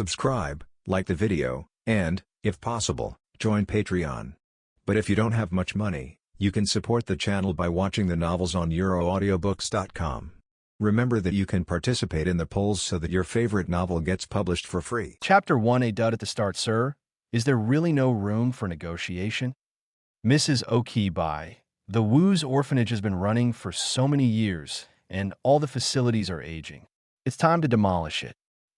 subscribe, like the video, and, if possible, join Patreon. But if you don't have much money, you can support the channel by watching the novels on euroaudiobooks.com. Remember that you can participate in the polls so that your favorite novel gets published for free. Chapter 1. A dud at the start, sir. Is there really no room for negotiation? Mrs. Okibai. The Wu's orphanage has been running for so many years, and all the facilities are aging. It's time to demolish it.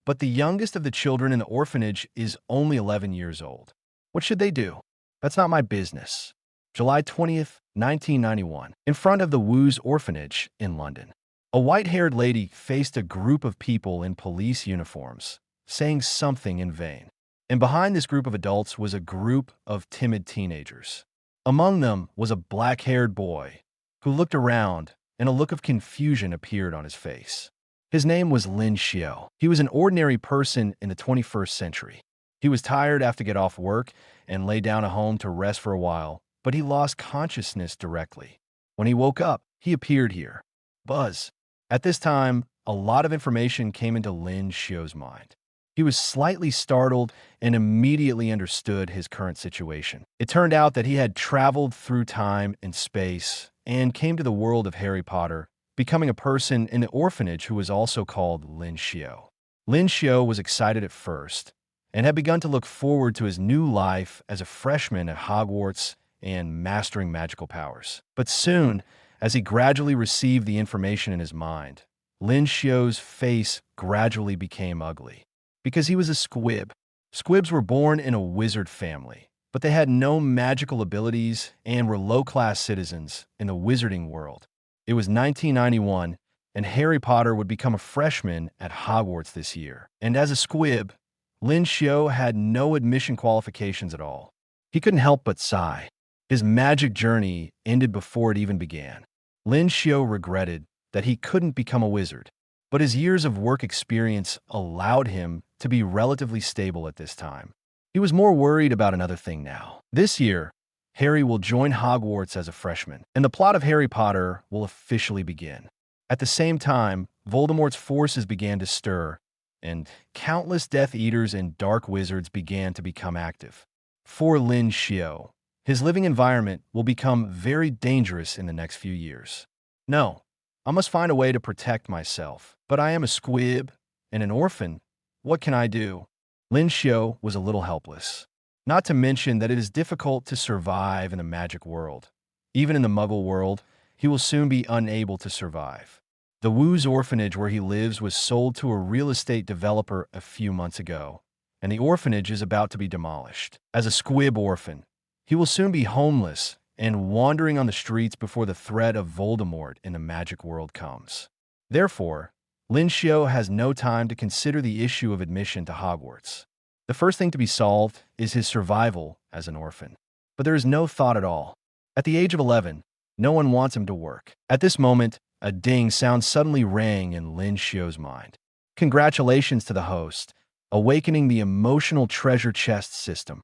But the youngest of the children in the orphanage is only 11 years old. What should they do? That's not my business. July 20th, 1991. In front of the Wu's orphanage in London. A white-haired lady faced a group of people in police uniforms, saying something in vain. And behind this group of adults was a group of timid teenagers. Among them was a black-haired boy who looked around, and a look of confusion appeared on his face. His name was Lin Xiu. He was an ordinary person in the 21st century. He was tired after get off work and lay down at home to rest for a while, but he lost consciousness directly. When he woke up, he appeared here. Buzz. At this time, a lot of information came into Lin Xiu's mind. He was slightly startled and immediately understood his current situation. It turned out that he had traveled through time and space and came to the world of Harry Potter, becoming a person in the orphanage who was also called Lin Xiu. Lin Xiu was excited at first and had begun to look forward to his new life as a freshman at Hogwarts and mastering magical powers. But soon, as he gradually received the information in his mind, Lin Xiu's face gradually became ugly. Because he was a squib. Squibs were born in a wizard family, but they had no magical abilities and were low-class citizens in the wizarding world. It was 1991, and Harry Potter would become a freshman at Hogwarts this year. And as a squib, Lin Xiu had no admission qualifications at all. He couldn't help but sigh. His magic journey ended before it even began. Lin Xiu regretted that he couldn't become a wizard, but his years of work experience allowed him to be relatively stable at this time. He was more worried about another thing now. This year, Harry will join Hogwarts as a freshman, and the plot of Harry Potter will officially begin. At the same time, Voldemort's forces began to stir, and countless Death Eaters and Dark Wizards began to become active. For Lin Xiu, his living environment will become very dangerous in the next few years. No, I must find a way to protect myself, but I am a squib and an orphan. What can I do? Lin Xiu was a little helpless. Not to mention that it is difficult to survive in the magic world. Even in the Muggle world, he will soon be unable to survive. The Wu's orphanage where he lives was sold to a real estate developer a few months ago, and the orphanage is about to be demolished. As a squib orphan, he will soon be homeless and wandering on the streets before the threat of Voldemort in the magic world comes. Therefore, Lin Xiu has no time to consider the issue of admission to Hogwarts. The first thing to be solved is his survival as an orphan. But there is no thought at all. At the age of 11, no one wants him to work. At this moment, a ding sound suddenly rang in Lin Xiu's mind. Congratulations to the host, awakening the emotional treasure chest system.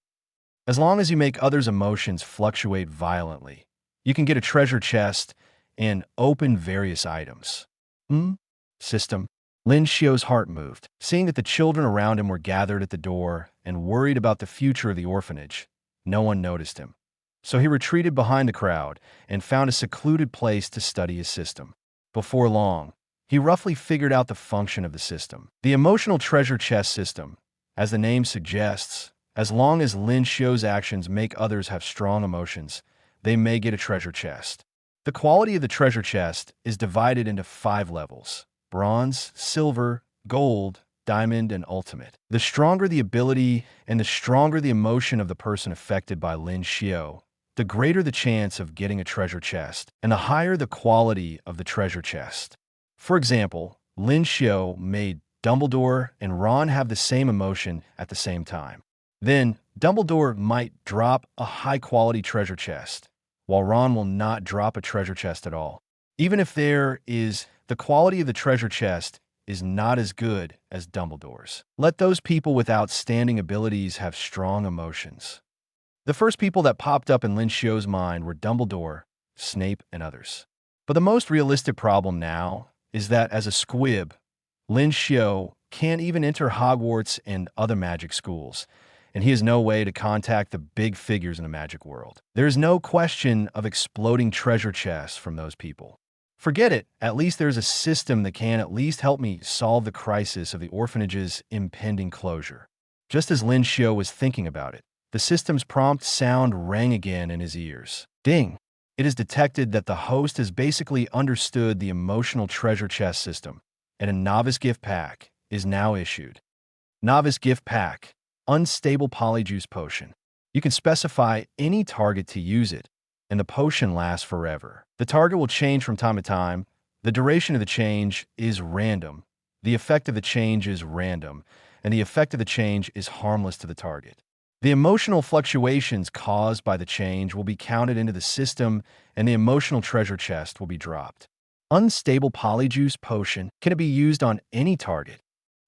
As long as you make others' emotions fluctuate violently, you can get a treasure chest and open various items. System. Lin Xiu's heart moved, seeing that the children around him were gathered at the door and worried about the future of the orphanage. No one noticed him. So he retreated behind the crowd and found a secluded place to study his system. Before long, he roughly figured out the function of the system. The emotional treasure chest system, as the name suggests, as long as Lin Xiu's actions make others have strong emotions, they may get a treasure chest. The quality of the treasure chest is divided into 5 levels: bronze, silver, gold, diamond, and ultimate. The stronger the ability and the stronger the emotion of the person affected by Lin Xiu, the greater the chance of getting a treasure chest, and the higher the quality of the treasure chest. For example, Lin Xiu made Dumbledore and Ron have the same emotion at the same time. Then, Dumbledore might drop a high-quality treasure chest, while Ron will not drop a treasure chest at all. Even if the quality of the treasure chest is not as good as Dumbledore's. Let those people with outstanding abilities have strong emotions. The first people that popped up in Lin Xiu's mind were Dumbledore, Snape, and others. But the most realistic problem now is that as a squib, Lin Xiu can't even enter Hogwarts and other magic schools, and he has no way to contact the big figures in the magic world. There is no question of exploding treasure chests from those people. Forget it, at least there's a system that can at least help me solve the crisis of the orphanage's impending closure. Just as Lin Xiu was thinking about it, the system's prompt sound rang again in his ears. Ding! It is detected that the host has basically understood the emotional treasure chest system, and a novice gift pack is now issued. Novice gift pack, unstable polyjuice potion. You can specify any target to use it, and the potion lasts forever. The target will change from time to time. The duration of the change is random. The effect of the change is random, and the effect of the change is harmless to the target. The emotional fluctuations caused by the change will be counted into the system, and the emotional treasure chest will be dropped. Unstable polyjuice potion. Can it be used on any target?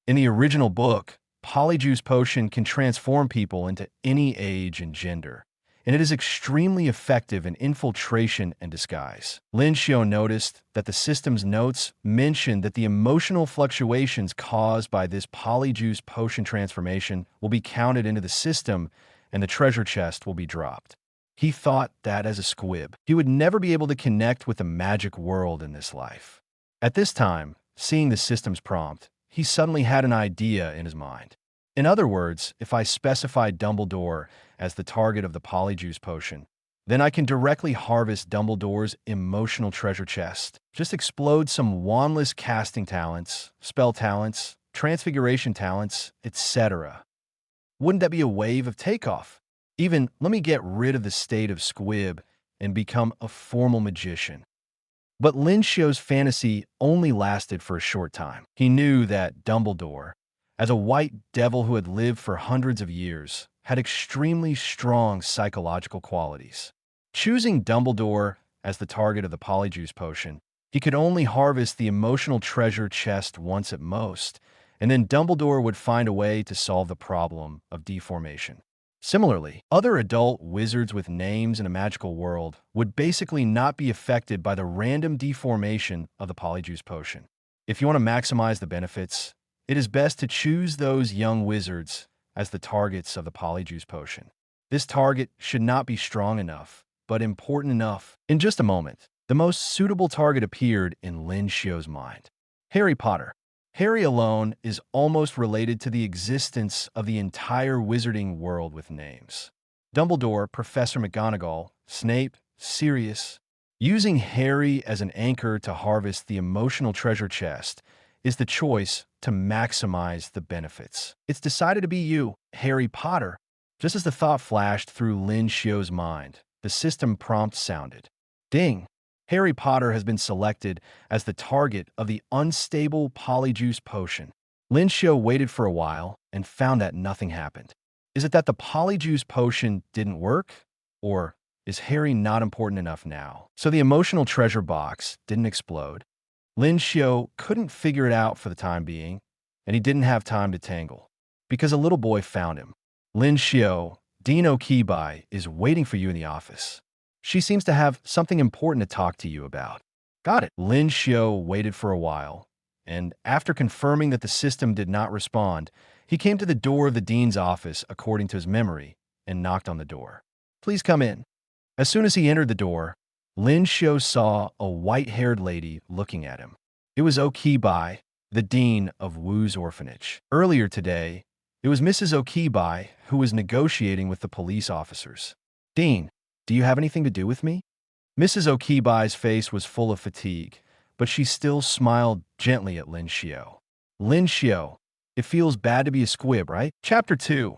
In the original book, polyjuice potion can transform people into any age and gender, and it is extremely effective in infiltration and disguise. Lin Xiu noticed that the system's notes mentioned that the emotional fluctuations caused by this polyjuice potion transformation will be counted into the system, and the treasure chest will be dropped. He thought that as a squib, he would never be able to connect with the magic world in this life. At this time, seeing the system's prompt, he suddenly had an idea in his mind. In other words, if I specify Dumbledore as the target of the polyjuice potion, then I can directly harvest Dumbledore's emotional treasure chest. Just explode some wandless casting talents, spell talents, transfiguration talents, etc. Wouldn't that be a wave of takeoff? Even, let me get rid of the state of Squib and become a formal magician. But Lin Xiu's fantasy only lasted for a short time. He knew that Dumbledore, as a white devil who had lived for hundreds of years, had extremely strong psychological qualities. Choosing Dumbledore as the target of the polyjuice potion, he could only harvest the emotional treasure chest once at most, and then Dumbledore would find a way to solve the problem of deformation. Similarly, other adult wizards with names in a magical world would basically not be affected by the random deformation of the polyjuice potion. If you want to maximize the benefits, it is best to choose those young wizards as the targets of the polyjuice potion. This target should not be strong enough, but important enough. In just a moment, the most suitable target appeared in Lin Xiu's mind. Harry Potter. Harry alone is almost related to the existence of the entire wizarding world with names. Dumbledore, Professor McGonagall, Snape, Sirius. Using Harry as an anchor to harvest the emotional treasure chest is the choice to maximize the benefits. It's decided to be you, Harry Potter. Just as the thought flashed through Lin Xiu's mind, the system prompt sounded. Ding! Harry Potter has been selected as the target of the unstable polyjuice potion. Lin Xiu waited for a while and found that nothing happened. Is it that the polyjuice potion didn't work? Or is Harry not important enough now? So the emotional treasure box didn't explode. Lin Xiu couldn't figure it out for the time being, and he didn't have time to tangle, because a little boy found him. Lin Xiu, Dean Okibai is waiting for you in the office. She seems to have something important to talk to you about. Got it. Lin Xiu waited for a while, and after confirming that the system did not respond, he came to the door of the dean's office according to his memory and knocked on the door. Please come in. As soon as he entered the door, Lin Xiu saw a white-haired lady looking at him. It was Okibai, the dean of Wu's orphanage. Earlier today, it was Mrs. Okibai who was negotiating with the police officers. Dean, do you have anything to do with me? Mrs. Okibai's face was full of fatigue, but she still smiled gently at Lin Xiu. Lin Xiu, it feels bad to be a squib, right? Chapter 2.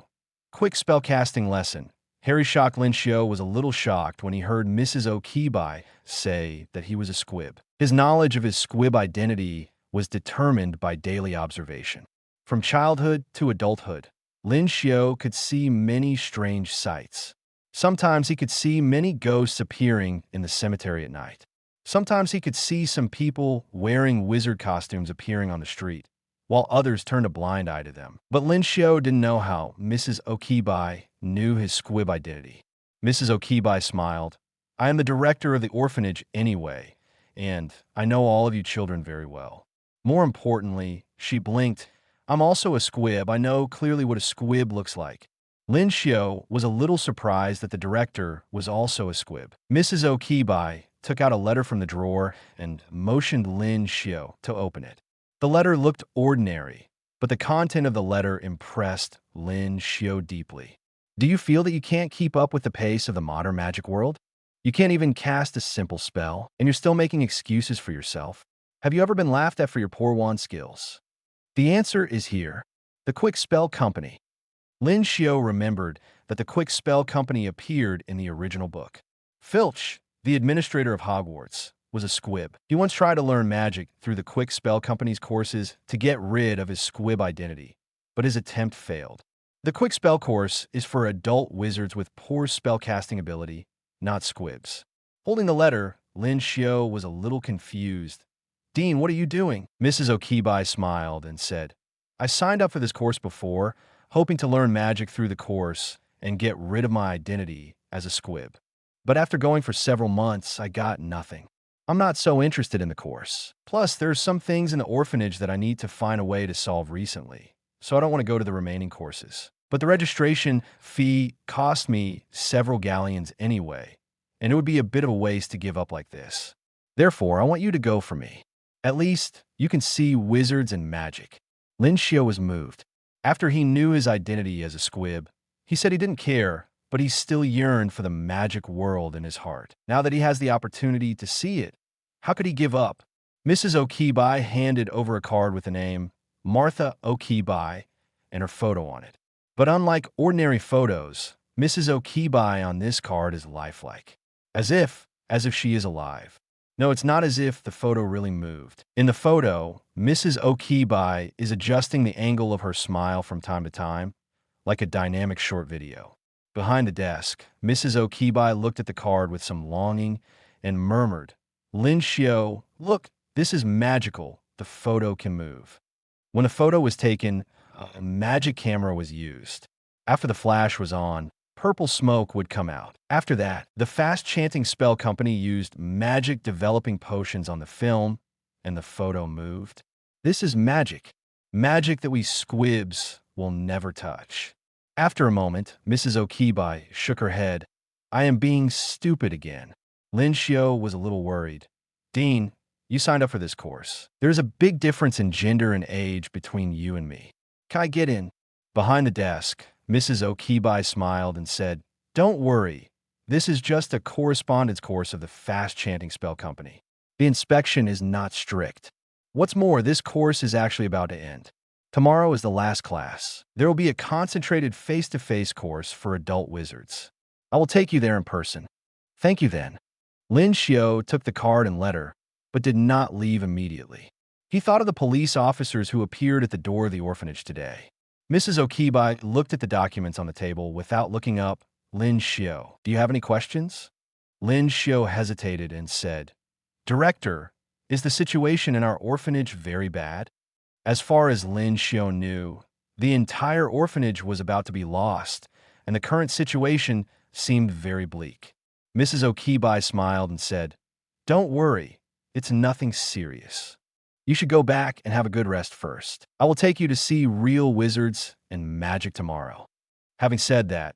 Quick spellcasting lesson. Harry shocked Lin Xiu was a little shocked when he heard Mrs. Okibai say that he was a squib. His knowledge of his squib identity was determined by daily observation. From childhood to adulthood, Lin Xiu could see many strange sights. Sometimes he could see many ghosts appearing in the cemetery at night. Sometimes he could see some people wearing wizard costumes appearing on the street, while others turned a blind eye to them. But Lin Xiu didn't know how Mrs. Okibai knew his squib identity. Mrs. Okibai smiled. I am the director of the orphanage anyway, and I know all of you children very well. More importantly, she blinked. I'm also a squib. I know clearly what a squib looks like. Lin Xiu was a little surprised that the director was also a squib. Mrs. Okibai took out a letter from the drawer and motioned Lin Xiu to open it. The letter looked ordinary, but the content of the letter impressed Lin Xiu deeply. Do you feel that you can't keep up with the pace of the modern magic world? You can't even cast a simple spell, and you're still making excuses for yourself? Have you ever been laughed at for your poor wand skills? The answer is here. The Quick Spell Company. Lin Xiu remembered that the Quick Spell Company appeared in the original book. Filch, the administrator of Hogwarts, was a squib. He once tried to learn magic through the Quick Spell Company's courses to get rid of his squib identity, but his attempt failed. The Quick Spell course is for adult wizards with poor spellcasting ability, not squibs. Holding the letter, Lin Xiu was a little confused. "Dean, what are you doing?" Mrs. Okibai smiled and said, "I signed up for this course before, hoping to learn magic through the course and get rid of my identity as a squib. But after going for several months, I got nothing. I'm not so interested in the course. Plus, there's some things in the orphanage that I need to find a way to solve recently, so I don't want to go to the remaining courses. But the registration fee cost me several galleons anyway, and it would be a bit of a waste to give up like this. Therefore, I want you to go for me. At least, you can see wizards and magic." Lin Xiu was moved. After he knew his identity as a squib, he said he didn't care, but he still yearned for the magic world in his heart. Now that he has the opportunity to see it, how could he give up? Mrs. Okibai handed over a card with the name Martha Okibai and her photo on it. But unlike ordinary photos, Mrs. Okibai on this card is lifelike. As if she is alive. No, it's not as if the photo really moved. In the photo, Mrs. Okibai is adjusting the angle of her smile from time to time, like a dynamic short video. Behind the desk, Mrs. Okibai looked at the card with some longing and murmured, "Lin Xiu, look, this is magical. The photo can move." When the photo was taken, a magic camera was used. After the flash was on, purple smoke would come out. After that, the fast-chanting spell company used magic developing potions on the film, and the photo moved. This is magic. Magic that we squibs will never touch. After a moment, Mrs. Okibai shook her head. "I am being stupid again." Lin Xiu was a little worried. "Dean, you signed up for this course. There's a big difference in gender and age between you and me. Can I get in?" Behind the desk, Mrs. Okibai smiled and said, "Don't worry. This is just a correspondence course of the fast-chanting spell company. The inspection is not strict. What's more, this course is actually about to end. Tomorrow is the last class. There will be a concentrated face-to-face course for adult wizards. I will take you there in person." "Thank you then." Lin Xiu took the card and letter, but did not leave immediately. He thought of the police officers who appeared at the door of the orphanage today. Mrs. Okibai looked at the documents on the table without looking up. "Lin Xiu, do you have any questions?" Lin Xiu hesitated and said, "Director, is the situation in our orphanage very bad?" As far as Lin Xiu knew, the entire orphanage was about to be lost, and the current situation seemed very bleak. Mrs. Okibai smiled and said, "Don't worry, it's nothing serious. You should go back and have a good rest first. I will take you to see real wizards and magic tomorrow." Having said that,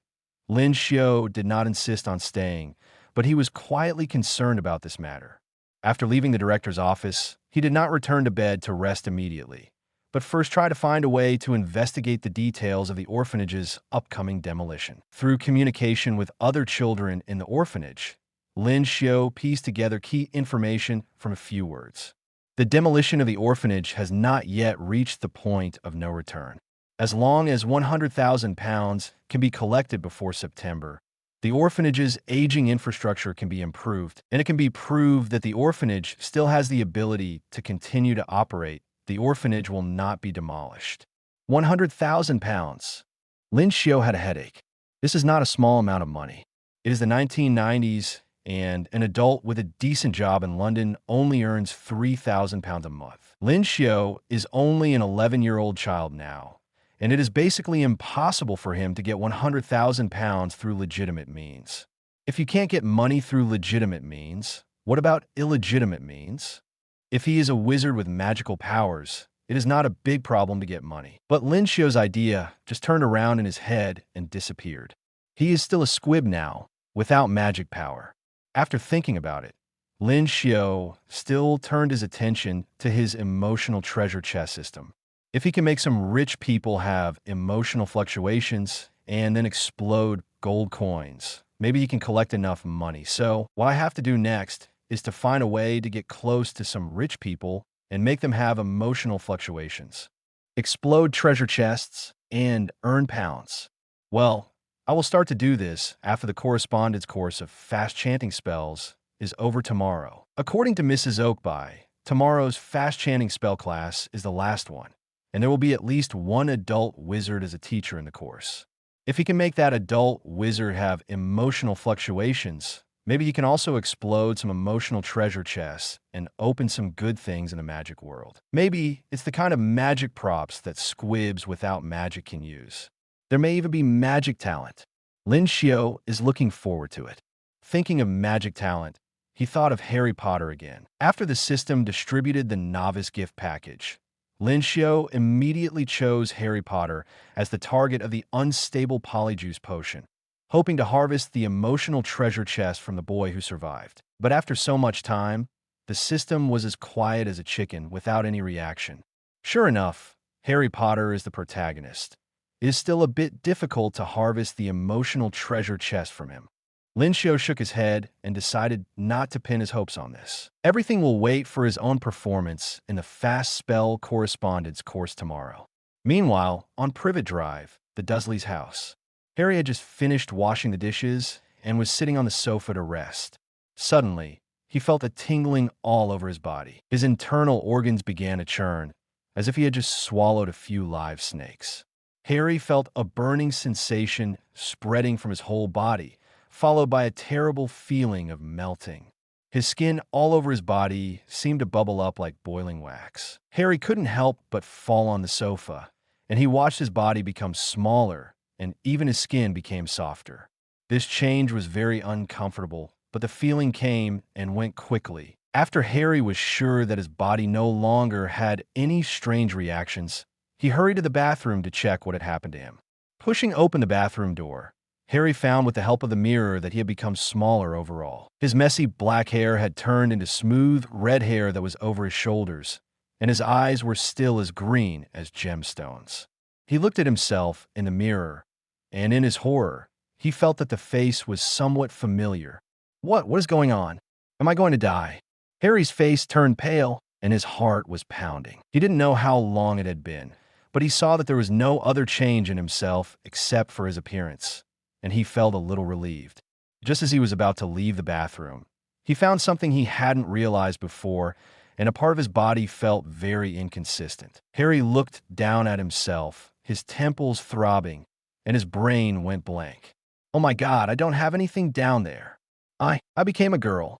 Lin Xiu did not insist on staying, but he was quietly concerned about this matter. After leaving the director's office, he did not return to bed to rest immediately, but first tried to find a way to investigate the details of the orphanage's upcoming demolition. Through communication with other children in the orphanage, Lin Xiu pieced together key information from a few words. The demolition of the orphanage has not yet reached the point of no return. As long as 100,000 pounds can be collected before September, the orphanage's aging infrastructure can be improved, and it can be proved that the orphanage still has the ability to continue to operate. The orphanage will not be demolished. 100,000 pounds. Lin Xiu had a headache. This is not a small amount of money. It is the 1990s, and an adult with a decent job in London only earns 3,000 pounds a month. Lin Xiu is only an 11-year-old child now, and it is basically impossible for him to get 100,000 pounds through legitimate means. If you can't get money through legitimate means, what about illegitimate means? If he is a wizard with magical powers, It is not a big problem to get money. But Lin Xiu's idea just turned around in his head and disappeared. He is still a squib now, without magic power. After thinking about it, Lin Xiu still turned his attention to his emotional treasure chest system. If he can make some rich people have emotional fluctuations and then explode gold coins, maybe he can collect enough money. So what I have to do next is to find a way to get close to some rich people and make them have emotional fluctuations. Explode treasure chests and earn pounds. Well, I will start to do this after the correspondence course of fast chanting spells is over tomorrow. According to Mrs. Oakby, tomorrow's fast chanting spell class is the last one, and there will be at least one adult wizard as a teacher in the course. If he can make that adult wizard have emotional fluctuations, maybe he can also explode some emotional treasure chests and open some good things in the magic world. Maybe it's the kind of magic props that squibs without magic can use. There may even be magic talent. Lin Xiu is looking forward to it. Thinking of magic talent, he thought of Harry Potter again. After the system distributed the novice gift package, Lin Xiu immediately chose Harry Potter as the target of the unstable polyjuice potion, hoping to harvest the emotional treasure chest from the boy who survived. But after so much time, the system was as quiet as a chicken without any reaction. Sure enough, Harry Potter is the protagonist. It is still a bit difficult to harvest the emotional treasure chest from him. Lin Xiu shook his head and decided not to pin his hopes on this. Everything will wait for his own performance in the fast spell correspondence course tomorrow. Meanwhile, on Privet Drive, the Dursleys' house, Harry had just finished washing the dishes and was sitting on the sofa to rest. Suddenly, he felt a tingling all over his body. His internal organs began to churn, as if he had just swallowed a few live snakes. Harry felt a burning sensation spreading from his whole body, followed by a terrible feeling of melting. His skin all over his body seemed to bubble up like boiling wax. Harry couldn't help but fall on the sofa, and he watched his body become smaller, and even his skin became softer. This change was very uncomfortable, but the feeling came and went quickly. After Harry was sure that his body no longer had any strange reactions, he hurried to the bathroom to check what had happened to him. Pushing open the bathroom door, Harry found with the help of the mirror that he had become smaller overall. His messy black hair had turned into smooth red hair that was over his shoulders, and his eyes were still as green as gemstones. He looked at himself in the mirror, and in his horror, he felt that the face was somewhat familiar. What is going on? Am I going to die? Harry's face turned pale, and his heart was pounding. He didn't know how long it had been, but he saw that there was no other change in himself except for his appearance, and he felt a little relieved. Just as he was about to leave the bathroom, he found something he hadn't realized before, and a part of his body felt very inconsistent. Harry looked down at himself, his temples throbbing, and his brain went blank. Oh my God, I don't have anything down there. I became a girl.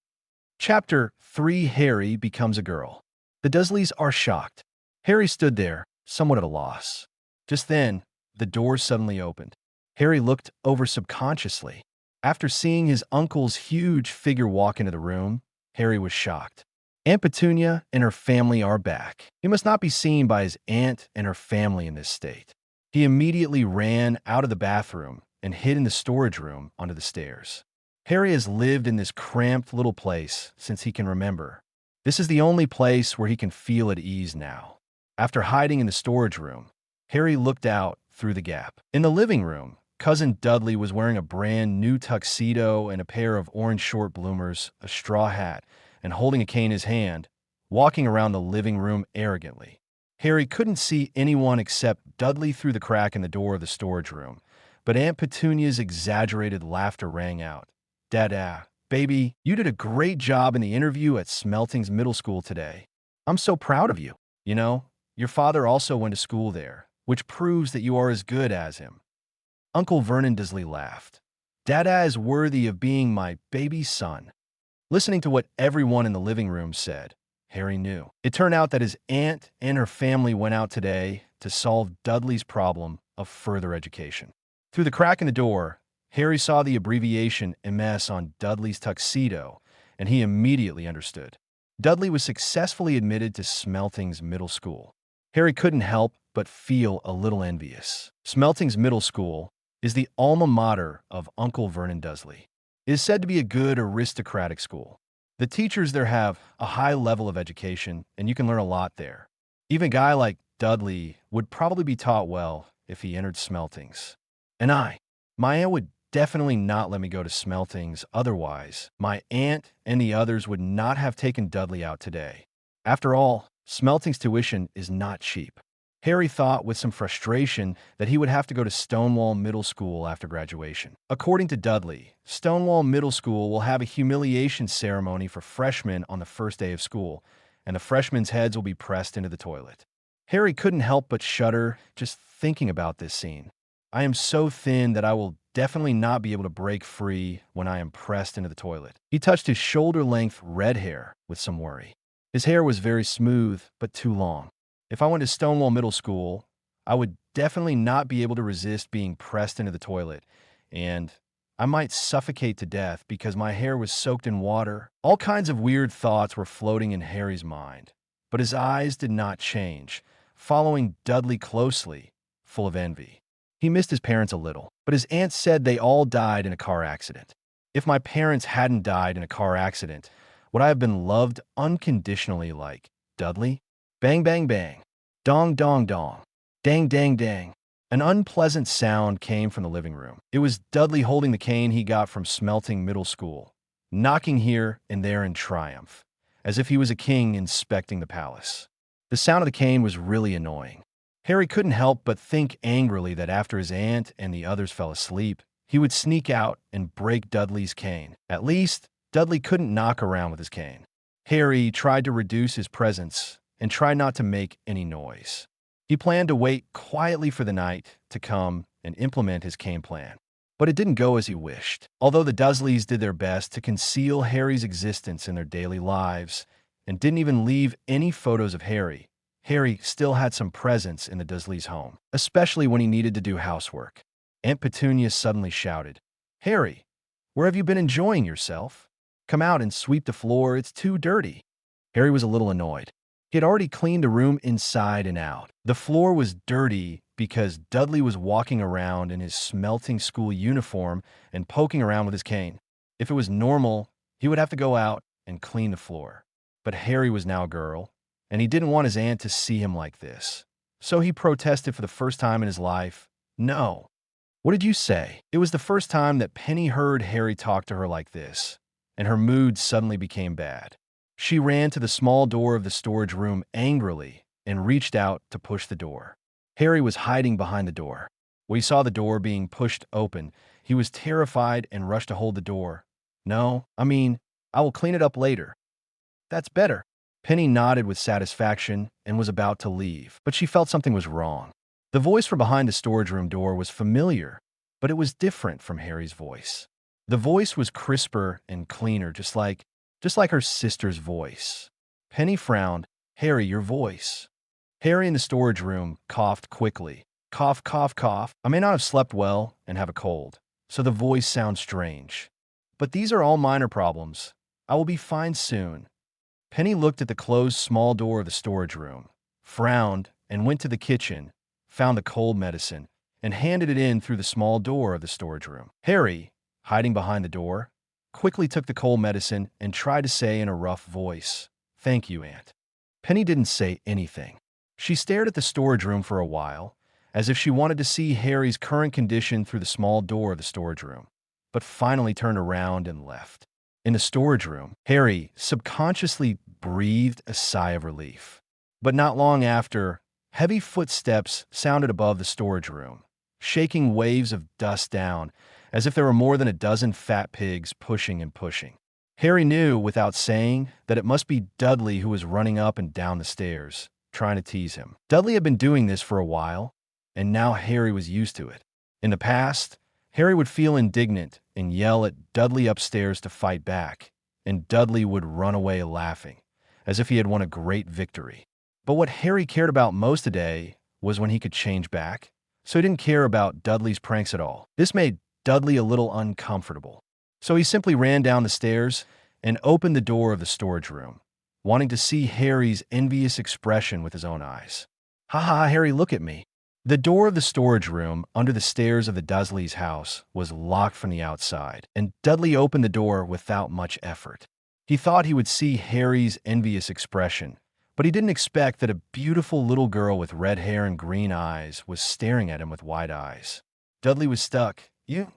Chapter 3: Harry becomes a girl. The Dursleys are shocked. Harry stood there, somewhat at a loss. Just then, the door suddenly opened. Harry looked over subconsciously. After seeing his uncle's huge figure walk into the room, Harry was shocked. Aunt Petunia and her family are back. He must not be seen by his aunt and her family in this state. He immediately ran out of the bathroom and hid in the storage room under the stairs. Harry has lived in this cramped little place since he can remember. This is the only place where he can feel at ease now. After hiding in the storage room, Harry looked out through the gap. In the living room, Cousin Dudley was wearing a brand new tuxedo and a pair of orange short bloomers, a straw hat, and holding a cane in his hand, walking around the living room arrogantly. Harry couldn't see anyone except Dudley through the crack in the door of the storage room, but Aunt Petunia's exaggerated laughter rang out. Dada, baby, you did a great job in the interview at Smelting's middle school today. I'm so proud of you. You know, your father also went to school there, which proves that you are as good as him. Uncle Vernon Dursley laughed. Dada is worthy of being my baby son. Listening to what everyone in the living room said, Harry knew. It turned out that his aunt and her family went out today to solve Dudley's problem of further education. Through the crack in the door, Harry saw the abbreviation MS on Dudley's tuxedo, and he immediately understood. Dudley was successfully admitted to Smelting's middle school. Harri couldn't help but feel a little envious. Smelting's middle school is the alma mater of Uncle Vernon Dursley. It is said to be a good aristocratic school. The teachers there have a high level of education, and you can learn a lot there. Even a guy like Dudley would probably be taught well if he entered Smeltings. And my aunt would definitely not let me go to Smeltings otherwise. My aunt and the others would not have taken Dudley out today. After all, Smelting's tuition is not cheap. Harri thought with some frustration that he would have to go to Stonewall Middle School after graduation. According to Dudley, Stonewall Middle School will have a humiliation ceremony for freshmen on the first day of school, and the freshmen's heads will be pressed into the toilet. Harri couldn't help but shudder just thinking about this scene. I am so thin that I will definitely not be able to break free when I am pressed into the toilet. He touched his shoulder-length red hair with some worry. His hair was very smooth, but too long. If I went to Stonewall Middle School, I would definitely not be able to resist being pressed into the toilet, and I might suffocate to death because my hair was soaked in water. All kinds of weird thoughts were floating in Harry's mind, but his eyes did not change, following Dudley closely, full of envy. He missed his parents a little, but his aunt said they all died in a car accident. If my parents hadn't died in a car accident, would I have been loved unconditionally like Dudley? Bang, bang, bang. Dong, dong, dong. Dang, dang, dang. An unpleasant sound came from the living room. It was Dudley holding the cane he got from Smelting Middle School, knocking here and there in triumph, as if he was a king inspecting the palace. The sound of the cane was really annoying. Harri couldn't help but think angrily that after his aunt and the others fell asleep, he would sneak out and break Dudley's cane. At least, Dudley couldn't knock around with his cane. Harri tried to reduce his presence and tried not to make any noise. He planned to wait quietly for the night to come and implement his cane plan. But it didn't go as he wished. Although the Dursleys did their best to conceal Harry's existence in their daily lives and didn't even leave any photos of Harry, Harry still had some presence in the Dursleys' home, especially when he needed to do housework. Aunt Petunia suddenly shouted, "Harry, where have you been enjoying yourself? Come out and sweep the floor, it's too dirty." Harry was a little annoyed. He had already cleaned the room inside and out. The floor was dirty because Dudley was walking around in his Smelting school uniform and poking around with his cane. If it was normal, he would have to go out and clean the floor. But Harry was now a girl, and he didn't want his aunt to see him like this. So he protested for the first time in his life, "No." "What did you say?" It was the first time that Penny heard Harry talk to her like this, and her mood suddenly became bad. She ran to the small door of the storage room angrily and reached out to push the door. Harry was hiding behind the door. When he saw the door being pushed open, he was terrified and rushed to hold the door. "No, I will clean it up later." "That's better." Penny nodded with satisfaction and was about to leave, but she felt something was wrong. The voice from behind the storage room door was familiar, but it was different from Harry's voice. The voice was crisper and cleaner, just like her sister's voice. Penny frowned. "Harry, your voice." Harry in the storage room coughed quickly. Cough, cough, cough. "I may not have slept well and have a cold, so the voice sounds strange. But these are all minor problems. I will be fine soon." Penny looked at the closed small door of the storage room, frowned, and went to the kitchen, found the cold medicine, and handed it in through the small door of the storage room. Harry, hiding behind the door, quickly took the cold medicine and tried to say in a rough voice, "Thank you, Aunt." Penny didn't say anything. She stared at the storage room for a while, as if she wanted to see Harry's current condition through the small door of the storage room, but finally turned around and left. In the storage room, Harry subconsciously breathed a sigh of relief. But not long after, heavy footsteps sounded above the storage room, shaking waves of dust down, as if there were more than a dozen fat pigs pushing and pushing. Harry knew, without saying, that it must be Dudley who was running up and down the stairs, trying to tease him. Dudley had been doing this for a while, and now Harry was used to it. In the past, Harry would feel indignant and yell at Dudley upstairs to fight back, and Dudley would run away laughing, as if he had won a great victory. But what Harry cared about most today was when he could change back, so he didn't care about Dudley's pranks at all. This made Dudley a little uncomfortable. So he simply ran down the stairs and opened the door of the storage room, wanting to see Harry's envious expression with his own eyes. Haha, Harry, look at me. The door of the storage room under the stairs of the Dursleys' house was locked from the outside, and Dudley opened the door without much effort. He thought he would see Harry's envious expression, but he didn't expect that a beautiful little girl with red hair and green eyes was staring at him with wide eyes. Dudley was stuck. You?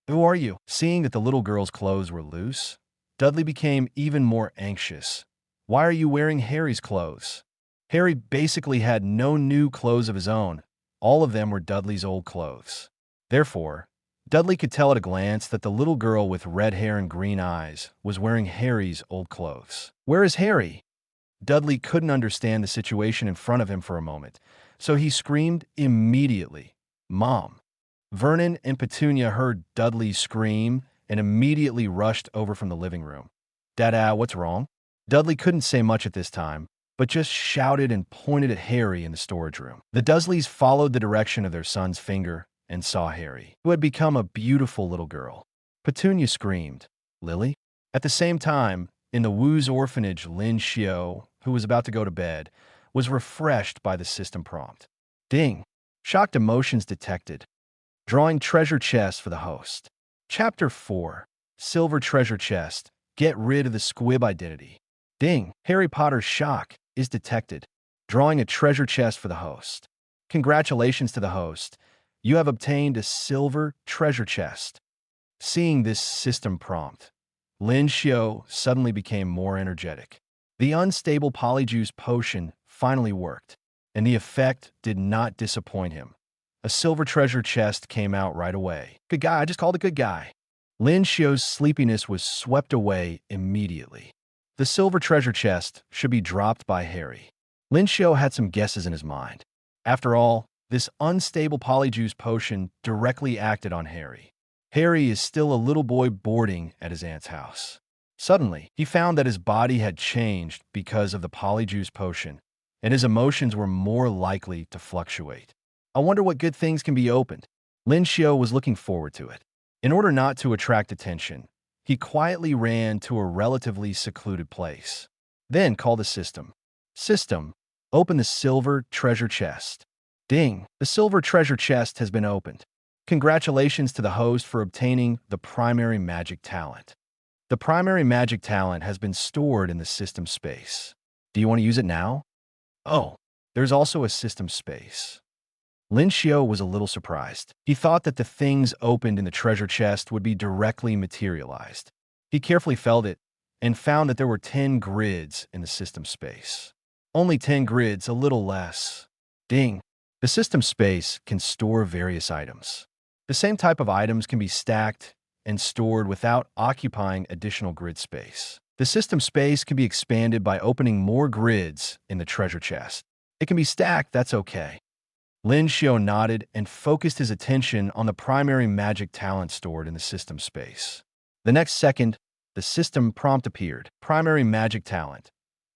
Who are you? Seeing that the little girl's clothes were loose, Dudley became even more anxious. Why are you wearing Harry's clothes? Harry basically had no new clothes of his own. All of them were Dudley's old clothes. Therefore, Dudley could tell at a glance that the little girl with red hair and green eyes was wearing Harry's old clothes. Where is Harry? Dudley couldn't understand the situation in front of him for a moment, so he screamed immediately, "Mom!" Vernon and Petunia heard Dudley scream and immediately rushed over from the living room. "Dada, what's wrong?" Dudley couldn't say much at this time, but just shouted and pointed at Harry in the storage room. The Dursleys followed the direction of their son's finger and saw Harry, who had become a beautiful little girl. Petunia screamed, "Lily?" At the same time, in the Wu's orphanage, Lin Xiu, who was about to go to bed, was refreshed by the system prompt. Ding! Shocked emotions detected. Drawing treasure chest for the host. Chapter 4. Silver treasure chest. Get rid of the Squib identity. Ding! Harry Potter's shock is detected. Drawing a treasure chest for the host. Congratulations to the host. You have obtained a silver treasure chest. Seeing this system prompt, Lin Xiu suddenly became more energetic. The unstable polyjuice potion finally worked, and the effect did not disappoint him. A silver treasure chest came out right away. Good guy, I just called a good guy. Lin Xiu's sleepiness was swept away immediately. The silver treasure chest should be dropped by Harry. Lin Xiu had some guesses in his mind. After all, this unstable polyjuice potion directly acted on Harry. Harry is still a little boy boarding at his aunt's house. Suddenly, he found that his body had changed because of the polyjuice potion, and his emotions were more likely to fluctuate. I wonder what good things can be opened. Lin Xiu was looking forward to it. In order not to attract attention, he quietly ran to a relatively secluded place. Then called the system. System, open the silver treasure chest. Ding! The silver treasure chest has been opened. Congratulations to the host for obtaining the primary magic talent. The primary magic talent has been stored in the system space. Do you want to use it now? Oh, there's also a system space. Lin Xiu was a little surprised. He thought that the things opened in the treasure chest would be directly materialized. He carefully felt it and found that there were 10 grids in the system space. Only 10 grids, a little less. Ding! The system space can store various items. The same type of items can be stacked and stored without occupying additional grid space. The system space can be expanded by opening more grids in the treasure chest. It can be stacked, that's okay. Lin Xiu nodded and focused his attention on the primary magic talent stored in the system space. The next second, the system prompt appeared. Primary magic talent.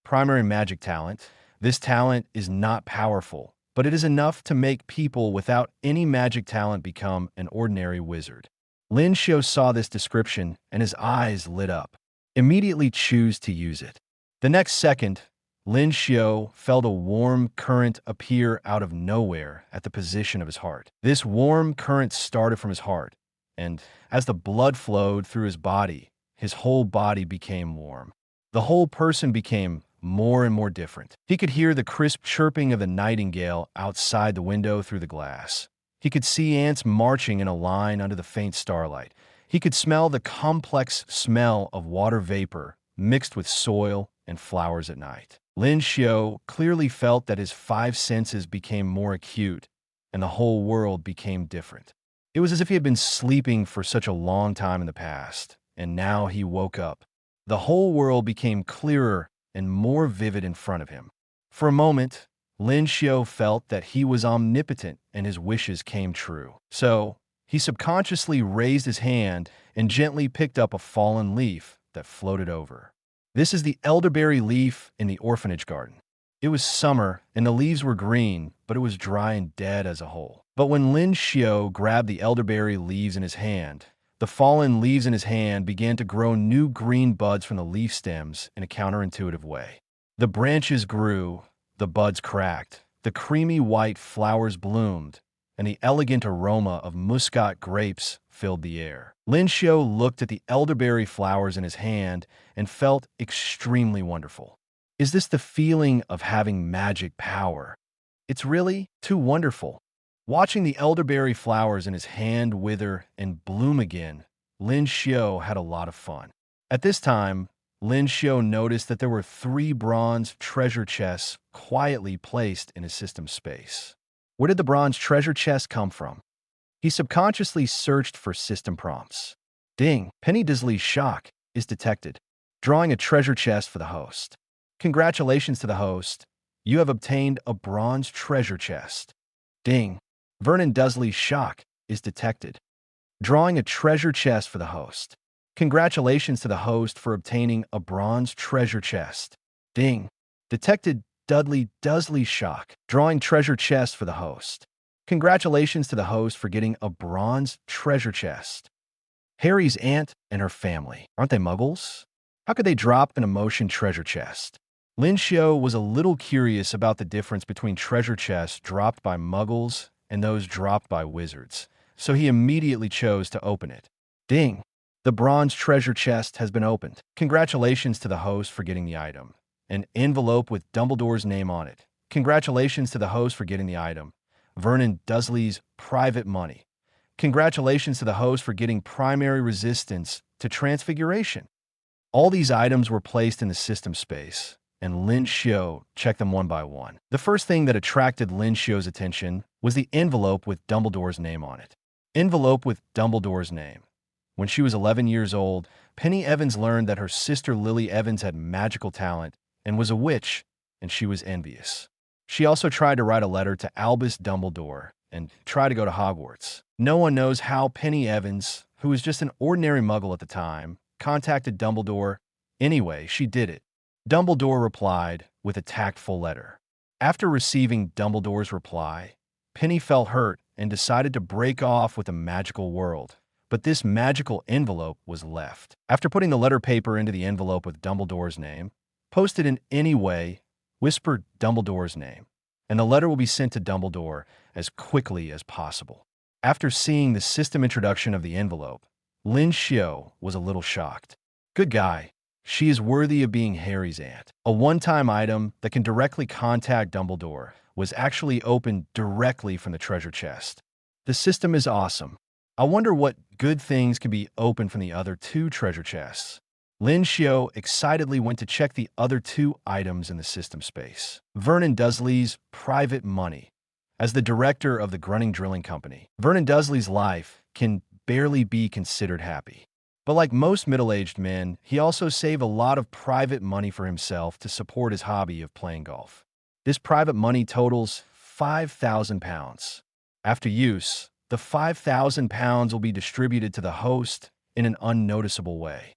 Primary magic talent. This talent is not powerful, but it is enough to make people without any magic talent become an ordinary wizard. Lin Xiu saw this description and his eyes lit up. Immediately choose to use it. The next second, Lin Xiu felt a warm current appear out of nowhere at the position of his heart. This warm current started from his heart, and as the blood flowed through his whole body became warm. The whole person became more and more different. He could hear the crisp chirping of the nightingale outside the window through the glass. He could see ants marching in a line under the faint starlight. He could smell the complex smell of water vapor mixed with soil and flowers at night. Lin Xiu clearly felt that his 5 senses became more acute and the whole world became different. It was as if he had been sleeping for such a long time in the past, and now he woke up. The whole world became clearer and more vivid in front of him. For a moment, Lin Xiu felt that he was omnipotent and his wishes came true. So, he subconsciously raised his hand and gently picked up a fallen leaf that floated over. This is the elderberry leaf in the orphanage garden. It was summer and the leaves were green, but it was dry and dead as a whole. But when Lin Xiu grabbed the elderberry leaves in his hand, the fallen leaves in his hand began to grow new green buds from the leaf stems in a counterintuitive way. The branches grew, the buds cracked, the creamy white flowers bloomed, and the elegant aroma of muscat grapes filled the air. Lin Xiu looked at the elderberry flowers in his hand and felt extremely wonderful. Is this the feeling of having magic power? It's really too wonderful. Watching the elderberry flowers in his hand wither and bloom again, Lin Xiu had a lot of fun. At this time, Lin Xiu noticed that there were 3 bronze treasure chests quietly placed in his system space. Where did the bronze treasure chest come from? He subconsciously searched for system prompts. Ding! Penny Disley's shock is detected. Drawing a treasure chest for the host. Congratulations to the host. You have obtained a bronze treasure chest. Ding! Vernon Dursley's shock is detected. Drawing a treasure chest for the host. Congratulations to the host for obtaining a bronze treasure chest. Ding! Detected Dudley Dursley's shock. Drawing treasure chest for the host. Congratulations to the host for getting a bronze treasure chest. Harry's aunt and her family. Aren't they muggles? How could they drop an emotion treasure chest? Lin Xiu was a little curious about the difference between treasure chests dropped by muggles and those dropped by wizards, so he immediately chose to open it. Ding! The bronze treasure chest has been opened. Congratulations to the host for getting the item. An envelope with Dumbledore's name on it. Congratulations to the host for getting the item. Vernon Dursley's private money. Congratulations to the host for getting primary resistance to transfiguration. All these items were placed in the system space, and Lin Xiu checked them one by one. The first thing that attracted Lin Xiu's attention was the envelope with Dumbledore's name on it. Envelope with Dumbledore's name. When she was 11 years old, Penny Evans learned that her sister Lily Evans had magical talent and was a witch, and she was envious. She also tried to write a letter to Albus Dumbledore and try to go to Hogwarts. No one knows how Penny Evans, who was just an ordinary muggle at the time, contacted Dumbledore. Anyway, she did it. Dumbledore replied with a tactful letter. After receiving Dumbledore's reply, Penny felt hurt and decided to break off with the magical world. But this magical envelope was left. After putting the letter paper into the envelope with Dumbledore's name, post it in any way, whisper Dumbledore's name, and the letter will be sent to Dumbledore as quickly as possible. After seeing the system introduction of the envelope, Lin Xiu was a little shocked. Good guy. She is worthy of being Harry's aunt. A one-time item that can directly contact Dumbledore was actually opened directly from the treasure chest. The system is awesome. I wonder what good things can be opened from the other 2 treasure chests. Lin Xiu excitedly went to check the other 2 items in the system space. Vernon Dursley's private money. As the director of the Grunning Drilling Company, Vernon Dursley's life can barely be considered happy. But like most middle-aged men, he also saved a lot of private money for himself to support his hobby of playing golf. This private money totals £5,000. After use, the £5,000 will be distributed to the host in an unnoticeable way.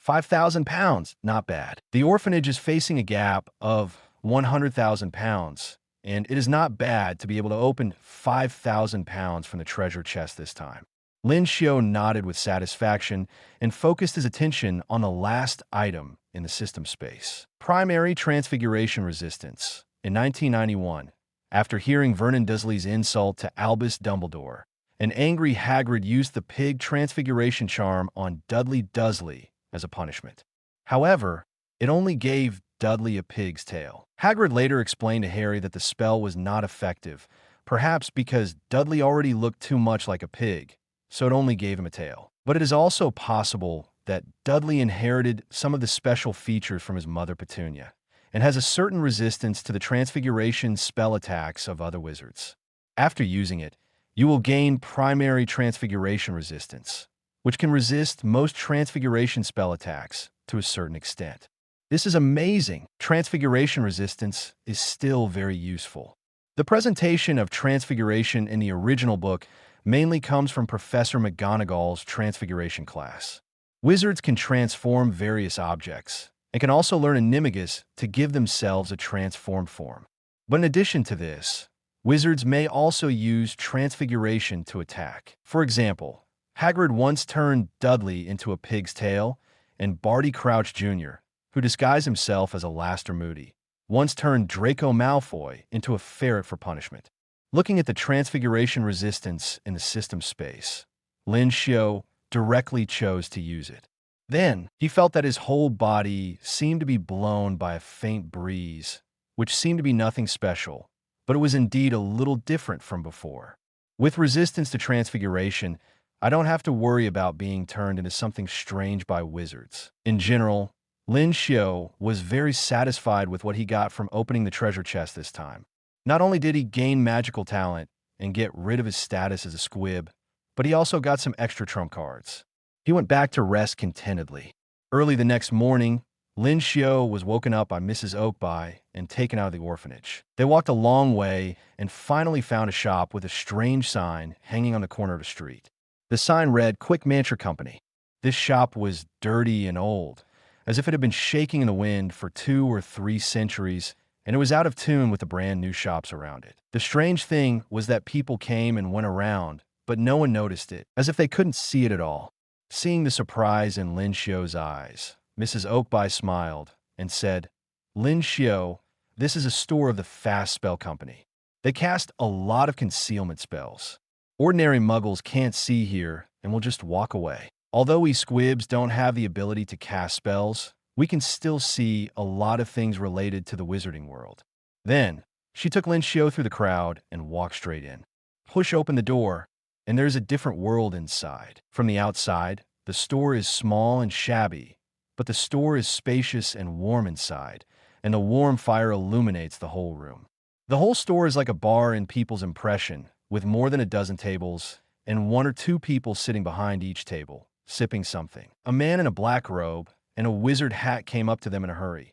£5,000, not bad. The orphanage is facing a gap of £100,000, and it is not bad to be able to open £5,000 from the treasure chest this time. Lin Xiu nodded with satisfaction and focused his attention on the last item in the system space. Primary transfiguration resistance. In 1991, after hearing Vernon Dursley's insult to Albus Dumbledore, an angry Hagrid used the pig transfiguration charm on Dudley Dursley as a punishment. However, it only gave Dudley a pig's tail. Hagrid later explained to Harry that the spell was not effective, perhaps because Dudley already looked too much like a pig, so it only gave him a tail. But it is also possible that Dudley inherited some of the special features from his mother Petunia, and has a certain resistance to the transfiguration spell attacks of other wizards. After using it, you will gain primary transfiguration resistance, which can resist most transfiguration spell attacks to a certain extent. This is amazing. Transfiguration resistance is still very useful. The presentation of transfiguration in the original book mainly comes from Professor McGonagall's transfiguration class. Wizards can transform various objects, and can also learn Animagus to give themselves a transformed form. But in addition to this, wizards may also use transfiguration to attack. For example, Hagrid once turned Dudley into a pig's tail, and Barty Crouch Jr., who disguised himself as Alastair Moody, once turned Draco Malfoy into a ferret for punishment. Looking at the transfiguration resistance in the system space, Lin Xiu directly chose to use it. Then, he felt that his whole body seemed to be blown by a faint breeze, which seemed to be nothing special, but it was indeed a little different from before. With resistance to transfiguration, I don't have to worry about being turned into something strange by wizards. In general, Lin Xiu was very satisfied with what he got from opening the treasure chest this time. Not only did he gain magical talent and get rid of his status as a squib, but he also got some extra trump cards. He went back to rest contentedly. Early the next morning, Lin Xiu was woken up by Mrs. Oakby and taken out of the orphanage. They walked a long way and finally found a shop with a strange sign hanging on the corner of the street. The sign read, "Quick Mantra Company." This shop was dirty and old, as if it had been shaking in the wind for 2 or 3 centuries, and it was out of tune with the brand new shops around it. The strange thing was that people came and went around, but no one noticed it, as if they couldn't see it at all. Seeing the surprise in Lin Xiu's eyes, Mrs. Oakby smiled and said, "Lin Xiu, this is a store of the Fast Spell Company. They cast a lot of concealment spells. Ordinary muggles can't see here and will just walk away. Although we squibs don't have the ability to cast spells, we can still see a lot of things related to the wizarding world." Then, she took Lin Xiu through the crowd and walked straight in. Push open the door, and there's a different world inside. From the outside, the store is small and shabby, but the store is spacious and warm inside, and the warm fire illuminates the whole room. The whole store is like a bar in people's impression, with more than a dozen tables and 1 or 2 people sitting behind each table, sipping something. A man in a black robe and a wizard hat came up to them in a hurry.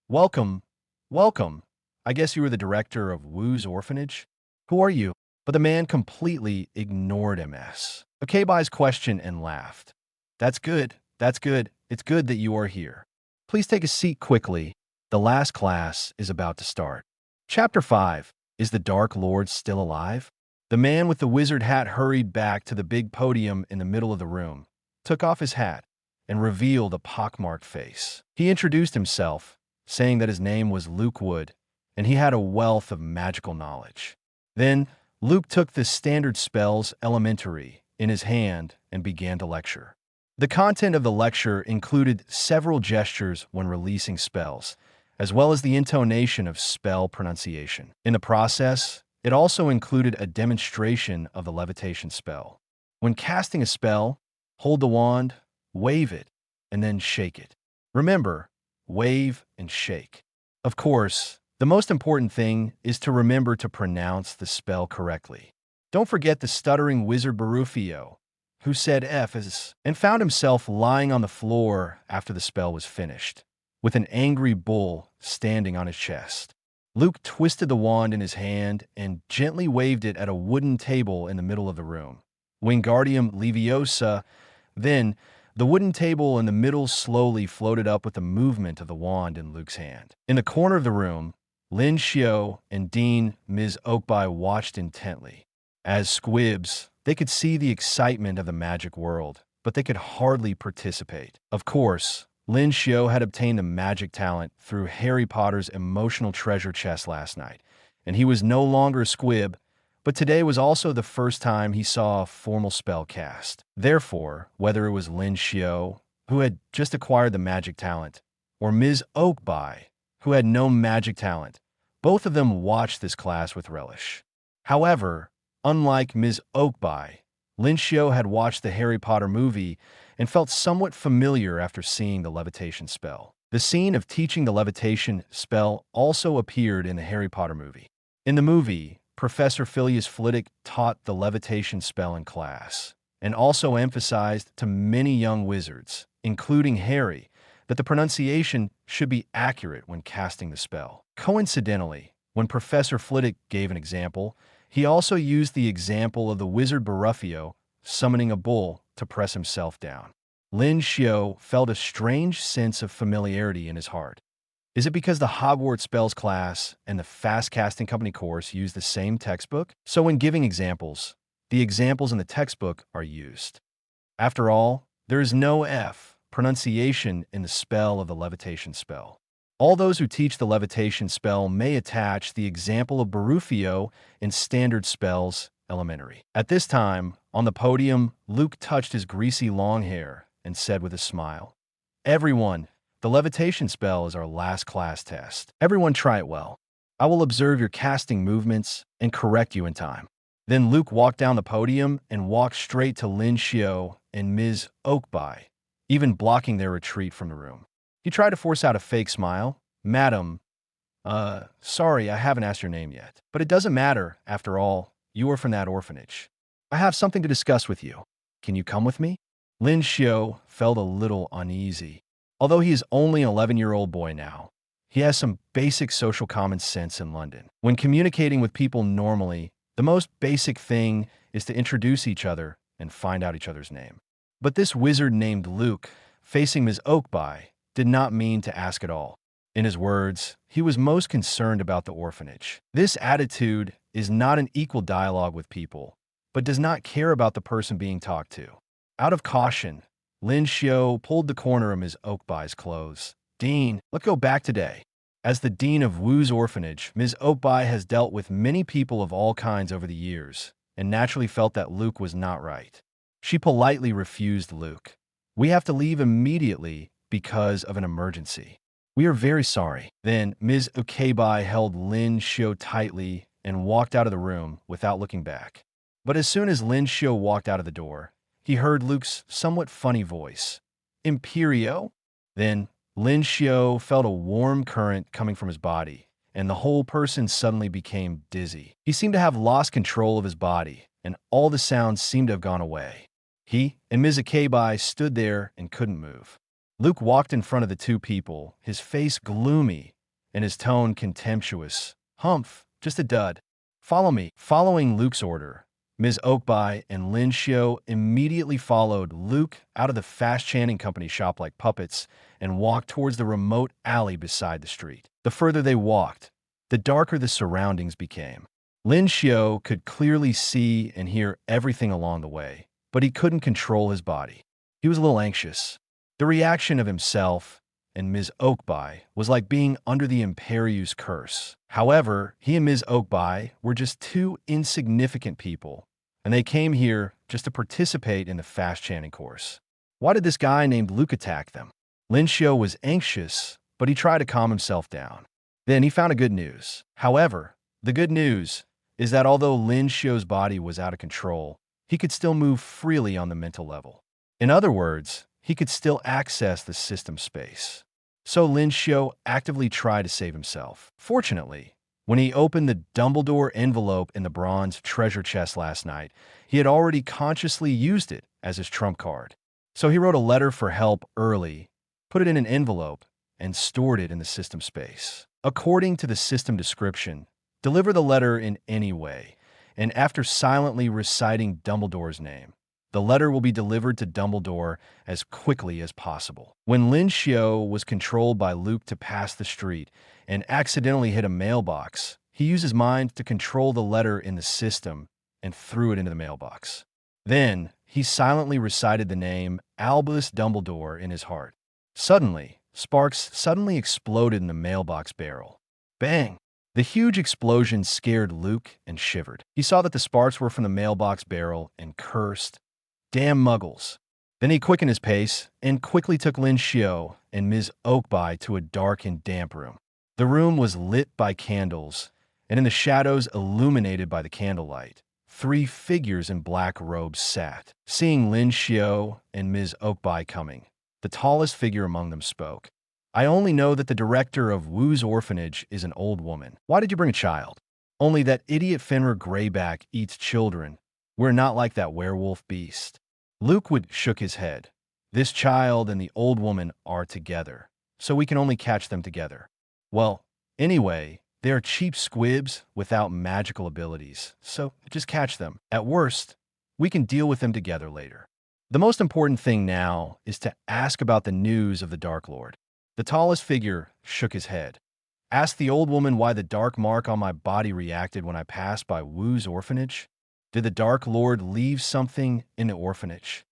"Welcome, welcome. I guess you are the director of Wu's orphanage? Who are you?" But the man completely ignored MS. Okayby's question and laughed. That's good. It's good that you are here. Please take a seat quickly. The last class is about to start." Chapter 5. Is the Dark Lord still alive? The man with the wizard hat hurried back to the big podium in the middle of the room, took off his hat, and revealed a pockmarked face. He introduced himself, saying that his name was Luke Wood, and he had a wealth of magical knowledge. Then, Luke took the standard spells elementary in his hand and began to lecture. The content of the lecture included several gestures when releasing spells, as well as the intonation of spell pronunciation. In the process, it also included a demonstration of the levitation spell. When casting a spell, hold the wand, wave it, and then shake it. Remember, wave and shake. Of course, the most important thing is to remember to pronounce the spell correctly. Don't forget the stuttering wizard Barufio, who said F as and found himself lying on the floor after the spell was finished, with an angry bull standing on his chest. Luke twisted the wand in his hand and gently waved it at a wooden table in the middle of the room. Wingardium Leviosa. Then, the wooden table in the middle slowly floated up with the movement of the wand in Luke's hand. In the corner of the room, Lin Xiu and Dean Ms. Oakby watched intently. As squibs, they could see the excitement of the magic world, but they could hardly participate. Of course, Lin Xiu had obtained the magic talent through Harry Potter's emotional treasure chest last night, and he was no longer a squib, but today was also the first time he saw a formal spell cast. Therefore, whether it was Lin Xiu, who had just acquired the magic talent, or Ms. Oakby, who had no magic talent, both of them watched this class with relish. However, unlike Ms. Oakby, Lin Xiu had watched the Harry Potter movie and felt somewhat familiar after seeing the levitation spell. The scene of teaching the levitation spell also appeared in the Harry Potter movie. In the movie, Professor Phileas Flitwick taught the levitation spell in class, and also emphasized to many young wizards, including Harry, that the pronunciation should be accurate when casting the spell. Coincidentally, when Professor Flitwick gave an example, he also used the example of the wizard Barufio summoning a bull to press himself down. Lin Xiu felt a strange sense of familiarity in his heart. Is it because the Hogwarts spells class and the Fast Casting Company course use the same textbook? So when giving examples, the examples in the textbook are used. After all, there is no F pronunciation in the spell of the levitation spell. All those who teach the levitation spell may attach the example of Barufio in Standard Spells Elementary. At this time, on the podium, Luke touched his greasy long hair and said with a smile, "Everyone, the levitation spell is our last class test. Everyone try it well. I will observe your casting movements and correct you in time." Then Luke walked down the podium and walked straight to Lin Xiu and Ms. Oakby, even blocking their retreat from the room. He tried to force out a fake smile. "Madam, sorry, I haven't asked your name yet. But it doesn't matter, after all, you are from that orphanage. I have something to discuss with you. Can you come with me?" Lin Xiu felt a little uneasy. Although he is only an 11-year-old boy now, he has some basic social common sense in London. When communicating with people normally, the most basic thing is to introduce each other and find out each other's name. But this wizard named Luke, facing Ms. Oakby, did not mean to ask at all. In his words, he was most concerned about the orphanage. This attitude is not an equal dialogue with people, but does not care about the person being talked to. Out of caution, Lin Xiu pulled the corner of Ms. Oakby's clothes. "Dean, let's go back today." As the dean of Wu's orphanage, Ms. Oakby has dealt with many people of all kinds over the years, and naturally felt that Luke was not right. She politely refused Luke. "We have to leave immediately because of an emergency. We are very sorry." Then Ms. Oakby held Lin Xiu tightly and walked out of the room without looking back. But as soon as Lin Xiu walked out of the door, he heard Luke's somewhat funny voice. "Imperio?" Then Lin Xiu felt a warm current coming from his body, and the whole person suddenly became dizzy. He seemed to have lost control of his body, and all the sounds seemed to have gone away. He and Ms. Oakby stood there and couldn't move. Luke walked in front of the two people, his face gloomy and his tone contemptuous. "Humph, just a dud. Follow me." Following Luke's order, Ms. Oakby and Lin Xiu immediately followed Luke out of the Fast Chanting Company shop like puppets and walked towards the remote alley beside the street. The further they walked, the darker the surroundings became. Lin Xiu could clearly see and hear everything along the way, but he couldn't control his body. He was a little anxious. The reaction of himself and Ms. Oakby was like being under the Imperio's curse. However, he and Ms. Oakby were just two insignificant people, and they came here just to participate in the fast chanting course. Why did this guy named Luke attack them? Lin Xiu was anxious, but he tried to calm himself down. Then he found a good news. However, the good news is that although Lin Xiu's body was out of control, he could still move freely on the mental level. In other words, he could still access the system space. So Lin Xiu actively tried to save himself. Fortunately, when he opened the Dumbledore envelope in the bronze treasure chest last night, he had already consciously used it as his trump card. So he wrote a letter for help early, put it in an envelope, and stored it in the system space. According to the system description, deliver the letter in any way, and after silently reciting Dumbledore's name, the letter will be delivered to Dumbledore as quickly as possible. When Lin Xiu was controlled by Luke to pass the street and accidentally hit a mailbox, he used his mind to control the letter in the system and threw it into the mailbox. Then, he silently recited the name Albus Dumbledore in his heart. Suddenly, sparks suddenly exploded in the mailbox barrel. Bang! The huge explosion scared Luke and shivered. He saw that the sparks were from the mailbox barrel and cursed, "Damn muggles." Then he quickened his pace and quickly took Lin Xiu and Ms. Oakby to a dark and damp room. The room was lit by candles, and in the shadows illuminated by the candlelight, 3 figures in black robes sat. Seeing Lin Xiu and Ms. Oakby coming, the tallest figure among them spoke. "I only know that the director of Wu's orphanage is an old woman. Why did you bring a child?" "Only that idiot Fenrir Greyback eats children. We're not like that werewolf beast." Luke shook his head. "This child and the old woman are together, so we can only catch them together. Well, anyway, they are cheap squibs without magical abilities, so just catch them. At worst, we can deal with them together later. The most important thing now is to ask about the news of the Dark Lord." The tallest figure shook his head. "Ask the old woman why the dark mark on my body reacted when I passed by Wu's orphanage. Did the Dark Lord leave something in the orphanage?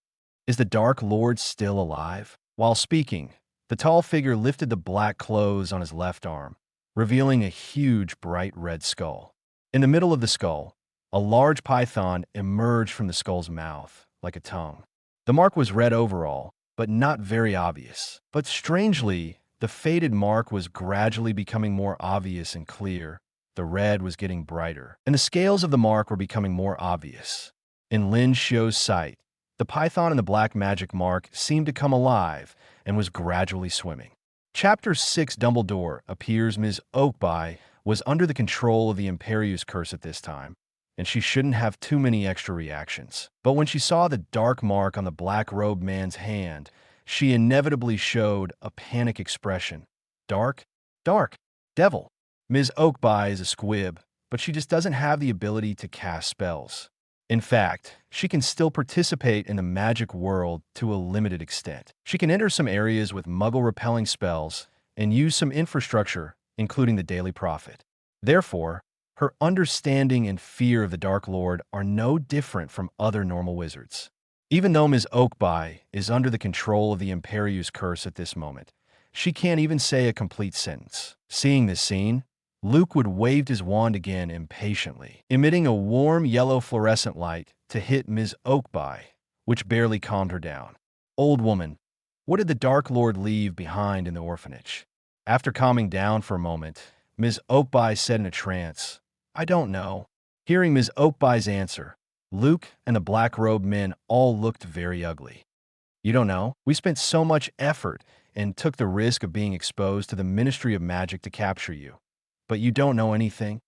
Is the Dark Lord still alive?" While speaking, The tall figure lifted the black clothes on his left arm, revealing a huge bright red skull. In the middle of the skull, a large python emerged from the skull's mouth, like a tongue. The mark was red overall, but not very obvious. But strangely, the faded mark was gradually becoming more obvious and clear. The red was getting brighter, and the scales of the mark were becoming more obvious. In Lin Xiu's sight, the python and the black magic mark seemed to come alive and was gradually swimming. Chapter 6 Dumbledore appears. Ms. Oakby was under the control of the Imperius curse at this time, and she shouldn't have too many extra reactions. But when she saw the dark mark on the black-robed man's hand, she inevitably showed a panic expression. Dark? Dark. Devil. Ms. Oakby is a squib, but she just doesn't have the ability to cast spells. In fact, she can still participate in the magic world to a limited extent. She can enter some areas with muggle-repelling spells and use some infrastructure, including the Daily Prophet. Therefore, her understanding and fear of the Dark Lord are no different from other normal wizards. Even though Ms. Oakby is under the control of the Imperius curse at this moment, she can't even say a complete sentence. Seeing this scene, Luke waved his wand again impatiently, emitting a warm yellow fluorescent light to hit Ms. Oakby, which barely calmed her down. Old woman, what did the Dark Lord leave behind in the orphanage? After calming down for a moment, Ms. Oakby said in a trance, I don't know. Hearing Ms. Oakby's answer, Luke and the black-robed men all looked very ugly. You don't know? We spent so much effort and took the risk of being exposed to the Ministry of Magic to capture you. But you don't know anything?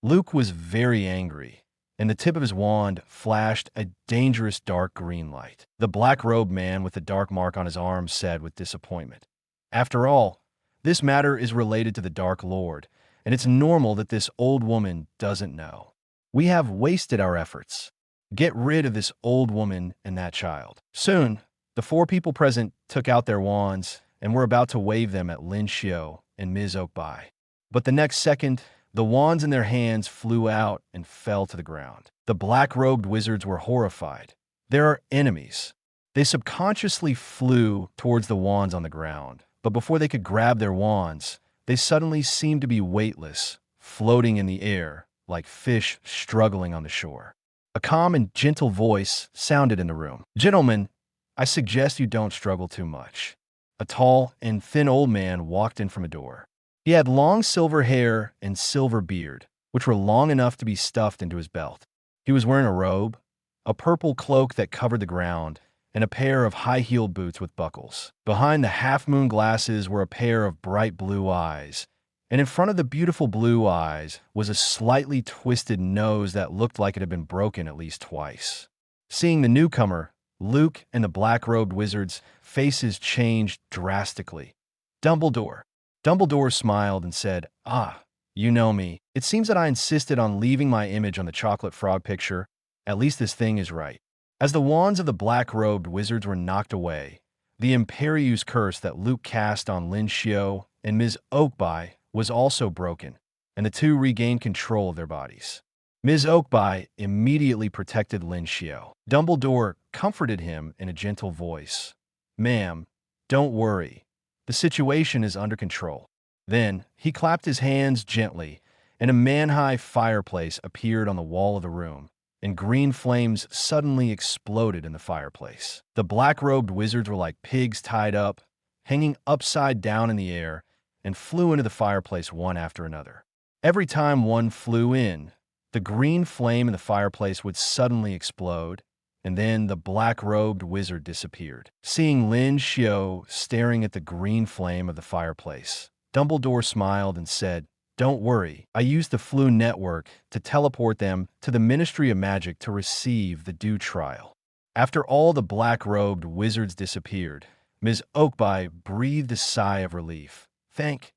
Luke was very angry, and the tip of his wand flashed a dangerous dark green light. The black-robed man with the dark mark on his arm said with disappointment, After all, this matter is related to the Dark Lord, and it's normal that this old woman doesn't know. We have wasted our efforts. Get rid of this old woman and that child. Soon, the 4 people present took out their wands and were about to wave them at Lin Xiu and Ms. Oakby. But the next second, the wands in their hands flew out and fell to the ground. The black-robed wizards were horrified. There are enemies. They subconsciously flew towards the wands on the ground, but before they could grab their wands, they suddenly seemed to be weightless, floating in the air, like fish struggling on the shore. A calm and gentle voice sounded in the room. Gentlemen, I suggest you don't struggle too much. A tall and thin old man walked in from a door. He had long silver hair and silver beard, which were long enough to be stuffed into his belt. He was wearing a robe, a purple cloak that covered the ground, and a pair of high-heeled boots with buckles. Behind the half-moon glasses were a pair of bright blue eyes, and in front of the beautiful blue eyes was a slightly twisted nose that looked like it had been broken at least twice. Seeing the newcomer, Luke and the black-robed wizards' faces changed drastically. Dumbledore. Dumbledore smiled and said, Ah, you know me. It seems that I insisted on leaving my image on the chocolate frog picture. At least this thing is right. As the wands of the black-robed wizards were knocked away, the Imperius curse that Luke cast on Lin Xiu and Ms. Oakby was also broken, and the two regained control of their bodies. Ms. Oakby immediately protected Lin Xiu. Dumbledore comforted him in a gentle voice. Ma'am, don't worry. The situation is under control. Then he clapped his hands gently, and a man-high fireplace appeared on the wall of the room, and green flames suddenly exploded in the fireplace. The black-robed wizards were like pigs tied up, hanging upside down in the air, and flew into the fireplace one after another. Every time one flew in, the green flame in the fireplace would suddenly explode, and then the black-robed wizard disappeared. Seeing Lin Xiu staring at the green flame of the fireplace, Dumbledore smiled and said, Don't worry, I used the Flu network to teleport them to the Ministry of Magic to receive the due trial. After all the black-robed wizards disappeared, Ms. Oakby breathed a sigh of relief. Thank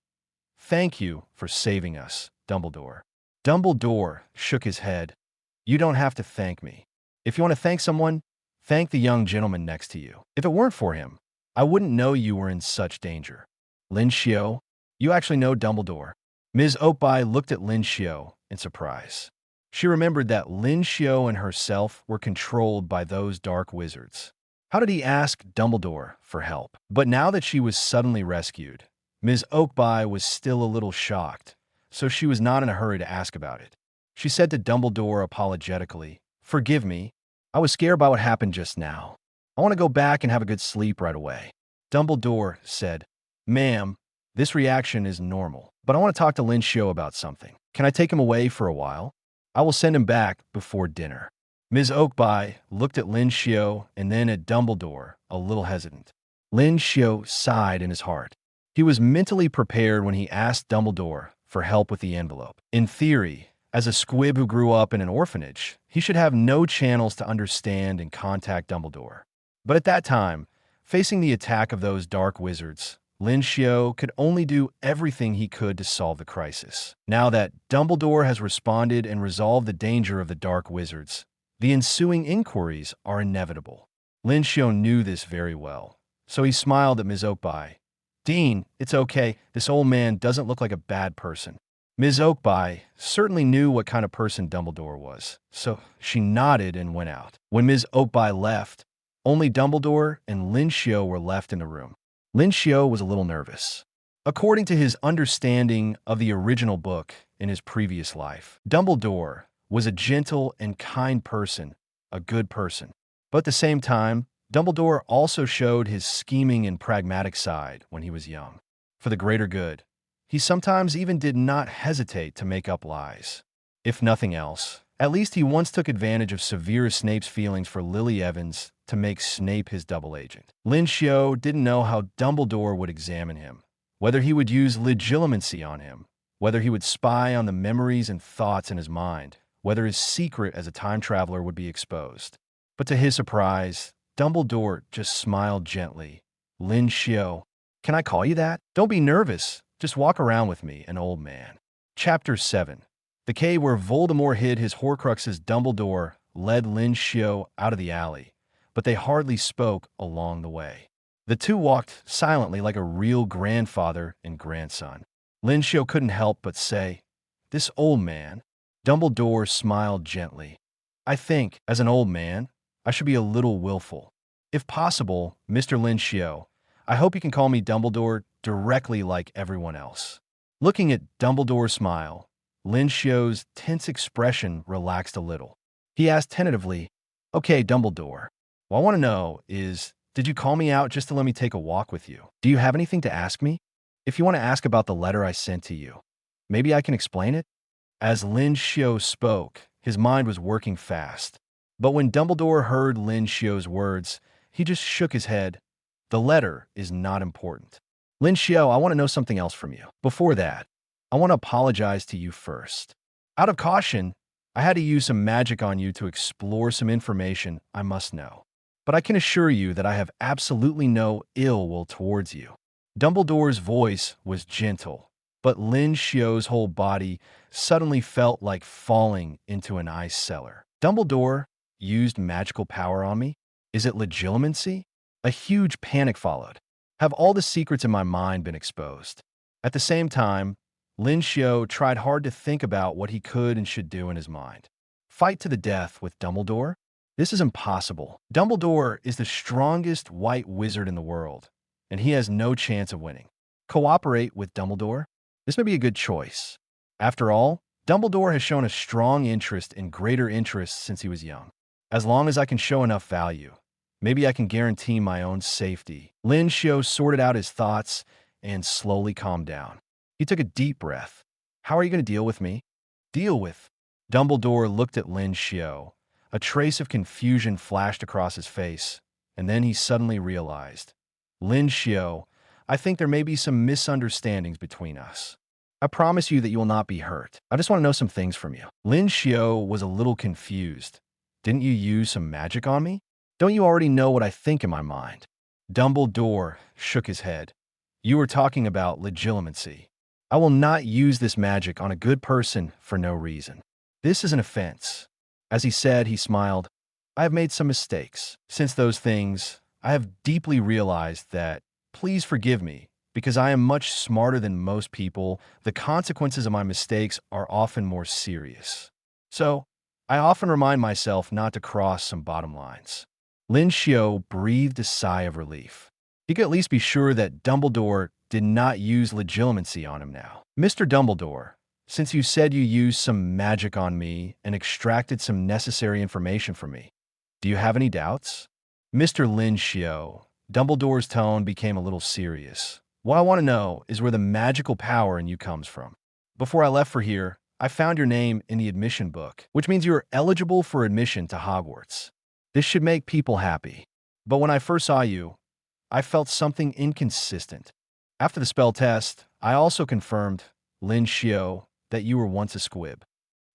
you for saving us, Dumbledore. Dumbledore shook his head. You don't have to thank me. If you want to thank someone, thank the young gentleman next to you. If it weren't for him, I wouldn't know you were in such danger. Lin Xiu, you actually know Dumbledore. Ms. Oakby looked at Lin Xiu in surprise. She remembered that Lin Xiu and herself were controlled by those dark wizards. How did he ask Dumbledore for help? But now that she was suddenly rescued, Ms. Oakby was still a little shocked, so she was not in a hurry to ask about it. She said to Dumbledore apologetically, "Forgive me. I was scared by what happened just now. I want to go back and have a good sleep right away." Dumbledore said, "Ma'am, this reaction is normal, but I want to talk to Lin Xiu about something. Can I take him away for a while? I will send him back before dinner." Ms. Oakby looked at Lin Xiu and then at Dumbledore, a little hesitant. Lin Xiu sighed in his heart. He was mentally prepared when he asked Dumbledore for help with the envelope. In theory, as a squib who grew up in an orphanage, he should have no channels to understand and contact Dumbledore. But at that time, facing the attack of those dark wizards, Lin Xiu could only do everything he could to solve the crisis. Now that Dumbledore has responded and resolved the danger of the dark wizards, the ensuing inquiries are inevitable. Lin Xiu knew this very well, so he smiled at Ms. Oakby. "Dean, it's okay. This old man doesn't look like a bad person." Ms. Oakby certainly knew what kind of person Dumbledore was, so she nodded and went out. When Ms. Oakby left, only Dumbledore and Lin Xiu were left in the room. Lin Xiu was a little nervous. According to his understanding of the original book in his previous life, Dumbledore was a gentle and kind person, a good person. But at the same time, Dumbledore also showed his scheming and pragmatic side when he was young. For the greater good, he sometimes even did not hesitate to make up lies. If nothing else, at least he once took advantage of Severus Snape's feelings for Lily Evans to make Snape his double agent. Lin Xiu didn't know how Dumbledore would examine him, whether he would use legilimency on him, whether he would spy on the memories and thoughts in his mind, whether his secret as a time traveler would be exposed. But to his surprise, Dumbledore just smiled gently. "Lin Xiu, can I call you that? Don't be nervous. Just walk around with me, an old man." Chapter 7. The cave where Voldemort hid his Horcruxes. Dumbledore led Lin Xiu out of the alley, but they hardly spoke along the way. The two walked silently like a real grandfather and grandson. Lin Xiu couldn't help but say, "This old man." Dumbledore smiled gently. "I think, as an old man, I should be a little willful. If possible, Mr. Lin Xiu, I hope you can call me Dumbledore directly like everyone else." Looking at Dumbledore's smile, Lin Xiu's tense expression relaxed a little. He asked tentatively, "Okay, Dumbledore, what I want to know is, did you call me out just to let me take a walk with you? Do you have anything to ask me? If you want to ask about the letter I sent to you, maybe I can explain it?" As Lin Xiu spoke, his mind was working fast. But when Dumbledore heard Lin Xiu's words, he just shook his head. "The letter is not important. Lin Xiu, I want to know something else from you. Before that, I want to apologize to you first. Out of caution, I had to use some magic on you to explore some information I must know. But I can assure you that I have absolutely no ill will towards you." Dumbledore's voice was gentle, but Lin Xiu's whole body suddenly felt like falling into an ice cellar. "Dumbledore used magical power on me? Is it legilimency?" A huge panic followed. Have all the secrets in my mind been exposed? At the same time, Lin Xiu tried hard to think about what he could and should do in his mind. Fight to the death with Dumbledore? This is impossible. Dumbledore is the strongest white wizard in the world, and he has no chance of winning. Cooperate with Dumbledore? This may be a good choice. After all, Dumbledore has shown a strong interest and greater interest since he was young. As long as I can show enough value, maybe I can guarantee my own safety. Lin Xiu sorted out his thoughts and slowly calmed down. He took a deep breath. "How are you going to deal with me?" "Deal with?" Dumbledore looked at Lin Xiu. A trace of confusion flashed across his face, and then he suddenly realized. "Lin Xiu, I think there may be some misunderstandings between us. I promise you that you will not be hurt. I just want to know some things from you." Lin Xiu was a little confused. "Didn't you use some magic on me? Don't you already know what I think in my mind?" Dumbledore shook his head. "You were talking about legilimency. I will not use this magic on a good person for no reason. This is an offense." As he said, he smiled. "I have made some mistakes. Since those things, I have deeply realized that, please forgive me, because I am much smarter than most people. The consequences of my mistakes are often more serious. So, I often remind myself not to cross some bottom lines." Lin Xiu breathed a sigh of relief. He could at least be sure that Dumbledore did not use legitimacy on him now. Mr. Dumbledore, since you said you used some magic on me and extracted some necessary information from me, do you have any doubts? Mr. Lin Xiu, Dumbledore's tone became a little serious. What I want to know is where the magical power in you comes from. Before I left for here, I found your name in the admission book, which means you are eligible for admission to Hogwarts. This should make people happy. But when I first saw you, I felt something inconsistent. After the spell test, I also confirmed, Lin Xiu, that you were once a Squib.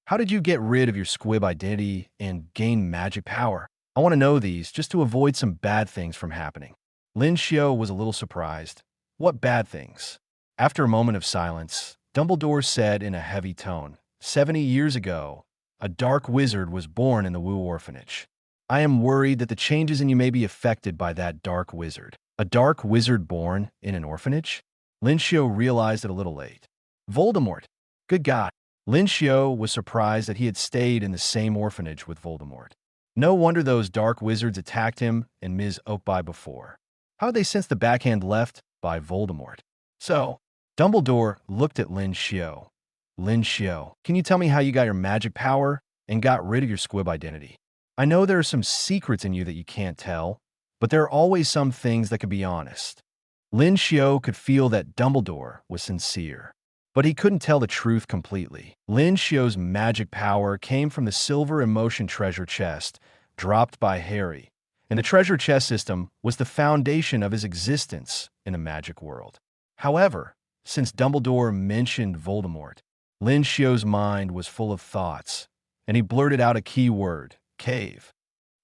How did you get rid of your Squib identity and gain magic power? I want to know these just to avoid some bad things from happening. Lin Xiu was a little surprised. What bad things? After a moment of silence, Dumbledore said in a heavy tone, 70 years ago, a dark wizard was born in the Wu orphanage. I am worried that the changes in you may be affected by that dark wizard. A dark wizard born in an orphanage? Lin Xiu realized it a little late. Voldemort. Good God. Lin Xiu was surprised that he had stayed in the same orphanage with Voldemort. No wonder those dark wizards attacked him and Ms. Oakby before. How had they sensed the backhand left by Voldemort? So, Dumbledore looked at Lin Xiu. Lin Xiu, can you tell me how you got your magic power and got rid of your Squib identity? I know there are some secrets in you that you can't tell, but there are always some things that could be honest. Lin Xiu could feel that Dumbledore was sincere, but he couldn't tell the truth completely. Lin Xiu's magic power came from the silver emotion treasure chest dropped by Harri, and the treasure chest system was the foundation of his existence in the magic world. However, since Dumbledore mentioned Voldemort, Lin Xiu's mind was full of thoughts, and he blurted out a key word, cave.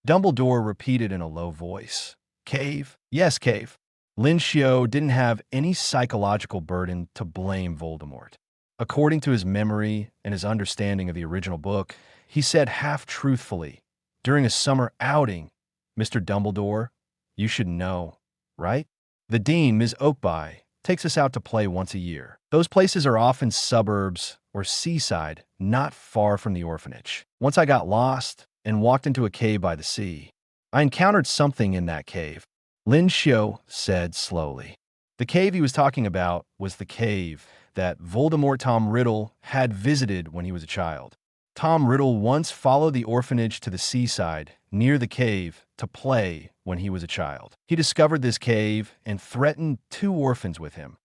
Dumbledore repeated in a low voice, cave? Yes, cave. Lin Xiu didn't have any psychological burden to blame Voldemort. According to his memory and his understanding of the original book, he said half-truthfully, during a summer outing, Mr. Dumbledore, you should know, right? The Dean, Ms. Oakby, takes us out to play once a year. Those places are often suburbs or seaside, not far from the orphanage. Once I got lost and walked into a cave by the sea. I encountered something in that cave. Lin Xiu said slowly. The cave he was talking about was the cave that Voldemort Tom Riddle had visited when he was a child. Tom Riddle once followed the orphanage to the seaside near the cave to play when he was a child. He discovered this cave and threatened two orphans with him,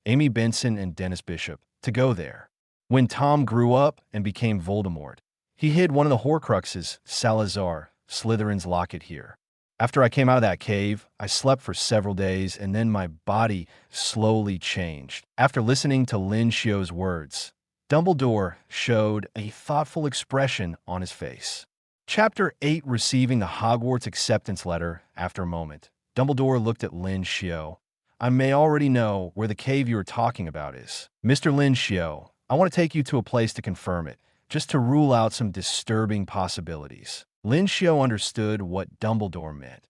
Amy Benson and Dennis Bishop, to go there. When Tom grew up and became Voldemort, he hid one of the Horcruxes, Salazar, Slytherin's locket here. After I came out of that cave, I slept for several days and then my body slowly changed. After listening to Lin Xiu's words, Dumbledore showed a thoughtful expression on his face. Chapter 8, Receiving the Hogwarts Acceptance Letter. After a moment, Dumbledore looked at Lin Xiu. I may already know where the cave you are talking about is. Mr. Lin Xiu, I want to take you to a place to confirm it, just to rule out some disturbing possibilities. Lin Xiu understood what Dumbledore meant.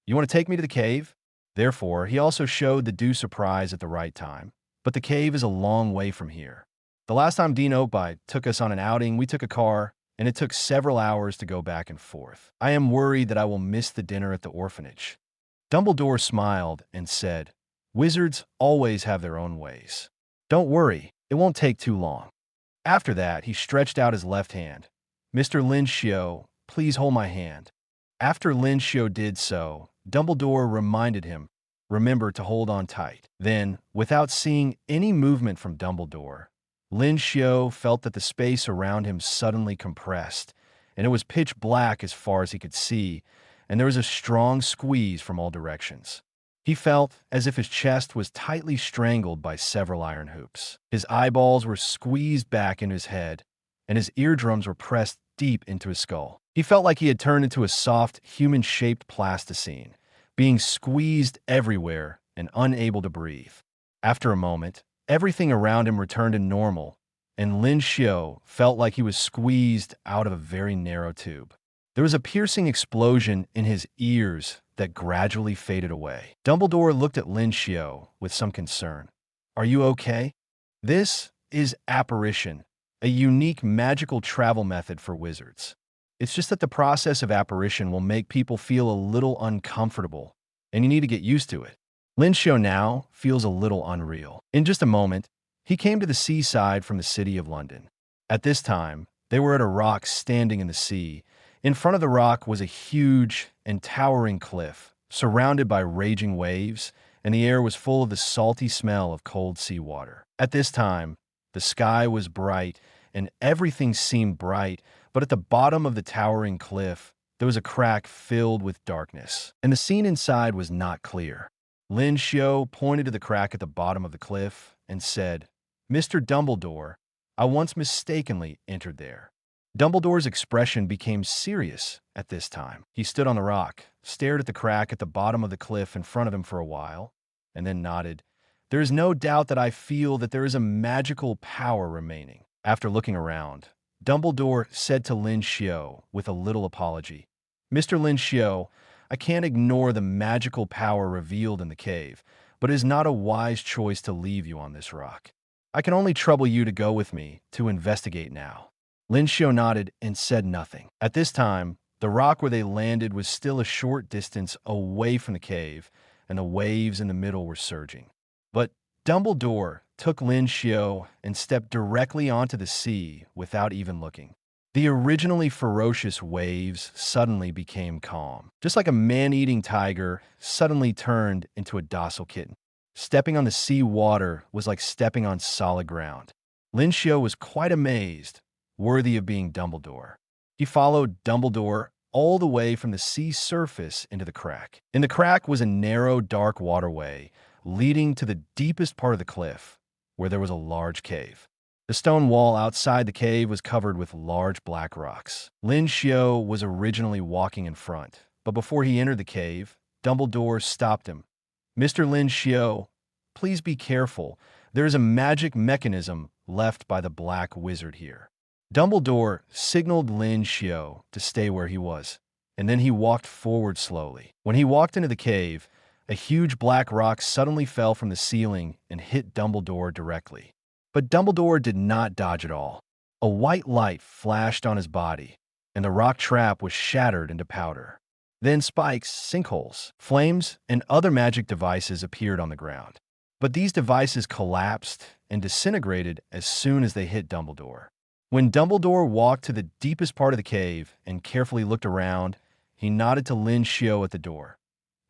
You want to take me to the cave? Therefore, he also showed the due surprise at the right time. But the cave is a long way from here. The last time Dean Oakby took us on an outing, we took a car, and it took several hours to go back and forth. I am worried that I will miss the dinner at the orphanage. Dumbledore smiled and said, Wizards always have their own ways. Don't worry, it won't take too long. After that, he stretched out his left hand. Mr. Lin Xiu, please hold my hand. After Lin Xiu did so, Dumbledore reminded him, remember to hold on tight. Then, without seeing any movement from Dumbledore, Lin Xiu felt that the space around him suddenly compressed, and it was pitch black as far as he could see, and there was a strong squeeze from all directions. He felt as if his chest was tightly strangled by several iron hoops. His eyeballs were squeezed back into his head, and his eardrums were pressed deep into his skull. He felt like he had turned into a soft, human-shaped plasticine, being squeezed everywhere and unable to breathe. After a moment, everything around him returned to normal, and Lin Xiu felt like he was squeezed out of a very narrow tube. There was a piercing explosion in his ears that gradually faded away. Dumbledore looked at Lin Xiu with some concern. Are you okay? This is apparition, a unique magical travel method for wizards. It's just that the process of apparition will make people feel a little uncomfortable, and you need to get used to it. Lin Xiu now feels a little unreal. In just a moment, he came to the seaside from the city of London. At this time, they were at a rock standing in the sea. In front of the rock was a huge and towering cliff, surrounded by raging waves, and the air was full of the salty smell of cold seawater. At this time, the sky was bright, and everything seemed bright, but at the bottom of the towering cliff, there was a crack filled with darkness, and the scene inside was not clear. Lin Xiu pointed to the crack at the bottom of the cliff and said, "Mr. Dumbledore, I once mistakenly entered there." Dumbledore's expression became serious at this time. He stood on the rock, stared at the crack at the bottom of the cliff in front of him for a while, and then nodded. "There is no doubt that I feel that there is a magical power remaining." After looking around, Dumbledore said to Lin Xiu with a little apology, "Mr. Lin Xiu, I can't ignore the magical power revealed in the cave, but it is not a wise choice to leave you on this rock. I can only trouble you to go with me to investigate now." Lin Xiu nodded and said nothing. At this time, the rock where they landed was still a short distance away from the cave, and the waves in the middle were surging. But Dumbledore took Lin Xiu and stepped directly onto the sea without even looking. The originally ferocious waves suddenly became calm, just like a man-eating tiger suddenly turned into a docile kitten. Stepping on the sea water was like stepping on solid ground. Lin Xiu was quite amazed, worthy of being Dumbledore. He followed Dumbledore all the way from the sea surface into the crack. In the crack was a narrow, dark waterway leading to the deepest part of the cliff, where there was a large cave. The stone wall outside the cave was covered with large black rocks. Lin Xiu was originally walking in front, but before he entered the cave, Dumbledore stopped him. "Mr. Lin Xiu, please be careful. There is a magic mechanism left by the Black Wizard here." Dumbledore signaled Lin Xiu to stay where he was, and then he walked forward slowly. When he walked into the cave, a huge black rock suddenly fell from the ceiling and hit Dumbledore directly. But Dumbledore did not dodge at all. A white light flashed on his body, and the rock trap was shattered into powder. Then spikes, sinkholes, flames, and other magic devices appeared on the ground. But these devices collapsed and disintegrated as soon as they hit Dumbledore. When Dumbledore walked to the deepest part of the cave and carefully looked around, he nodded to Lin Xiu at the door.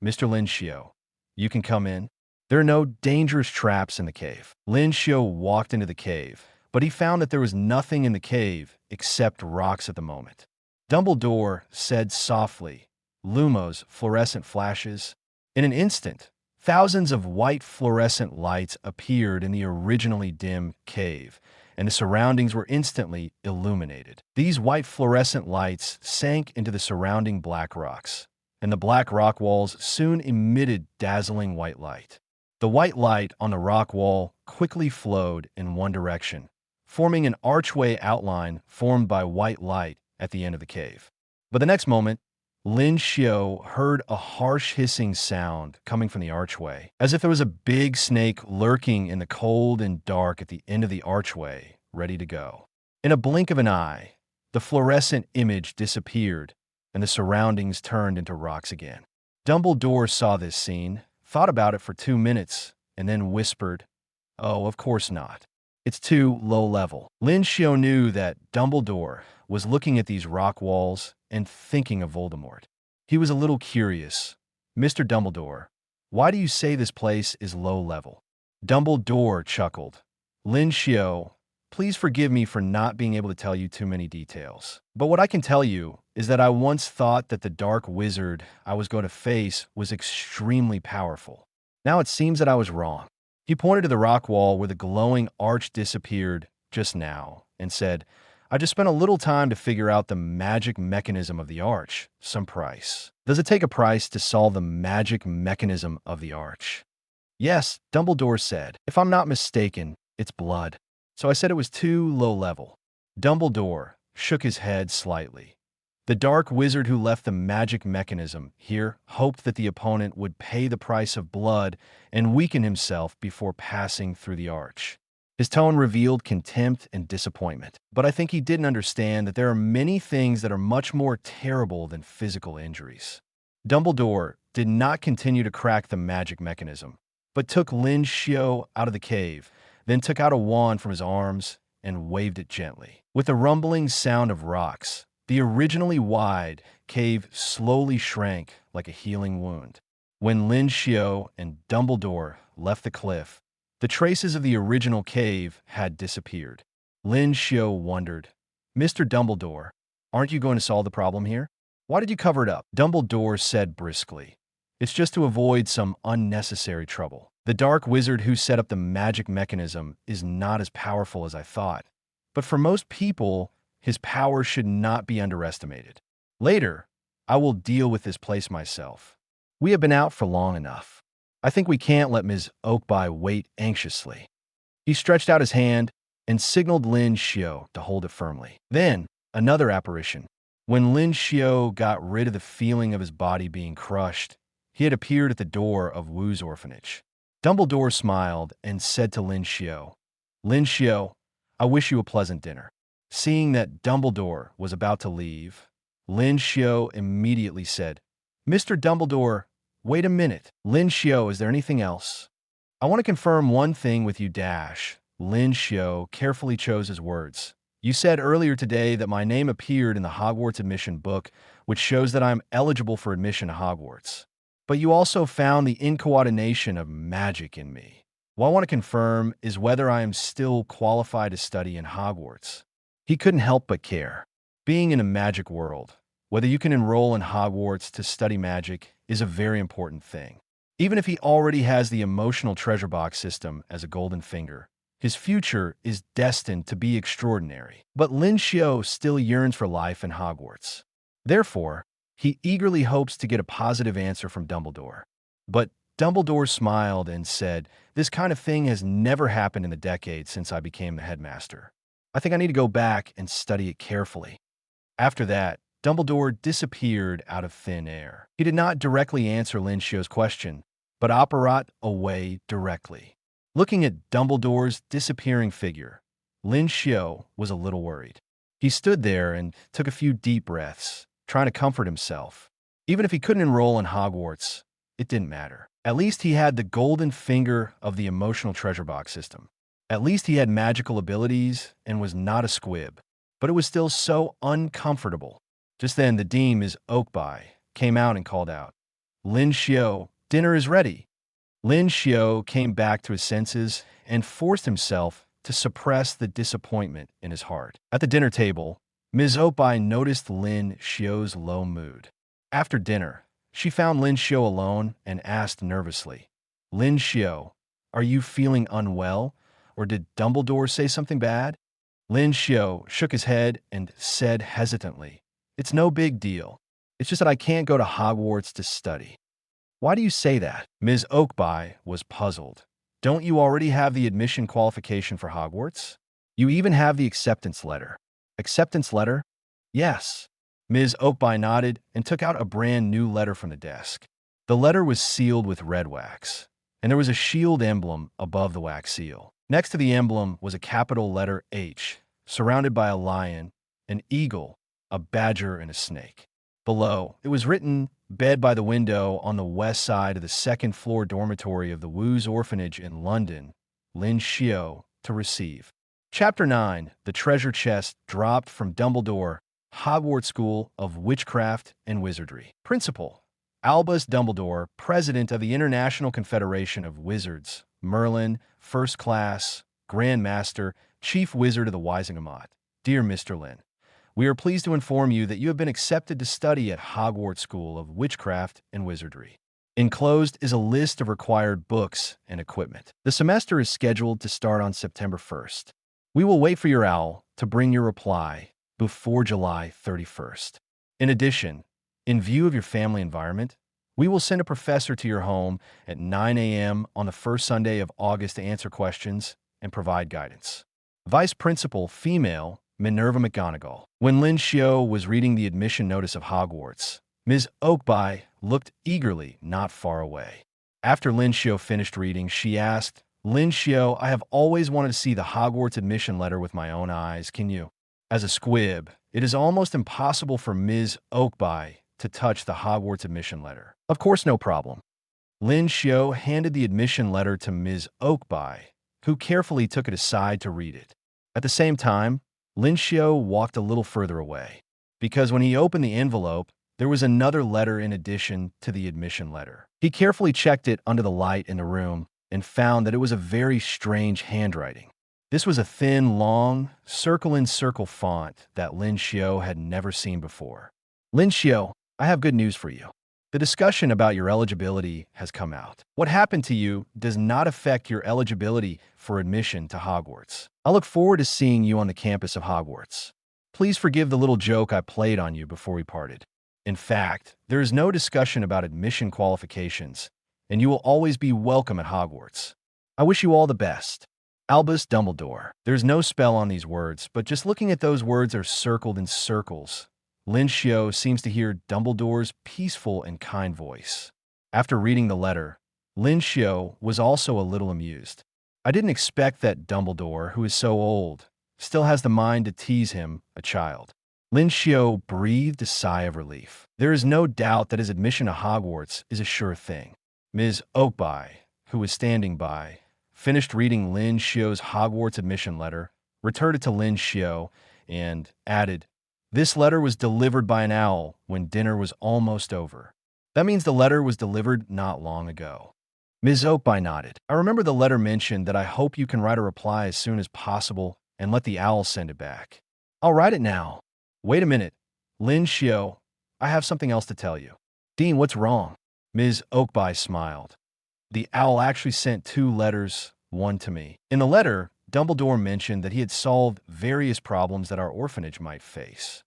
"Mr. Lin Xiu, you can come in. There are no dangerous traps in the cave." Lin Xiu walked into the cave, but he found that there was nothing in the cave except rocks at the moment. Dumbledore said softly, "Lumos, fluorescent flashes." In an instant, thousands of white fluorescent lights appeared in the originally dim cave, and the surroundings were instantly illuminated. These white fluorescent lights sank into the surrounding black rocks, and the black rock walls soon emitted dazzling white light. The white light on the rock wall quickly flowed in one direction, forming an archway outline formed by white light at the end of the cave. But the next moment, Lin Xiu heard a harsh hissing sound coming from the archway, as if there was a big snake lurking in the cold and dark at the end of the archway, ready to go. In a blink of an eye, the fluorescent image disappeared, and the surroundings turned into rocks again. Dumbledore saw this scene, thought about it for 2 minutes, and then whispered, "Oh, of course not. It's too low level." Lin Xiu knew that Dumbledore was looking at these rock walls and thinking of Voldemort. He was a little curious. "Mr. Dumbledore, why do you say this place is low level?" Dumbledore chuckled. "Lin Xiu, please forgive me for not being able to tell you too many details. But what I can tell you is that I once thought that the dark wizard I was going to face was extremely powerful. Now it seems that I was wrong." He pointed to the rock wall where the glowing arch disappeared just now and said, "I just spent a little time to figure out the magic mechanism of the arch. Some price. Does it take a price to solve the magic mechanism of the arch?" "Yes," Dumbledore said. "If I'm not mistaken, it's blood. So I said it was too low level." Dumbledore shook his head slightly. The dark wizard who left the magic mechanism here hoped that the opponent would pay the price of blood and weaken himself before passing through the arch. His tone revealed contempt and disappointment. But I think he didn't understand that there are many things that are much more terrible than physical injuries. Dumbledore did not continue to crack the magic mechanism, but took Lin Xiu out of the cave, then took out a wand from his arms and waved it gently. With a rumbling sound of rocks, the originally wide cave slowly shrank like a healing wound. When Lin Xiu and Dumbledore left the cliff, the traces of the original cave had disappeared. Lin Xiu wondered, "Mr. Dumbledore, aren't you going to solve the problem here? Why did you cover it up?" Dumbledore said briskly, "It's just to avoid some unnecessary trouble. The dark wizard who set up the magic mechanism is not as powerful as I thought, but for most people, his power should not be underestimated. Later, I will deal with this place myself. We have been out for long enough. I think we can't let Ms. Oakby wait anxiously." He stretched out his hand and signaled Lin Xiu to hold it firmly. Then, another apparition. When Lin Xiu got rid of the feeling of his body being crushed, he had appeared at the door of Wu's orphanage. Dumbledore smiled and said to Lin Xiu, "Lin Xiu, I wish you a pleasant dinner." Seeing that Dumbledore was about to leave, Lin Xiu immediately said, "Mr. Dumbledore, wait a minute. Lin Xiu, is there anything else? I want to confirm one thing with you, Dash." Lin Xiu carefully chose his words. "You said earlier today that my name appeared in the Hogwarts admission book, which shows that I am eligible for admission to Hogwarts. But you also found the incoordination of magic in me. What I want to confirm is whether I am still qualified to study in Hogwarts." He couldn't help but care. Being in a magic world, whether you can enroll in Hogwarts to study magic is a very important thing. Even if he already has the emotional treasure box system as a golden finger, his future is destined to be extraordinary. But Lin Xiu still yearns for life in Hogwarts. Therefore, he eagerly hopes to get a positive answer from Dumbledore. But Dumbledore smiled and said, "This kind of thing has never happened in the decades since I became the headmaster. I think I need to go back and study it carefully." After that, Dumbledore disappeared out of thin air. He did not directly answer Lin Xiu's question, but operated away directly. Looking at Dumbledore's disappearing figure, Lin Xiu was a little worried. He stood there and took a few deep breaths, trying to comfort himself. Even if he couldn't enroll in Hogwarts, it didn't matter. At least he had the golden finger of the emotional treasure box system. At least he had magical abilities and was not a squib. But it was still so uncomfortable. Just then, the Dean, Ms. Oakby, came out and called out, "Lin Xiu, dinner is ready." Lin Xiu came back to his senses and forced himself to suppress the disappointment in his heart. At the dinner table, Ms. Oakby noticed Lin Xiu's low mood. After dinner, she found Lin Xiu alone and asked nervously, "Lin Xiu, are you feeling unwell, or did Dumbledore say something bad?" Lin Xiu shook his head and said hesitantly, "It's no big deal. It's just that I can't go to Hogwarts to study." "Why do you say that?" Ms. Oakby was puzzled. "Don't you already have the admission qualification for Hogwarts? You even have the acceptance letter." "Acceptance letter?" "Yes." Ms. Oakby nodded and took out a brand new letter from the desk. The letter was sealed with red wax, and there was a shield emblem above the wax seal. Next to the emblem was a capital letter H, surrounded by a lion, an eagle, a badger, and a snake. Below, it was written, "Bed by the window on the west side of the second-floor dormitory of the Wu's orphanage in London, Lin Xiu, to receive." Chapter 9, The Treasure Chest Dropped from Dumbledore, Hogwarts School of Witchcraft and Wizardry. Principal, Albus Dumbledore, President of the International Confederation of Wizards, Merlin, First Class, Grand Master, Chief Wizard of the Wisingamot. Dear Mr. Lin, we are pleased to inform you that you have been accepted to study at Hogwarts School of Witchcraft and Wizardry. Enclosed is a list of required books and equipment. The semester is scheduled to start on September 1st. We will wait for your owl to bring your reply before July 31st. In addition, in view of your family environment, we will send a professor to your home at 9 a.m. on the first Sunday of August to answer questions and provide guidance. Vice Principal, Female, Minerva McGonagall. When Lin Xiu was reading the admission notice of Hogwarts, Ms. Oakby looked eagerly not far away. After Lin Xiu finished reading, she asked, Lin Xiu, I have always wanted to see the Hogwarts admission letter with my own eyes. Can you? As a squib, it is almost impossible for Ms. Oakby to touch the Hogwarts admission letter. Of course, no problem. Lin Xiu handed the admission letter to Ms. Oakby, who carefully took it aside to read it. At the same time, Lin Xiu walked a little further away, because when he opened the envelope, there was another letter in addition to the admission letter. He carefully checked it under the light in the room and found that it was a very strange handwriting. This was a thin, long, circle-in-circle font that Lin Xiu had never seen before. Lin Xiu, I have good news for you. The discussion about your eligibility has come out. What happened to you does not affect your eligibility for admission to Hogwarts. I look forward to seeing you on the campus of Hogwarts. Please forgive the little joke I played on you before we parted. In fact, there is no discussion about admission qualifications, and you will always be welcome at Hogwarts. I wish you all the best. Albus Dumbledore. There's no spell on these words, but just looking at those words are circled in circles. Lin Xiu seems to hear Dumbledore's peaceful and kind voice. After reading the letter, Lin Xiu was also a little amused. I didn't expect that Dumbledore, who is so old, still has the mind to tease him, a child. Lin Xiu breathed a sigh of relief. There is no doubt that his admission to Hogwarts is a sure thing. Ms. Oakby, who was standing by, finished reading Lin Xiu's Hogwarts admission letter, returned it to Lin Xiu, and added, "This letter was delivered by an owl when dinner was almost over. That means the letter was delivered not long ago." Ms. Oakby nodded. "I remember the letter mentioned that I hope you can write a reply as soon as possible and let the owl send it back. I'll write it now." "Wait a minute. Lin Xiu, I have something else to tell you." "Dean, what's wrong?" Ms. Oakby smiled. "The owl actually sent 2 letters, one to me." In the letter, Dumbledore mentioned that he had solved various problems that our orphanage might face.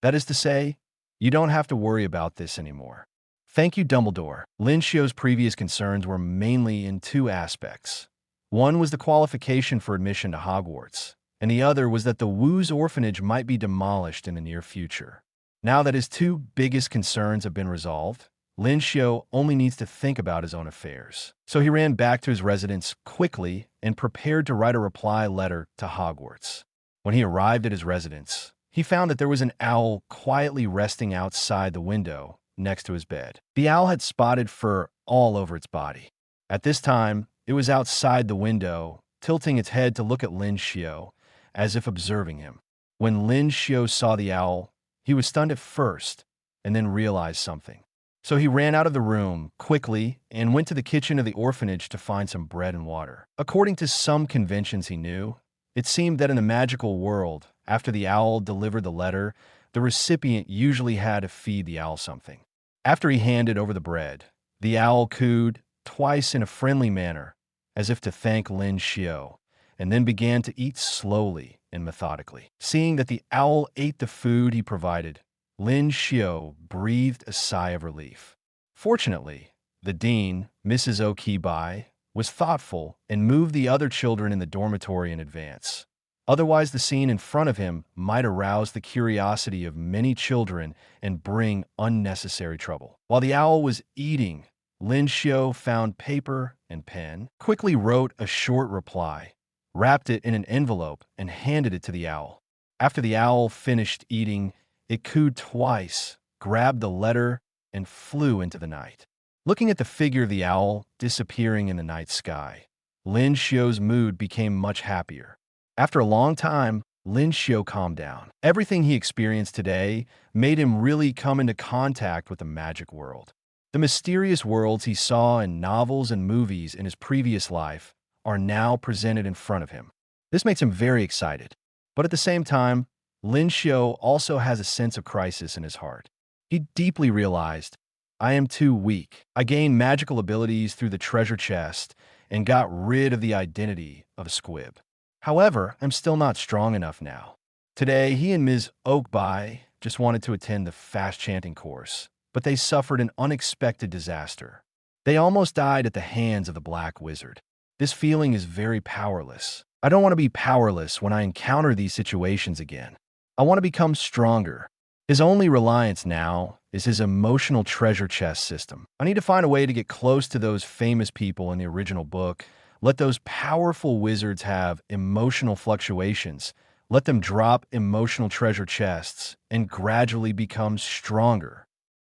That is to say, you don't have to worry about this anymore. Thank you, Dumbledore. Lin Xiu's previous concerns were mainly in 2 aspects. One was the qualification for admission to Hogwarts, and the other was that the Wu's orphanage might be demolished in the near future. Now that his 2 biggest concerns have been resolved, Lin Xiu only needs to think about his own affairs. So he ran back to his residence quickly and prepared to write a reply letter to Hogwarts. When he arrived at his residence, he found that there was an owl quietly resting outside the window next to his bed. The owl had spotted fur all over its body. At this time, it was outside the window, tilting its head to look at Lin Xiu, as if observing him. When Lin Xiu saw the owl, he was stunned at first, and then realized something. So he ran out of the room quickly and went to the kitchen of the orphanage to find some bread and water. According to some conventions he knew, it seemed that in the magical world, after the owl delivered the letter, the recipient usually had to feed the owl something. After he handed over the bread, the owl cooed twice in a friendly manner, as if to thank Lin Xiu, and then began to eat slowly and methodically. Seeing that the owl ate the food he provided, Lin Xiu breathed a sigh of relief. Fortunately, the dean, Mrs. Oakby, was thoughtful and moved the other children in the dormitory in advance. Otherwise, the scene in front of him might arouse the curiosity of many children and bring unnecessary trouble. While the owl was eating, Lin Xiu found paper and pen, quickly wrote a short reply, wrapped it in an envelope, and handed it to the owl. After the owl finished eating, it cooed twice, grabbed the letter, and flew into the night. Looking at the figure of the owl disappearing in the night sky, Lin Xiu's mood became much happier. After a long time, Lin Xiu calmed down. Everything he experienced today made him really come into contact with the magic world. The mysterious worlds he saw in novels and movies in his previous life are now presented in front of him. This makes him very excited. But at the same time, Lin Xiu also has a sense of crisis in his heart. He deeply realized, I am too weak. I gained magical abilities through the treasure chest and got rid of the identity of a squib. However, I'm still not strong enough now. Today, he and Ms. Oakby just wanted to attend the fast chanting course, but they suffered an unexpected disaster. They almost died at the hands of the Black Wizard. This feeling is very powerless. I don't want to be powerless when I encounter these situations again. I want to become stronger. His only reliance now is his emotional treasure chest system. I need to find a way to get close to those famous people in the original book, Let those powerful wizards have emotional fluctuations. Let them drop emotional treasure chests and gradually become stronger.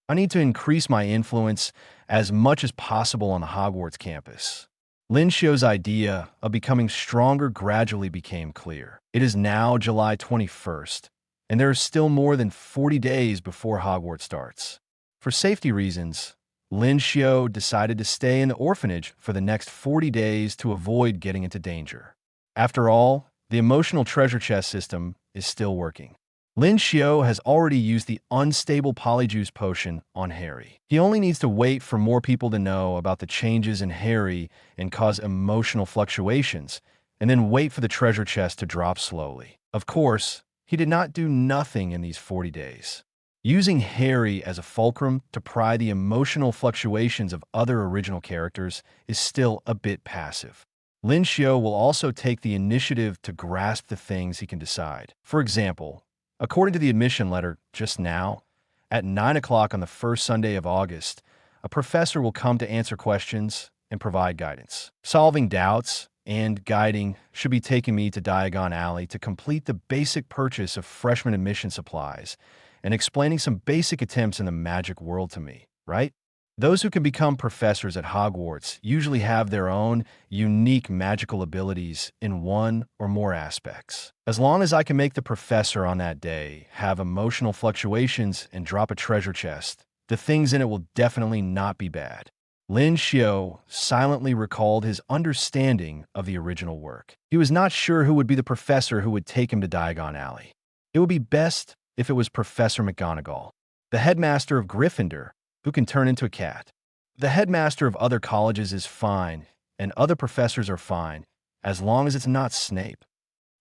I need to increase my influence as much as possible on the Hogwarts campus. Lin Xiu's idea of becoming stronger gradually became clear. It is now July 21st, and there are still more than 40 days before Hogwarts starts. For safety reasons, Lin Xiu decided to stay in the orphanage for the next 40 days to avoid getting into danger. After all, the emotional treasure chest system is still working. Lin Xiu has already used the unstable polyjuice potion on Harri. He only needs to wait for more people to know about the changes in Harri and cause emotional fluctuations, and then wait for the treasure chest to drop slowly. Of course, he did not do nothing in these 40 days. Using Harri as a fulcrum to pry the emotional fluctuations of other original characters is still a bit passive. Lin Xiu will also take the initiative to grasp the things he can decide. For example, according to the admission letter just now, at 9 o'clock on the first Sunday of August, a professor will come to answer questions and provide guidance. Solving doubts and guiding should be taking me to Diagon Alley to complete the basic purchase of freshman admission supplies and explaining some basic attempts in the magic world to me, right? Those who can become professors at Hogwarts usually have their own unique magical abilities in one or more aspects. As long as I can make the professor on that day have emotional fluctuations and drop a treasure chest, the things in it will definitely not be bad. Lin Xiu silently recalled his understanding of the original work. He was not sure who would be the professor who would take him to Diagon Alley. It would be best if it was Professor McGonagall, the headmaster of Gryffindor, who can turn into a cat. The headmaster of other colleges is fine, and other professors are fine, as long as it's not Snape.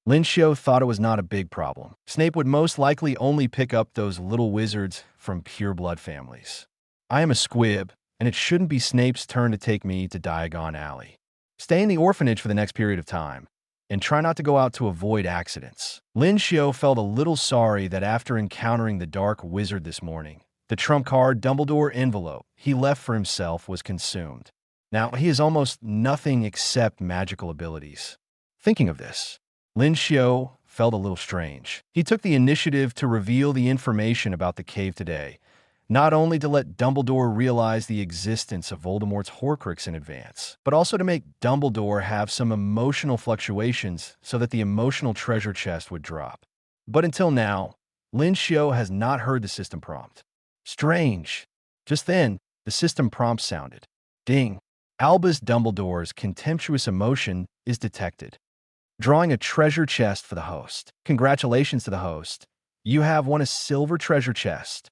Lin Xiu thought it was not a big problem. Snape would most likely only pick up those little wizards from pure blood families. I am a Squib, and it shouldn't be Snape's turn to take me to Diagon Alley. Stay in the orphanage for the next period of time, and try not to go out to avoid accidents. Lin Xiu felt a little sorry that after encountering the dark wizard this morning, the trump card Dumbledore envelope he left for himself was consumed. Now, he has almost nothing except magical abilities. Thinking of this, Lin Xiu felt a little strange. He took the initiative to reveal the information about the cave today, not only to let Dumbledore realize the existence of Voldemort's Horcrux in advance, but also to make Dumbledore have some emotional fluctuations so that the emotional treasure chest would drop. But until now, Lin Xiu has not heard the system prompt. Strange. Just then, the system prompt sounded. Ding. Albus Dumbledore's contemptuous emotion is detected. Drawing a treasure chest for the host. Congratulations to the host. You have won a silver treasure chest.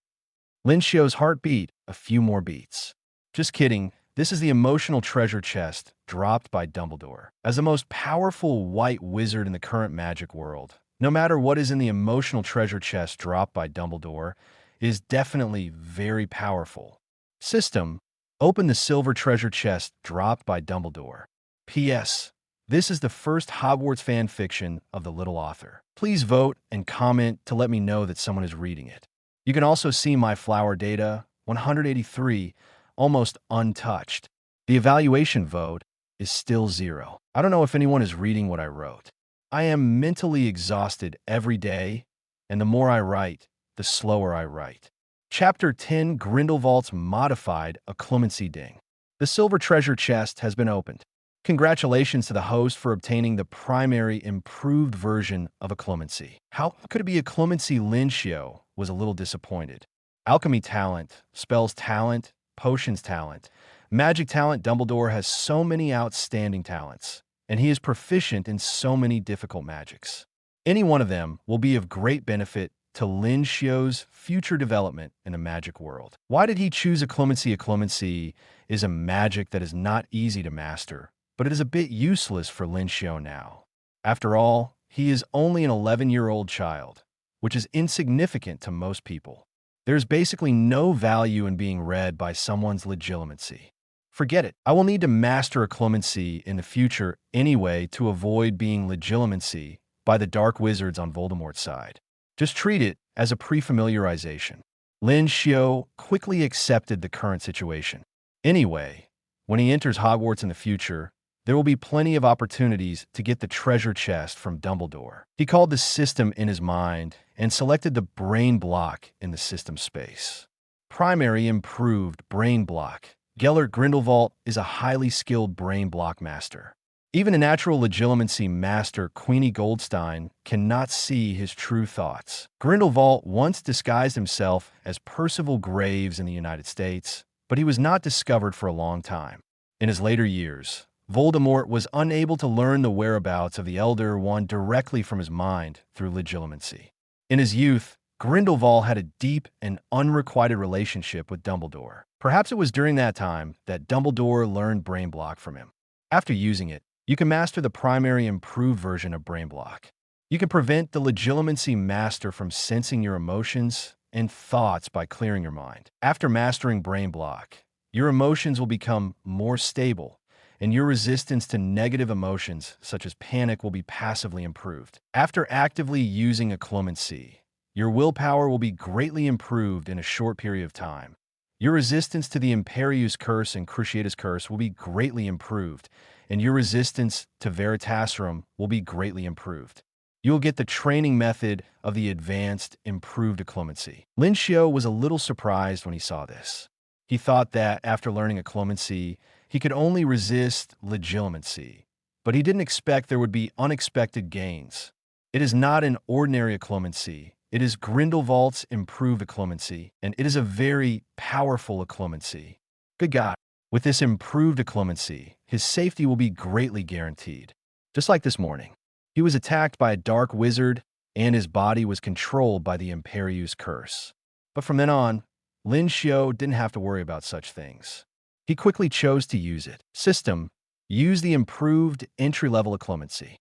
Lin Xiu's heart beat a few more beats. Just kidding, this is the emotional treasure chest dropped by Dumbledore. As the most powerful white wizard in the current magic world, no matter what is in the emotional treasure chest dropped by Dumbledore, is definitely very powerful. System, open the silver treasure chest dropped by Dumbledore. P.S. This is the first Hogwarts fan fiction of the little author. Please vote and comment to let me know that someone is reading it. You can also see my flower data, 183, almost untouched. The evaluation vote is still 0. I don't know if anyone is reading what I wrote. I am mentally exhausted every day, and the more I write, the slower I write. Chapter 10, Grindelwald's Modified Occlumency Ding. The silver treasure chest has been opened. Congratulations to the host for obtaining the primary improved version of Occlumency. How could it be Occlumency? Lin Xiu was a little disappointed. Alchemy talent, spells talent, potions talent, magic talent. Dumbledore has so many outstanding talents, and he is proficient in so many difficult magics. Any one of them will be of great benefit to Lin Xiu's future development in the magic world. Why did he choose Occlumency? Occlumency is a magic that is not easy to master, but it is a bit useless for Lin Xiu now. After all, he is only an 11-year-old child, which is insignificant to most people. There's basically no value in being read by someone's legitimacy. Forget it. I will need to master Occlumency in the future anyway to avoid being legitimacy by the dark wizards on Voldemort's side. Just treat it as a pre-familiarization. Lin Xiu quickly accepted the current situation. Anyway, when he enters Hogwarts in the future, there will be plenty of opportunities to get the treasure chest from Dumbledore. He called the system in his mind and selected the brain block in the system space. Primary improved brain block. Gellert Grindelwald is a highly skilled brain block master. Even a natural legitimacy master, Queenie Goldstein, cannot see his true thoughts. Grindelwald once disguised himself as Percival Graves in the United States, but he was not discovered for a long time. In his later years, Voldemort was unable to learn the whereabouts of the Elder One directly from his mind through legitimacy. In his youth, Grindelwald had a deep and unrequited relationship with Dumbledore. Perhaps it was during that time that Dumbledore learned Brain Block from him. After using it, you can master the primary improved version of Brain Block. You can prevent the legitimacy master from sensing your emotions and thoughts by clearing your mind. After mastering Brain Block, your emotions will become more stable, and your resistance to negative emotions, such as panic, will be passively improved. After actively using occlumency, your willpower will be greatly improved in a short period of time. Your resistance to the Imperius Curse and Cruciatus Curse will be greatly improved, and your resistance to Veritaserum will be greatly improved. You will get the training method of the advanced improved occlumency. Lin Xiu was a little surprised when he saw this. He thought that after learning occlumency, he could only resist legitimacy, but he didn't expect there would be unexpected gains. It is not an ordinary occlumency. It is Grindelwald's improved occlumency, and it is a very powerful occlumency. Good God. With this improved occlumency, his safety will be greatly guaranteed. Just like this morning, he was attacked by a dark wizard, and his body was controlled by the Imperius Curse. But from then on, Lin Xiu didn't have to worry about such things. He quickly chose to use it. System, use the improved entry-level occlumency.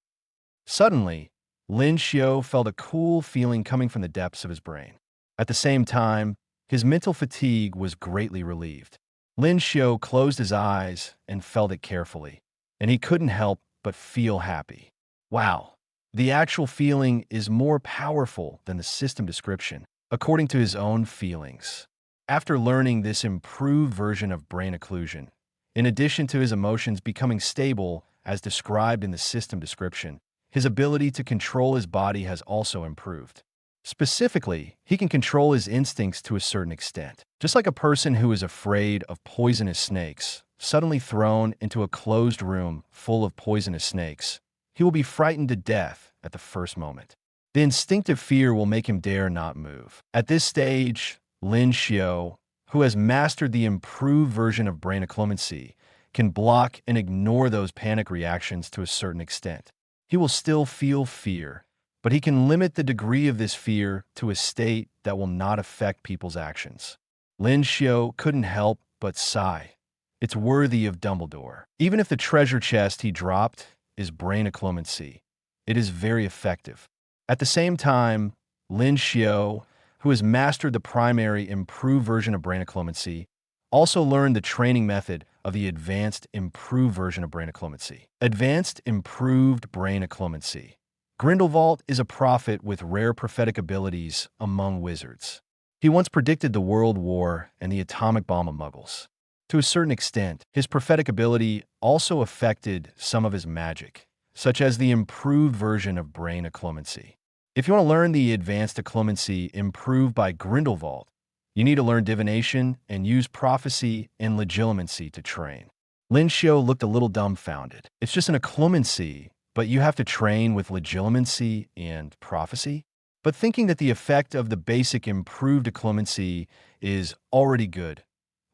Suddenly, Lin Xiu felt a cool feeling coming from the depths of his brain. At the same time, his mental fatigue was greatly relieved. Lin Xiu closed his eyes and felt it carefully, and he couldn't help but feel happy. Wow, the actual feeling is more powerful than the system description, according to his own feelings. After learning this improved version of brain occlusion, in addition to his emotions becoming stable as described in the system description, his ability to control his body has also improved. Specifically, he can control his instincts to a certain extent. Just like a person who is afraid of poisonous snakes, suddenly thrown into a closed room full of poisonous snakes, he will be frightened to death at the first moment. The instinctive fear will make him dare not move. At this stage, Lin Xiu, who has mastered the improved version of brain occlumency, can block and ignore those panic reactions to a certain extent. He will still feel fear, but he can limit the degree of this fear to a state that will not affect people's actions. Lin Xiu couldn't help but sigh. It's worthy of Dumbledore. Even if the treasure chest he dropped is brain occlumency, it is very effective. At the same time, Lin Xiu, who has mastered the primary improved version of brain occlumency, also learned the training method of the advanced improved version of brain occlumency. Advanced improved brain occlumency. Grindelwald is a prophet with rare prophetic abilities among wizards. He once predicted the World War and the atomic bomb of Muggles. To a certain extent, his prophetic ability also affected some of his magic, such as the improved version of brain occlumency. If you want to learn the advanced occlumency improved by Grindelwald, you need to learn divination and use prophecy and legitimacy to train. Lin Xiu looked a little dumbfounded. It's just an occlumency, but you have to train with legitimacy and prophecy? But thinking that the effect of the basic improved occlumency is already good,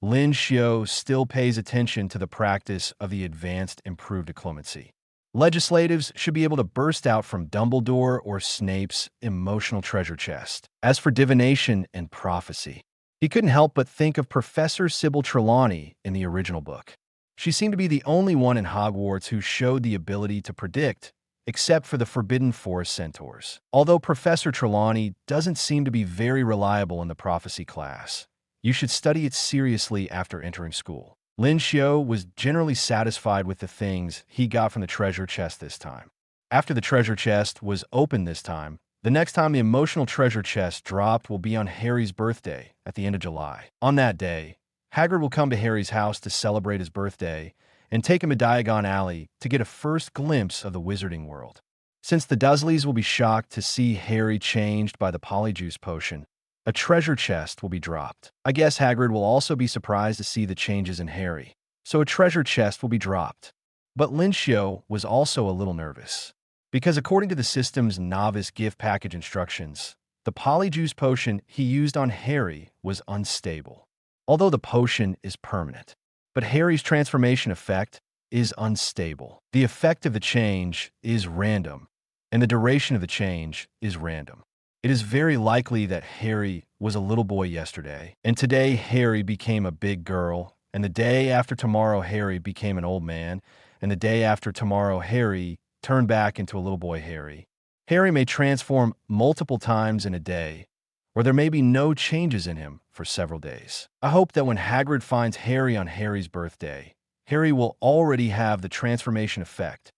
Lin Xiu still pays attention to the practice of the advanced improved occlumency. Legislatives should be able to burst out from Dumbledore or Snape's emotional treasure chest. As for divination and prophecy, he couldn't help but think of Professor Sybil Trelawney in the original book. She seemed to be the only one in Hogwarts who showed the ability to predict, except for the Forbidden Forest Centaurs. Although Professor Trelawney doesn't seem to be very reliable in the prophecy class, you should study it seriously after entering school. Lin Xiu was generally satisfied with the things he got from the treasure chest this time. After the treasure chest was opened this time, the next time the emotional treasure chest dropped will be on Harry's birthday at the end of July. On that day, Hagrid will come to Harry's house to celebrate his birthday, and take him to Diagon Alley to get a first glimpse of the wizarding world. Since the Dursleys will be shocked to see Harry changed by the Polyjuice potion, a treasure chest will be dropped. I guess Hagrid will also be surprised to see the changes in Harry, so a treasure chest will be dropped. But Lin Xiu was also a little nervous, because according to the system's novice gift package instructions, the Polyjuice potion he used on Harry was unstable, although the potion is permanent. But Harry's transformation effect is unstable. The effect of the change is random, and the duration of the change is random. It is very likely that Harry was a little boy yesterday, and today Harry became a big girl, and the day after tomorrow Harry became an old man, and the day after tomorrow Harry turned back into a little boy Harry. Harry may transform multiple times in a day, or there may be no changes in him for several days. I hope that when Hagrid finds Harry on Harry's birthday, Harry will already have the transformation effect.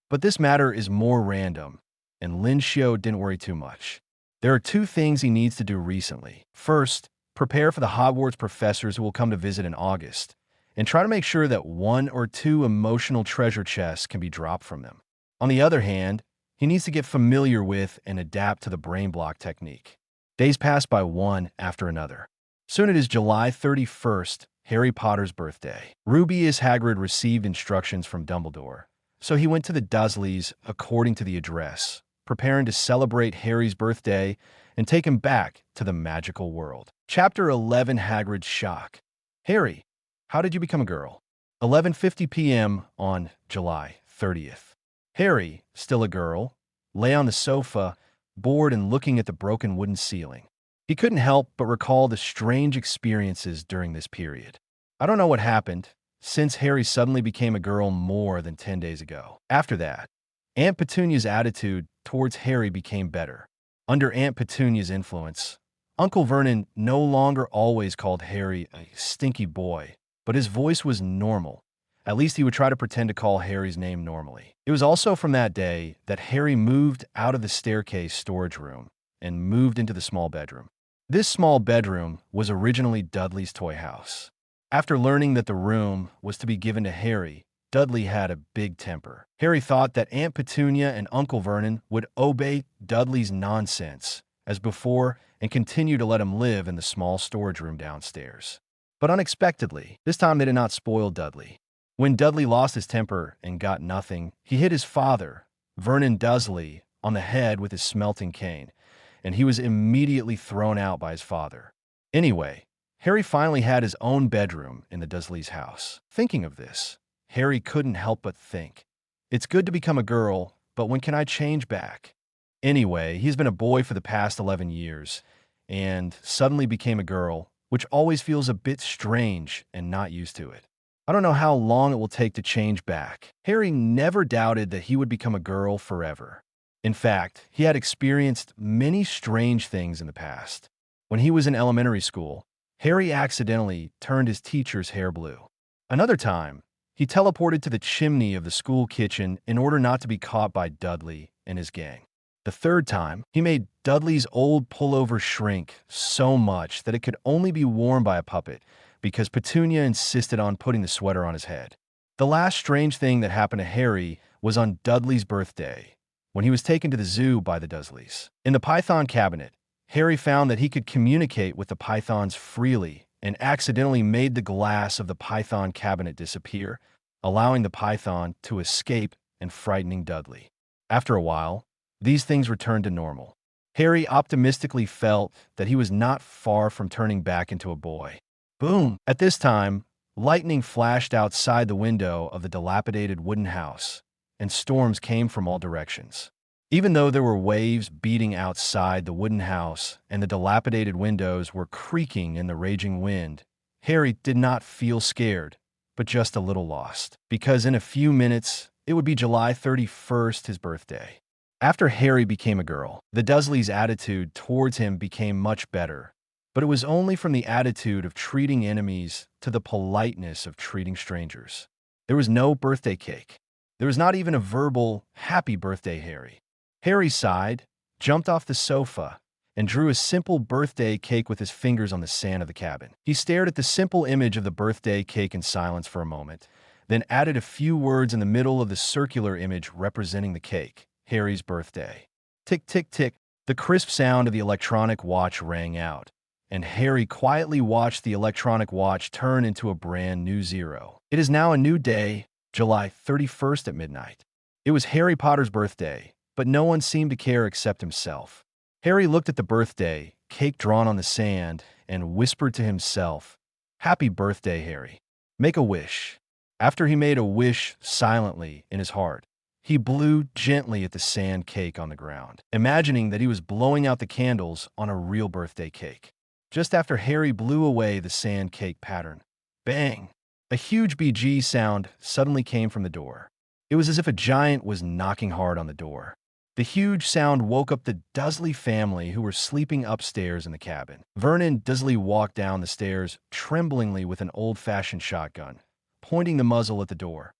But this matter is more random, and Lin Xiu didn't worry too much. There are two things he needs to do recently. First, prepare for the Hogwarts professors who will come to visit in August, and try to make sure that 1 or 2 emotional treasure chests can be dropped from them. On the other hand, he needs to get familiar with and adapt to the brain block technique. Days pass by one after another. Soon it is July 31st, Harry Potter's birthday. Ruby as Hagrid received instructions from Dumbledore, so he went to the Dursleys according to the address, preparing to celebrate Harry's birthday and take him back to the magical world. Chapter 11, Hagrid's Shock. Harry, how did you become a girl? 11:50 p.m. on July 30th. Harry, still a girl, lay on the sofa, bored and looking at the broken wooden ceiling. He couldn't help but recall the strange experiences during this period. I don't know what happened, since Harry suddenly became a girl more than 10 days ago. After that, Aunt Petunia's attitude towards Harry became better. Under Aunt Petunia's influence, Uncle Vernon no longer always called Harry a stinky boy, but his voice was normal. At least he would try to pretend to call Harry's name normally. It was also from that day that Harry moved out of the staircase storage room and moved into the small bedroom. This small bedroom was originally Dudley's toy house. After learning that the room was to be given to Harry, Dudley had a big temper. Harry thought that Aunt Petunia and Uncle Vernon would obey Dudley's nonsense as before and continue to let him live in the small storage room downstairs. But unexpectedly, this time they did not spoil Dudley. When Dudley lost his temper and got nothing, he hit his father, Vernon Dursley, on the head with his smelting cane, and he was immediately thrown out by his father. Anyway, Harry finally had his own bedroom in the Dursleys' house. Thinking of this, Harry couldn't help but think, it's good to become a girl, but when can I change back? Anyway, he's been a boy for the past 11 years, and suddenly became a girl, which always feels a bit strange and not used to it. I don't know how long it will take to change back. Harry never doubted that he would become a girl forever. In fact, he had experienced many strange things in the past. When he was in elementary school, Harry accidentally turned his teacher's hair blue. Another time, he teleported to the chimney of the school kitchen in order not to be caught by Dudley and his gang. The third time, he made Dudley's old pullover shrink so much that it could only be worn by a puppet because Petunia insisted on putting the sweater on his head. The last strange thing that happened to Harry was on Dudley's birthday, when he was taken to the zoo by the Dursleys. In the Python cabinet, Harry found that he could communicate with the pythons freely and accidentally made the glass of the Python cabinet disappear, allowing the python to escape and frightening Dudley. After a while, these things returned to normal. Harry optimistically felt that he was not far from turning back into a boy. Boom! At this time, lightning flashed outside the window of the dilapidated wooden house, and storms came from all directions. Even though there were waves beating outside the wooden house and the dilapidated windows were creaking in the raging wind, Harry did not feel scared, but just a little lost, because in a few minutes, it would be July 31st, his birthday. After Harry became a girl, the Dursleys' attitude towards him became much better, but it was only from the attitude of treating enemies to the politeness of treating strangers. There was no birthday cake. There was not even a verbal, "Happy birthday, Harry." Harry sighed, jumped off the sofa, and drew a simple birthday cake with his fingers on the sand of the cabin. He stared at the simple image of the birthday cake in silence for a moment, then added a few words in the middle of the circular image representing the cake, Harry's birthday. Tick, tick, tick. The crisp sound of the electronic watch rang out, and Harry quietly watched the electronic watch turn into a brand new zero. It is now a new day, July 31st at midnight. It was Harry Potter's birthday, but no one seemed to care except himself. Harry looked at the birthday cake drawn on the sand and whispered to himself, "Happy birthday, Harry. Make a wish." After he made a wish silently in his heart, he blew gently at the sand cake on the ground, imagining that he was blowing out the candles on a real birthday cake. Just after Harry blew away the sand cake pattern, bang! A huge BG sound suddenly came from the door. It was as if a giant was knocking hard on the door. The huge sound woke up the Dursley family who were sleeping upstairs in the cabin. Vernon Dursley walked down the stairs tremblingly with an old-fashioned shotgun, pointing the muzzle at the door.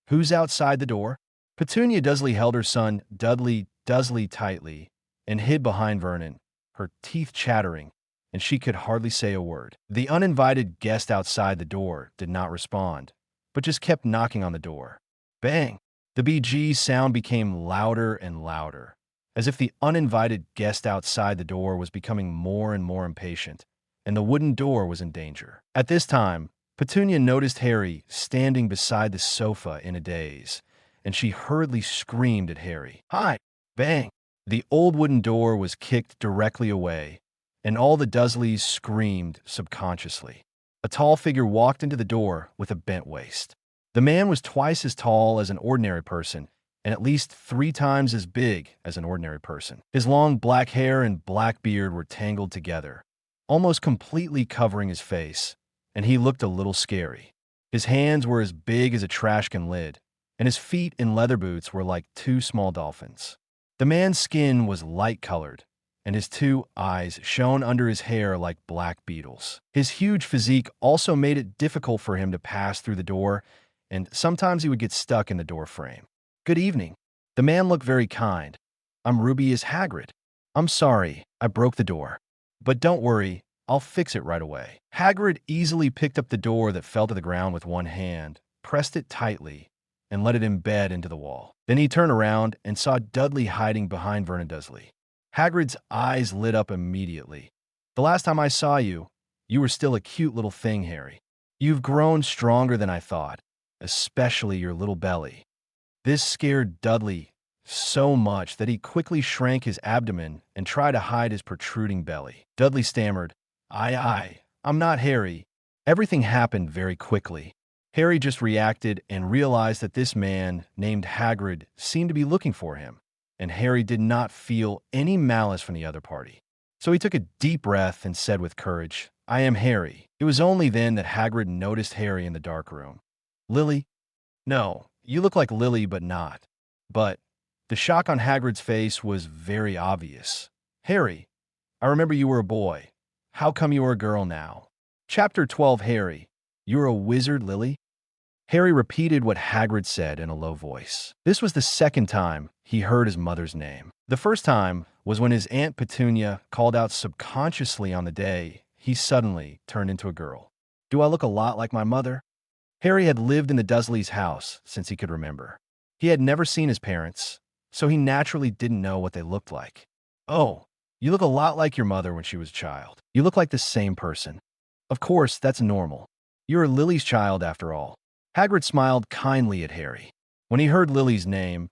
"Who's outside the door?" Petunia Dursley held her son, Dudley Dursley, tightly and hid behind Vernon, her teeth chattering, and she could hardly say a word. The uninvited guest outside the door did not respond, but just kept knocking on the door. Bang! The BG sound became louder and louder, as if the uninvited guest outside the door was becoming more and more impatient, and the wooden door was in danger. At this time, Petunia noticed Harry standing beside the sofa in a daze, and she hurriedly screamed at Harry. "Hi!" Bang! The old wooden door was kicked directly away, and all the Dursleys screamed subconsciously. A tall figure walked into the door with a bent waist. The man was twice as tall as an ordinary person, and at least 3 times as big as an ordinary person. His long black hair and black beard were tangled together, almost completely covering his face, and he looked a little scary. His hands were as big as a trash can lid, and his feet in leather boots were like 2 small dolphins. The man's skin was light-colored, and his 2 eyes shone under his hair like black beetles. His huge physique also made it difficult for him to pass through the door, and sometimes he would get stuck in the door frame. "Good evening." The man looked very kind. "I'm Rubius Hagrid. I'm sorry, I broke the door. But don't worry, I'll fix it right away." Hagrid easily picked up the door that fell to the ground with one hand, pressed it tightly, and let it embed into the wall. Then he turned around and saw Dudley hiding behind Vernon Dursley. Hagrid's eyes lit up immediately. "The last time I saw you, you were still a cute little thing, Harry. You've grown stronger than I thought, especially your little belly." This scared Dudley so much that he quickly shrank his abdomen and tried to hide his protruding belly. Dudley stammered, I'm not Harry." Everything happened very quickly. Harry just reacted and realized that this man, named Hagrid, seemed to be looking for him, and Harry did not feel any malice from the other party. So he took a deep breath and said with courage, "I am Harry." It was only then that Hagrid noticed Harry in the dark room. "Lily?" "No, you look like Lily, but not." But the shock on Hagrid's face was very obvious. "Harry, I remember you were a boy. How come you are a girl now?" Chapter 12. Harry, you're a wizard, Lily? Harry repeated what Hagrid said in a low voice. This was the second time he heard his mother's name. The first time was when his Aunt Petunia called out subconsciously on the day he suddenly turned into a girl. "Do I look a lot like my mother?" Harry had lived in the Dursleys' house since he could remember. He had never seen his parents, so he naturally didn't know what they looked like. "Oh, you look a lot like your mother when she was a child. You look like the same person. Of course, that's normal. You're Lily's child after all." Hagrid smiled kindly at Harry. When he heard Lily's name,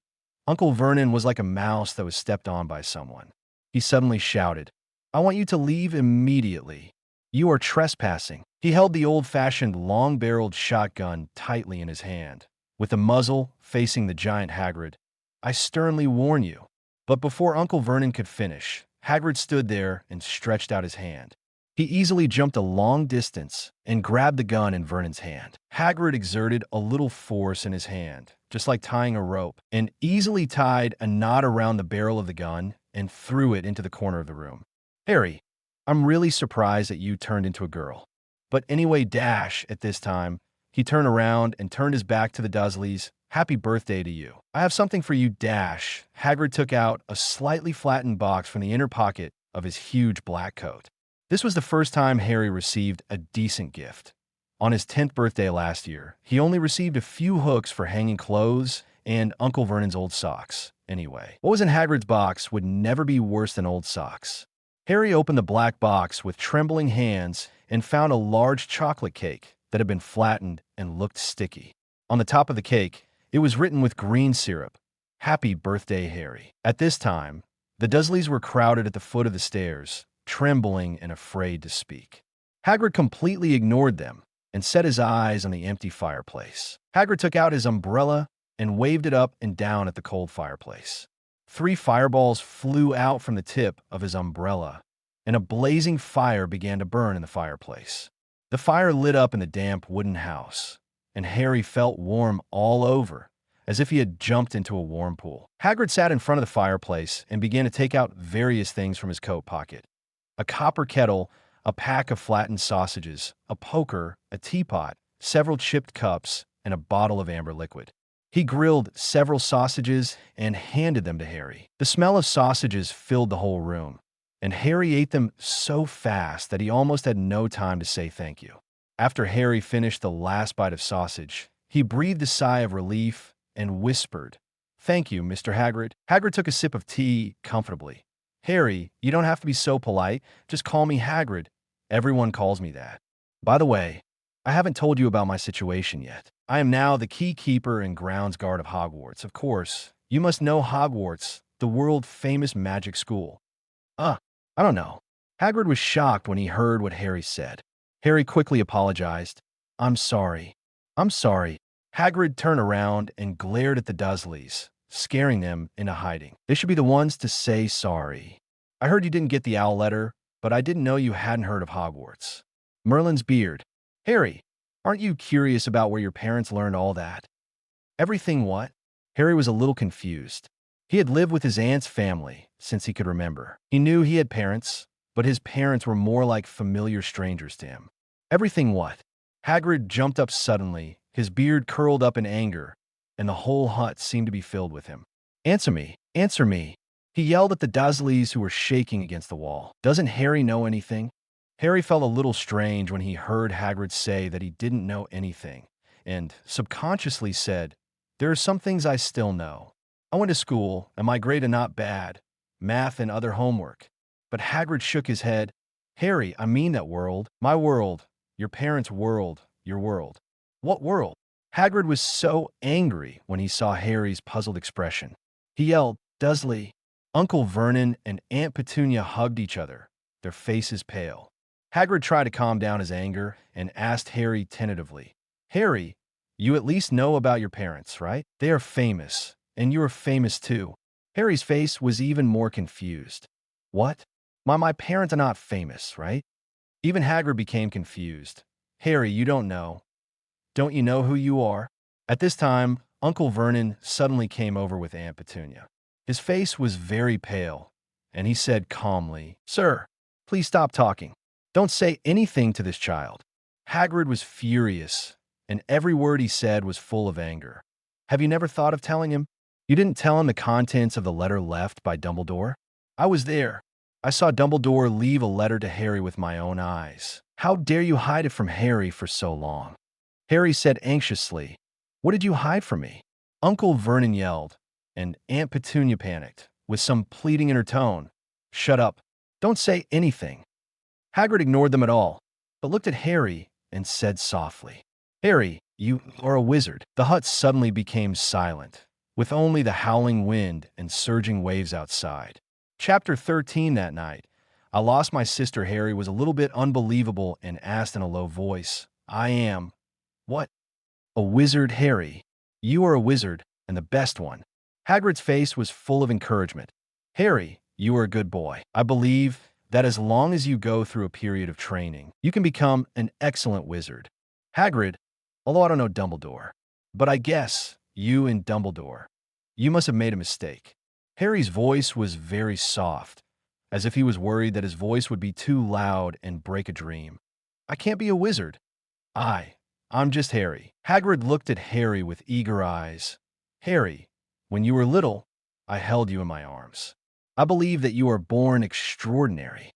Uncle Vernon was like a mouse that was stepped on by someone. He suddenly shouted, "I want you to leave immediately. You are trespassing." He held the old-fashioned long-barreled shotgun tightly in his hand, with the muzzle facing the giant Hagrid. "I sternly warn you." But before Uncle Vernon could finish, Hagrid stood there and stretched out his hand. He easily jumped a long distance and grabbed the gun in Vernon's hand. Hagrid exerted a little force in his hand, just like tying a rope, and easily tied a knot around the barrel of the gun and threw it into the corner of the room. "Harry, I'm really surprised that you turned into a girl. But anyway, at this time, he turned around and turned his back to the Dursleys. "Happy birthday to you. I have something for you, Hagrid took out a slightly flattened box from the inner pocket of his huge black coat. This was the first time Harry received a decent gift, On his 10th birthday last year, he only received a few hooks for hanging clothes and Uncle Vernon's old socks. Anyway, what was in Hagrid's box would never be worse than old socks. Harry opened the black box with trembling hands and found a large chocolate cake that had been flattened and looked sticky. On the top of the cake, it was written with green syrup, "Happy Birthday, Harry." At this time, the Dursleys were crowded at the foot of the stairs, trembling and afraid to speak. Hagrid completely ignored them and set his eyes on the empty fireplace. Hagrid took out his umbrella and waved it up and down at the cold fireplace. 3 fireballs flew out from the tip of his umbrella, and a blazing fire began to burn in the fireplace. The fire lit up in the damp wooden house, and Harry felt warm all over, as if he had jumped into a warm pool. Hagrid sat in front of the fireplace and began to take out various things from his coat pocket. A copper kettle, a pack of flattened sausages, a poker, a teapot, several chipped cups, and a bottle of amber liquid. He grilled several sausages and handed them to Harry. The smell of sausages filled the whole room, and Harry ate them so fast that he almost had no time to say thank you. After Harry finished the last bite of sausage, he breathed a sigh of relief and whispered, "Thank you, Mr. Hagrid." Hagrid took a sip of tea comfortably. "Harry, you don't have to be so polite. Just call me Hagrid. Everyone calls me that. By the way, I haven't told you about my situation yet. I am now the key keeper and grounds guard of Hogwarts. Of course, you must know Hogwarts, the world-famous magic school." I don't know." Hagrid was shocked when he heard what Harry said. Harry quickly apologized. I'm sorry." Hagrid turned around and glared at the Dursleys, scaring them into hiding. They should be the ones to say sorry. "I heard you didn't get the owl letter, but I didn't know you hadn't heard of Hogwarts." Merlin's beard. "Harry, aren't you curious about where your parents learned all that?" "Everything what?" Harry was a little confused. He had lived with his aunt's family since he could remember. He knew he had parents, but his parents were more like familiar strangers to him. "Everything what?" Hagrid jumped up suddenly, his beard curled up in anger, and the whole hut seemed to be filled with him. Answer me! Answer me!" He yelled at the Dursleys who were shaking against the wall. "Doesn't Harry know anything?" Harry felt a little strange when he heard Hagrid say that he didn't know anything, and subconsciously said, "There are some things I still know. I went to school, and my grades are not bad. Math and other homework." But Hagrid shook his head. "Harry, I mean that world. My world. Your parents' world. Your world." "What world?" Hagrid was so angry when he saw Harry's puzzled expression. He yelled, "Dursley!" Uncle Vernon and Aunt Petunia hugged each other, their faces pale. Hagrid tried to calm down his anger and asked Harry tentatively, "Harry, you at least know about your parents, right? They are famous, and you are famous too." Harry's face was even more confused. "What? My parents are not famous, right?" Even Hagrid became confused. "Harry, you don't know. Don't you know who you are?" At this time, Uncle Vernon suddenly came over with Aunt Petunia. His face was very pale, and he said calmly, "Sir, please stop talking. Don't say anything to this child." Hagrid was furious, and every word he said was full of anger. "Have you never thought of telling him? You didn't tell him the contents of the letter left by Dumbledore?" "I was there. I saw Dumbledore leave a letter to Harry with my own eyes. How dare you hide it from Harry for so long?" Harry said anxiously, "What did you hide from me?" Uncle Vernon yelled, and Aunt Petunia panicked, with some pleading in her tone. "Shut up. Don't say anything." Hagrid ignored them at all, but looked at Harry and said softly, "Harry, you are a wizard." The hut suddenly became silent, with only the howling wind and surging waves outside. Chapter 13 that night. I lost my sister. Harry was a little bit unbelievable and asked in a low voice, "I am..." "What?" "A wizard, Harry. You are a wizard, and the best one." Hagrid's face was full of encouragement. "Harry, you are a good boy. I believe that as long as you go through a period of training, you can become an excellent wizard." "Hagrid, although I don't know Dumbledore, but I guess you and Dumbledore, you must have made a mistake." Harry's voice was very soft, as if he was worried that his voice would be too loud and break a dream. "I can't be a wizard. I'm just Harry." Hagrid looked at Harry with eager eyes. "Harry, when you were little, I held you in my arms. I believe that you are born extraordinary.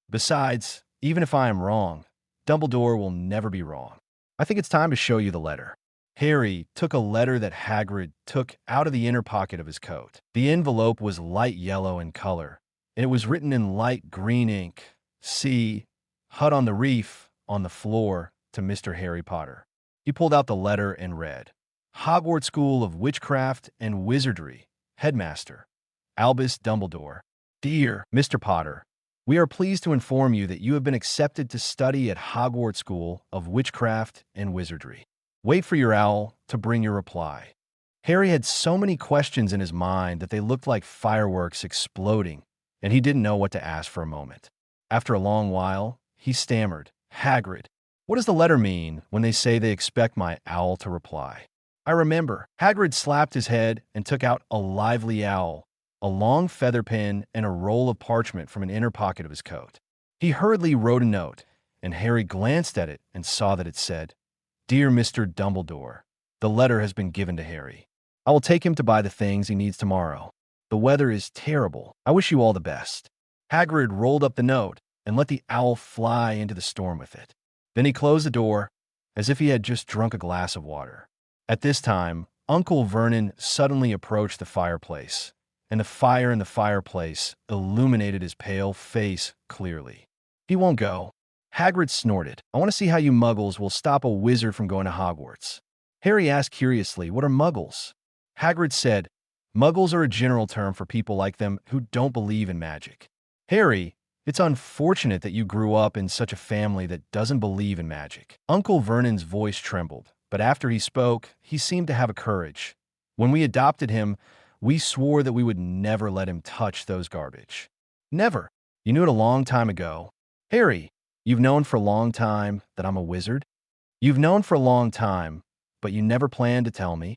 Besides, even if I am wrong, Dumbledore will never be wrong. I think it's time to show you the letter. Harry took a letter that Hagrid took out of the inner pocket of his coat. The envelope was light yellow in color, and it was written in light green ink. See, Hut on the Reef, on the floor, to Mr. Harry Potter. He pulled out the letter and read, Hogwarts School of Witchcraft and Wizardry, Headmaster, Albus Dumbledore. Dear Mr. Potter, we are pleased to inform you that you have been accepted to study at Hogwarts School of Witchcraft and Wizardry. Wait for your owl to bring your reply. Harry had so many questions in his mind that they looked like fireworks exploding, and he didn't know what to ask for a moment. After a long while, he stammered, Hagrid, what does the letter mean when they say they expect my owl to reply? I remember. Hagrid slapped his head and took out a lively owl, a long feather pen, and a roll of parchment from an inner pocket of his coat. He hurriedly wrote a note, and Harry glanced at it and saw that it said, Dear Mr. Dumbledore, the letter has been given to Harry. I will take him to buy the things he needs tomorrow. The weather is terrible. I wish you all the best. Hagrid rolled up the note and let the owl fly into the storm with it. Then he closed the door as if he had just drunk a glass of water. At this time, Uncle Vernon suddenly approached the fireplace, and the fire in the fireplace illuminated his pale face clearly. He won't go. Hagrid snorted. I want to see how you muggles will stop a wizard from going to Hogwarts. Harry asked curiously, what are muggles? Hagrid said, muggles are a general term for people like them who don't believe in magic. Harry, it's unfortunate that you grew up in such a family that doesn't believe in magic. Uncle Vernon's voice trembled, but after he spoke, he seemed to have a courage. When we adopted him, we swore that we would never let him touch those garbage. Never. You knew it a long time ago. Harry, you've known for a long time that I'm a wizard? You've known for a long time, but you never planned to tell me?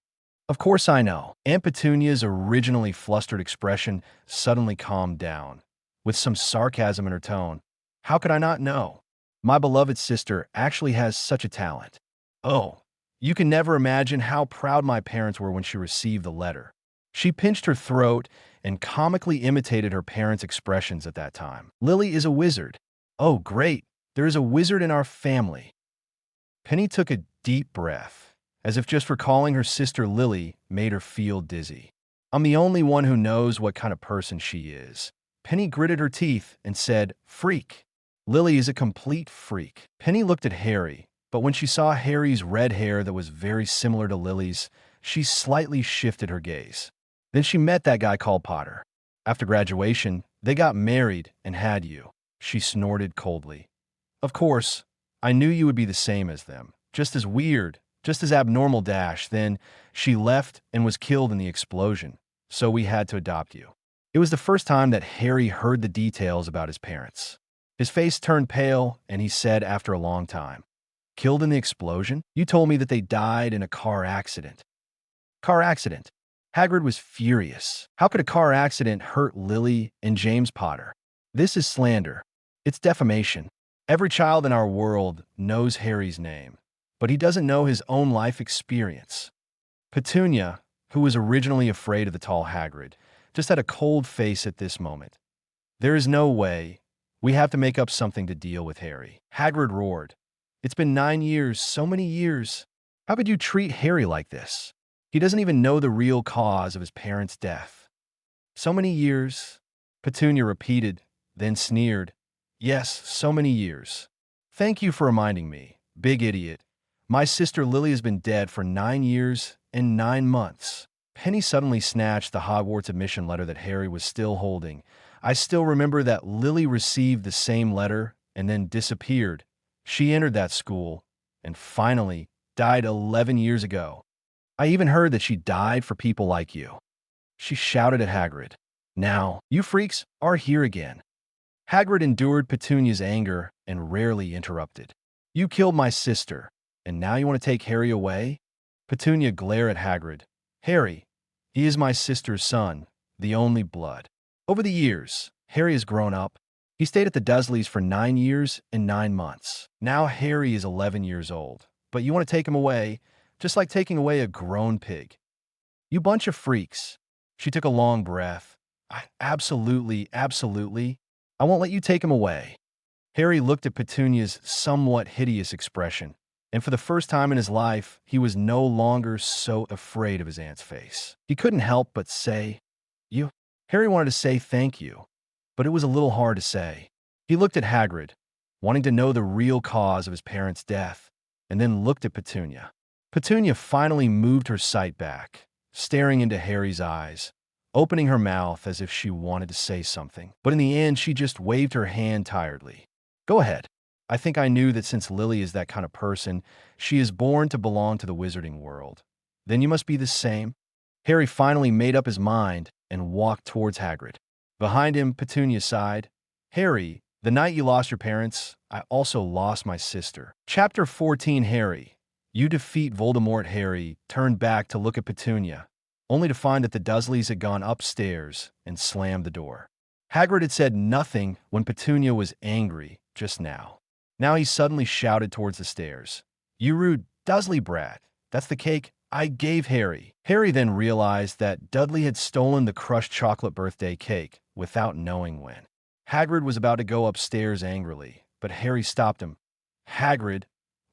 Of course I know. Aunt Petunia's originally flustered expression suddenly calmed down, with some sarcasm in her tone. How could I not know? My beloved sister actually has such a talent. Oh, you can never imagine how proud my parents were when she received the letter. She pinched her throat and comically imitated her parents' expressions at that time. Lily is a wizard. Oh, great. There is a wizard in our family. Penny took a deep breath, as if just recalling her sister Lily made her feel dizzy. I'm the only one who knows what kind of person she is. Penny gritted her teeth and said, freak. Lily is a complete freak. Penny looked at Harry, but when she saw Harry's red hair that was very similar to Lily's, she slightly shifted her gaze. Then she met that guy called Potter. After graduation, they got married and had you. She snorted coldly. Of course, I knew you would be the same as them, just as weird, just as abnormal. Then she left and was killed in the explosion, so we had to adopt you. It was the first time that Harry heard the details about his parents. His face turned pale, and he said after a long time, Killed in the explosion? You told me that they died in a car accident. Car accident? Hagrid was furious. How could a car accident hurt Lily and James Potter? This is slander. It's defamation. Every child in our world knows Harry's name, but he doesn't know his own life experience. Petunia, who was originally afraid of the tall Hagrid, just had a cold face at this moment. There is no way. We have to make up something to deal with Harry. Hagrid roared. It's been 9 years, so many years. How could you treat Harry like this? He doesn't even know the real cause of his parents' death. So many years, Petunia repeated, then sneered. Yes, so many years. Thank you for reminding me, big idiot. My sister Lily has been dead for 9 years and 9 months. Penny suddenly snatched the Hogwarts admission letter that Harry was still holding. I still remember that Lily received the same letter and then disappeared. She entered that school and finally died 11 years ago. I even heard that she died for people like you. She shouted at Hagrid. Now, you freaks are here again. Hagrid endured Petunia's anger and rarely interrupted. You killed my sister, and now you want to take Harry away? Petunia glared at Hagrid. Harry, he is my sister's son, the only blood. Over the years, Harry has grown up. He stayed at the Dursleys for 9 years and 9 months. Now Harry is 11 years old, but you want to take him away, just like taking away a grown pig. You bunch of freaks. She took a long breath. Absolutely. I won't let you take him away. Harry looked at Petunia's somewhat hideous expression. And for the first time in his life, he was no longer so afraid of his aunt's face. He couldn't help but say, "You." Harry wanted to say thank you, but it was a little hard to say. He looked at Hagrid, wanting to know the real cause of his parents' death, and then looked at Petunia. Petunia finally moved her sight back, staring into Harry's eyes, opening her mouth as if she wanted to say something. But in the end, she just waved her hand tiredly. "Go ahead. I think I knew that since Lily is that kind of person, she is born to belong to the wizarding world. Then you must be the same." Harry finally made up his mind and walked towards Hagrid. Behind him, Petunia sighed. "Harry, the night you lost your parents, I also lost my sister." Chapter 14, Harry. You defeat Voldemort. Harry turned back to look at Petunia, only to find that the Dursleys had gone upstairs and slammed the door. Hagrid had said nothing when Petunia was angry just now. Now he suddenly shouted towards the stairs. "You rude Dursley brat! That's the cake I gave Harry." Harry then realized that Dudley had stolen the crushed chocolate birthday cake without knowing when. Hagrid was about to go upstairs angrily, but Harry stopped him. "Hagrid,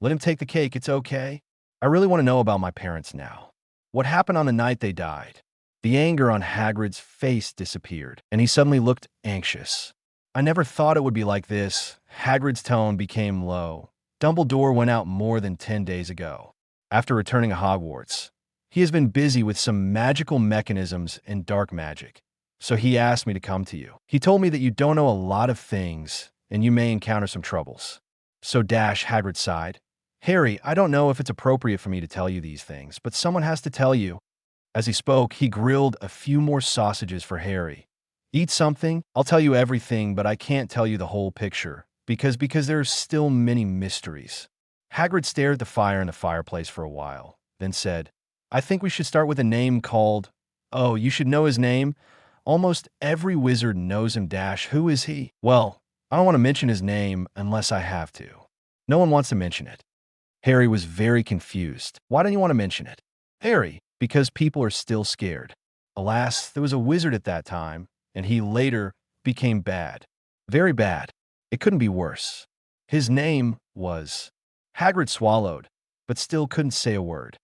let him take the cake, it's okay. I really want to know about my parents now. What happened on the night they died?" The anger on Hagrid's face disappeared, and he suddenly looked anxious. "I never thought it would be like this." Hagrid's tone became low. "Dumbledore went out more than 10 days ago. After returning to Hogwarts, he has been busy with some magical mechanisms and dark magic. So he asked me to come to you. He told me that you don't know a lot of things, and you may encounter some troubles." So Hagrid sighed. "Harry, I don't know if it's appropriate for me to tell you these things, but someone has to tell you." As he spoke, he grilled a few more sausages for Harry. "Eat something. I'll tell you everything, but I can't tell you the whole picture, because there's still many mysteries." Hagrid stared at the fire in the fireplace for a while, then said, "I think we should start with a name called—" "Oh, you should know his name. Almost every wizard knows him. Who is he?" "Well, I don't want to mention his name unless I have to." "No one wants to mention it." Harry was very confused. "Why don't you want to mention it?" "Harry, because people are still scared. Alas, there was a wizard at that time, and he later became bad. Very bad. It couldn't be worse. His name was—" Hagrid swallowed, but still couldn't say a word.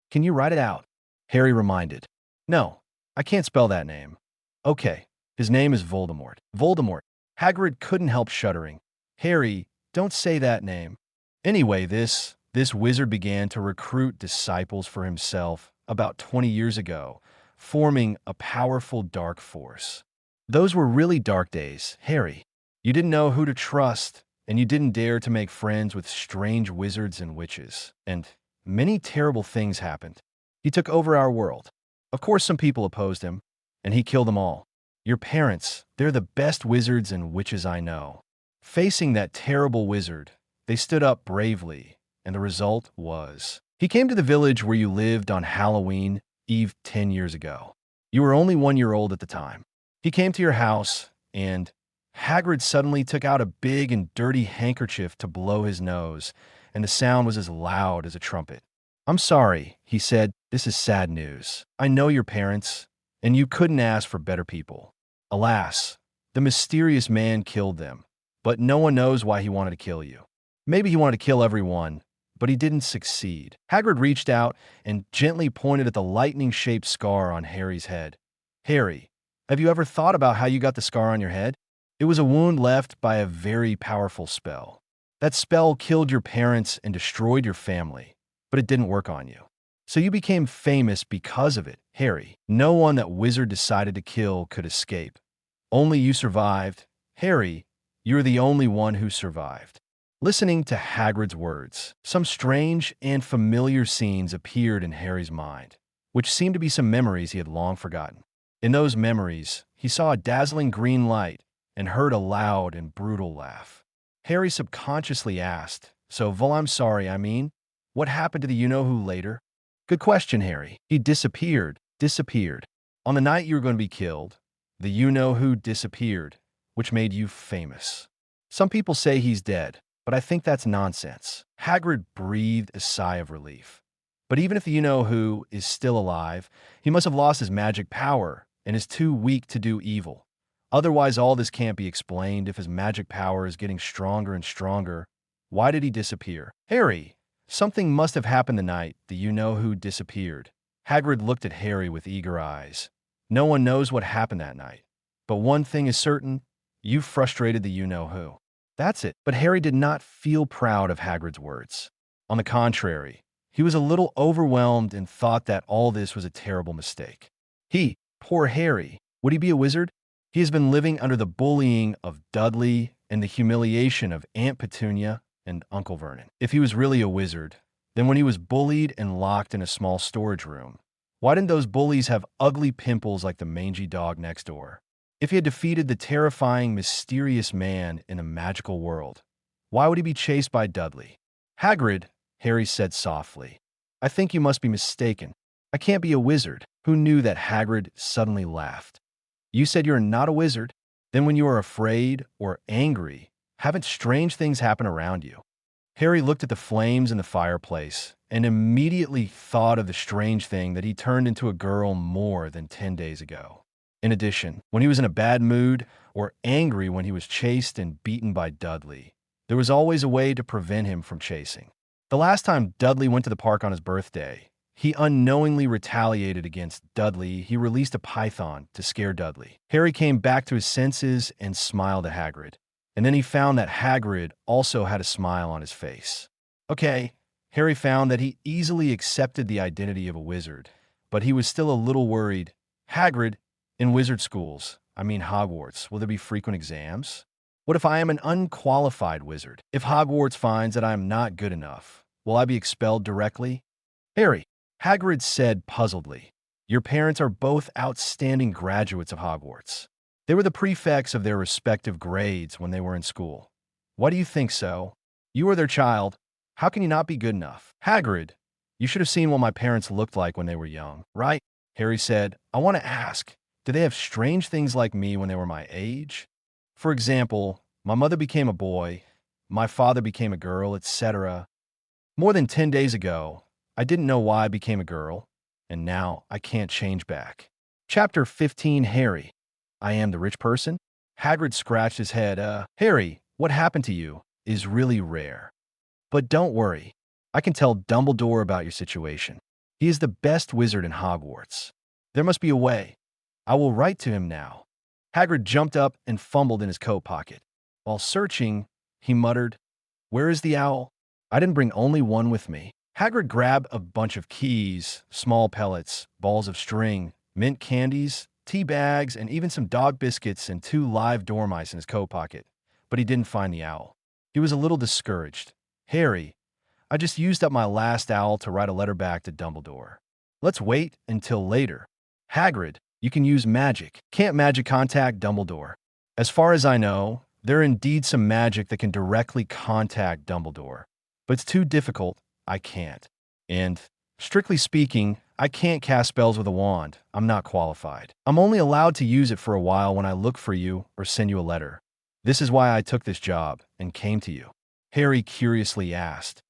"Can you write it out?" Harry reminded. "No, I can't spell that name." "Okay, his name is Voldemort." "Voldemort." Hagrid couldn't help shuddering. "Harry, don't say that name." Anyway, this wizard began to recruit disciples for himself about 20 years ago, forming a powerful dark force. Those were really dark days, Harry. You didn't know who to trust, and you didn't dare to make friends with strange wizards and witches. And many terrible things happened. He took over our world. Of course, some people opposed him, and he killed them all. Your parents, they're the best wizards and witches I know. Facing that terrible wizard, they stood up bravely, and the result was... He came to the village where you lived on Halloween Eve 10 years ago. You were only 1 year old at the time. He came to your house, and Hagrid suddenly took out a big and dirty handkerchief to blow his nose, and the sound was as loud as a trumpet. "I'm sorry," he said. "This is sad news. I know your parents, and you couldn't ask for better people. Alas, the mysterious man killed them, but no one knows why he wanted to kill you. Maybe he wanted to kill everyone, but he didn't succeed." Hagrid reached out and gently pointed at the lightning-shaped scar on Harry's head. "Harry, have you ever thought about how you got the scar on your head? It was a wound left by a very powerful spell. That spell killed your parents and destroyed your family, but it didn't work on you. So you became famous because of it, Harry. No one that wizard decided to kill could escape. Only you survived. Harry, you're the only one who survived." Listening to Hagrid's words, some strange and familiar scenes appeared in Harry's mind, which seemed to be some memories he had long forgotten. In those memories, he saw a dazzling green light and heard a loud and brutal laugh. Harry subconsciously asked, "So, I'm sorry, what happened to the you-know-who later?" "Good question, Harry. He disappeared. On the night you were going to be killed, the you-know-who disappeared, which made you famous. Some people say he's dead, but I think that's nonsense." Hagrid breathed a sigh of relief. "But even if the you-know-who is still alive, he must have lost his magic power and is too weak to do evil. Otherwise, all this can't be explained if his magic power is getting stronger and stronger. Why did he disappear?" "Harry, Something must have happened the night the you-know-who disappeared. Hagrid looked at Harry with eager eyes. No one knows what happened that night. But one thing is certain, you frustrated the you-know-who. That's it. But Harry did not feel proud of Hagrid's words. On the contrary, he was a little overwhelmed and thought that all this was a terrible mistake. Poor Harry, would he be a wizard? He has been living under the bullying of Dudley and the humiliation of Aunt Petunia and Uncle Vernon. If he was really a wizard, then when he was bullied and locked in a small storage room, why didn't those bullies have ugly pimples like the mangy dog next door? If he had defeated the terrifying, mysterious man in a magical world, why would he be chased by Dudley? Hagrid, Harry said softly, I think you must be mistaken. I can't be a wizard. Who knew that? Hagrid suddenly laughed. You said you're not a wizard? Then when you are afraid or angry, haven't strange things happen around you? Harry looked at the flames in the fireplace and immediately thought of the strange thing that he turned into a girl more than 10 days ago. In addition, when he was in a bad mood or angry when he was chased and beaten by Dudley, there was always a way to prevent him from chasing. The last time Dudley went to the park on his birthday, he unknowingly retaliated against Dudley. He released a python to scare Dudley. Harry came back to his senses and smiled at Hagrid. And then he found that Hagrid also had a smile on his face. Okay, Harry found that he easily accepted the identity of a wizard, but he was still a little worried. Hagrid, in wizard schools, I mean Hogwarts, will there be frequent exams? What if I am an unqualified wizard? If Hogwarts finds that I am not good enough, will I be expelled directly? Harry, Hagrid said puzzledly, your parents are both outstanding graduates of Hogwarts. They were the prefects of their respective grades when they were in school. Why do you think so? You are their child. How can you not be good enough? Hagrid, you should have seen what my parents looked like when they were young, right? Harry said, I want to ask, do they have strange things like me when they were my age? For example, my mother became a boy, my father became a girl, etc. More than 10 days ago, I didn't know why I became a girl, and now I can't change back. Chapter 15, Harry. I am the rich person? Hagrid scratched his head. Harry, what happened to you is really rare. But don't worry, I can tell Dumbledore about your situation. He is the best wizard in Hogwarts. There must be a way. I will write to him now. Hagrid jumped up and fumbled in his coat pocket. While searching, he muttered, Where is the owl? I didn't bring only one with me. Hagrid grabbed a bunch of keys, small pellets, balls of string, mint candies, tea bags, and even some dog biscuits and 2 live dormice in his coat pocket. But he didn't find the owl. He was a little discouraged. Harry, I just used up my last owl to write a letter back to Dumbledore. Let's wait until later. Hagrid, you can use magic. Can't magic contact Dumbledore? As far as I know, there are indeed some magic that can directly contact Dumbledore. But it's too difficult. I can't. And, strictly speaking, I can't cast spells with a wand. I'm not qualified. I'm only allowed to use it for a while when I look for you or send you a letter. This is why I took this job and came to you. Harry curiously asked,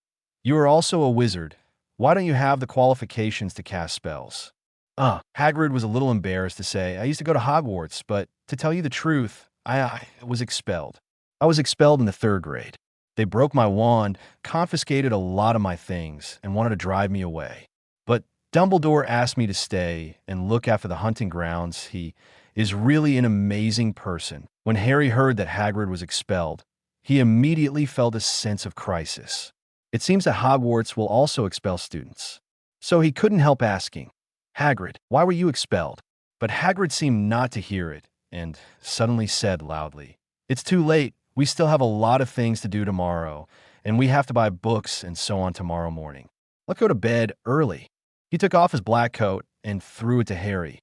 You are also a wizard. Why don't you have the qualifications to cast spells? Hagrid was a little embarrassed to say, I used to go to Hogwarts, but to tell you the truth, I was expelled. I was expelled in the 3rd grade. They broke my wand, confiscated a lot of my things, and wanted to drive me away. But Dumbledore asked me to stay and look after the hunting grounds. He is really an amazing person. When Harry heard that Hagrid was expelled, he immediately felt a sense of crisis. It seems that Hogwarts will also expel students. So he couldn't help asking, Hagrid, why were you expelled? But Hagrid seemed not to hear it and suddenly said loudly, It's too late. We still have a lot of things to do tomorrow, and we have to buy books and so on tomorrow morning. Let's go to bed early. He took off his black coat and threw it to Harry.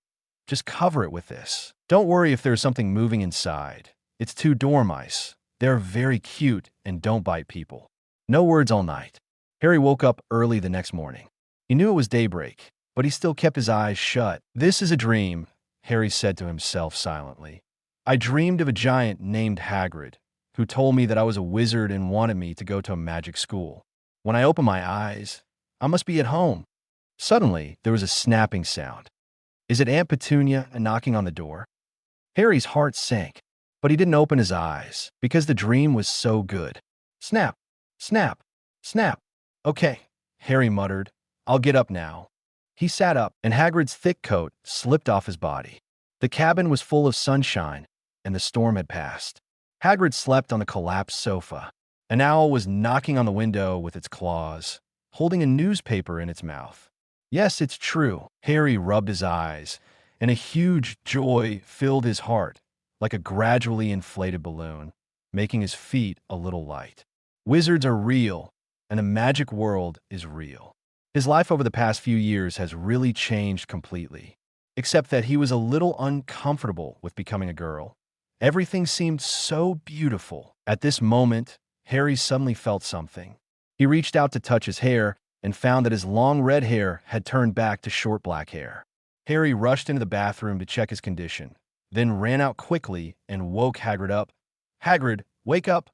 Just cover it with this. Don't worry if there's something moving inside. It's 2 dormice. They're very cute and don't bite people. No words all night. Harry woke up early the next morning. He knew it was daybreak, but he still kept his eyes shut. This is a dream, Harry said to himself silently. I dreamed of a giant named Hagrid, who told me that I was a wizard and wanted me to go to a magic school. When I opened my eyes, I must be at home. Suddenly, there was a snapping sound. Is it Aunt Petunia knocking on the door? Harry's heart sank, but he didn't open his eyes because the dream was so good. Snap, snap, snap. Okay, Harry muttered. I'll get up now. He sat up, and Hagrid's thick coat slipped off his body. The cabin was full of sunshine, and the storm had passed. Hagrid slept on the collapsed sofa. An owl was knocking on the window with its claws, holding a newspaper in its mouth. Yes, it's true. Harry rubbed his eyes, and a huge joy filled his heart, like a gradually inflated balloon, making his feet a little light. Wizards are real, and the magic world is real. His life over the past few years has really changed completely, except that he was a little uncomfortable with becoming a girl. Everything seemed so beautiful. At this moment, Harry suddenly felt something. He reached out to touch his hair and found that his long red hair had turned back to short black hair. Harry rushed into the bathroom to check his condition, then ran out quickly and woke Hagrid up. "Hagrid, wake up!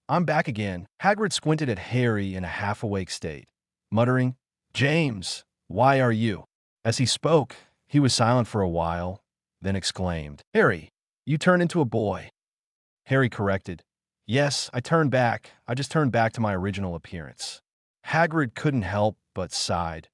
I'm back again." Hagrid squinted at Harry in a half-awake state, muttering, "James, why are you?" As he spoke, he was silent for a while, then exclaimed, "Harry, you turned into a boy." Harry corrected, "Yes, I just turned back to my original appearance." Hagrid couldn't help but sighed.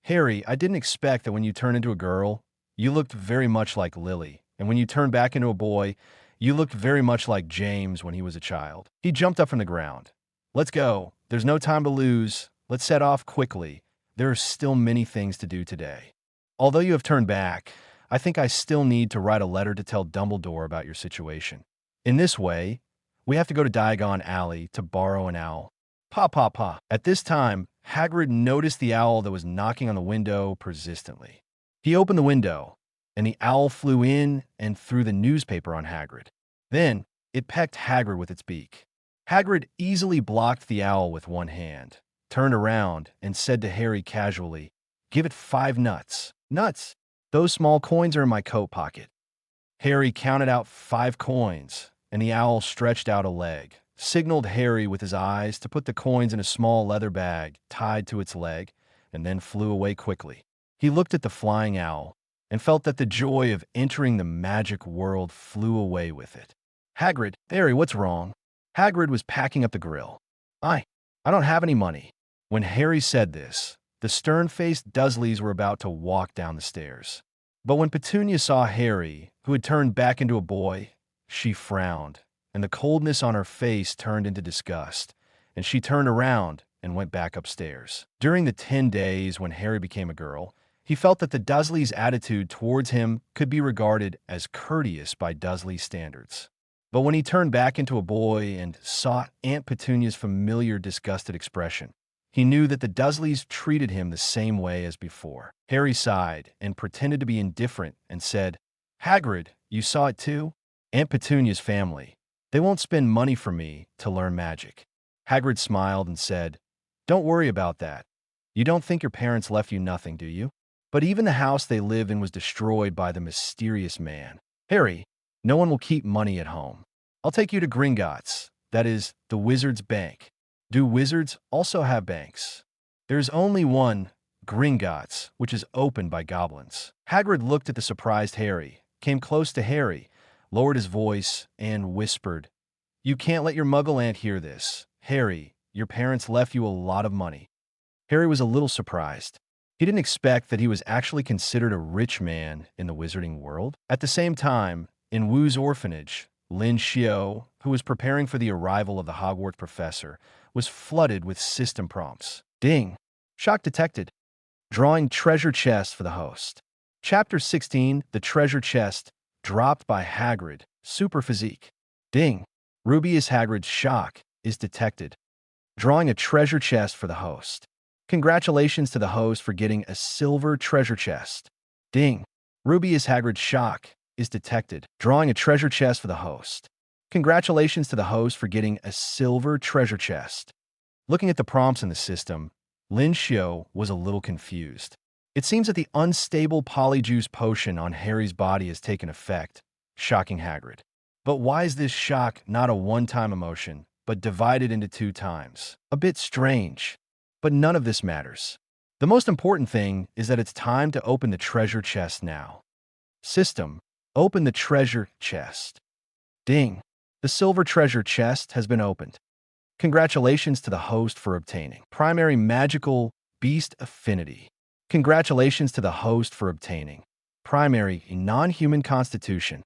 "Harry, I didn't expect that when you turned into a girl, you looked very much like Lily, and when you turned back into a boy, you looked very much like James when he was a child." He jumped up from the ground. "Let's go. There's no time to lose. Let's set off quickly. There are still many things to do today. Although you have turned back, I think I still need to write a letter to tell Dumbledore about your situation. In this way, we have to go to Diagon Alley to borrow an owl." Pa, pa, pa. At this time, Hagrid noticed the owl that was knocking on the window persistently. He opened the window, and the owl flew in and threw the newspaper on Hagrid. Then, it pecked Hagrid with its beak. Hagrid easily blocked the owl with one hand, turned around, and said to Harry casually, "Give it 5 nuts." "Nuts? Those small coins are in my coat pocket." Harry counted out 5 coins, and the owl stretched out a leg, signaled Harry with his eyes to put the coins in a small leather bag tied to its leg, and then flew away quickly. He looked at the flying owl and felt that the joy of entering the magic world flew away with it. "Hagrid, Harry, what's wrong?" Hagrid was packing up the grill. I don't have any money." When Harry said this, the stern-faced Dursleys were about to walk down the stairs. But when Petunia saw Harry, who had turned back into a boy, she frowned, and the coldness on her face turned into disgust, and she turned around and went back upstairs. During the 10 days when Harry became a girl, he felt that the Dursleys' attitude towards him could be regarded as courteous by Dursley standards. But when he turned back into a boy and saw Aunt Petunia's familiar disgusted expression, he knew that the Dursleys treated him the same way as before. Harry sighed and pretended to be indifferent and said, "Hagrid, you saw it too? Aunt Petunia's family. They won't spend money for me to learn magic." Hagrid smiled and said, "Don't worry about that. You don't think your parents left you nothing, do you? But even the house they lived in was destroyed by the mysterious man. Harry, no one will keep money at home. I'll take you to Gringotts, that is, the Wizard's Bank." Do wizards also have banks? There's only one, Gringotts, which is opened by goblins. Hagrid looked at the surprised Harry, came close to Harry, lowered his voice, and whispered, "You can't let your muggle aunt hear this. Harry, your parents left you a lot of money." Harry was a little surprised. He didn't expect that he was actually considered a rich man in the wizarding world. At the same time, in Wu's orphanage, Lin Xiu, who was preparing for the arrival of the Hogwarts professor, was flooded with system prompts. Ding! Shock detected. Drawing treasure chest for the host. Chapter 16, The Treasure Chest, dropped by Hagrid, super physique. Ding! Rubius Hagrid's shock is detected. Drawing a treasure chest for the host. Congratulations to the host for getting a silver treasure chest. Ding! Rubius Hagrid's shock is detected. Drawing a treasure chest for the host. Congratulations to the host for getting a silver treasure chest. Looking at the prompts in the system, Lin Xiu was a little confused. It seems that the unstable polyjuice potion on Harry's body has taken effect, shocking Hagrid. But why is this shock not a one-time emotion, but divided into 2 times? A bit strange, but none of this matters. The most important thing is that it's time to open the treasure chest now. System, open the treasure chest. Ding! The silver treasure chest has been opened. Congratulations to the host for obtaining primary magical beast affinity. Congratulations to the host for obtaining primary non-human constitution.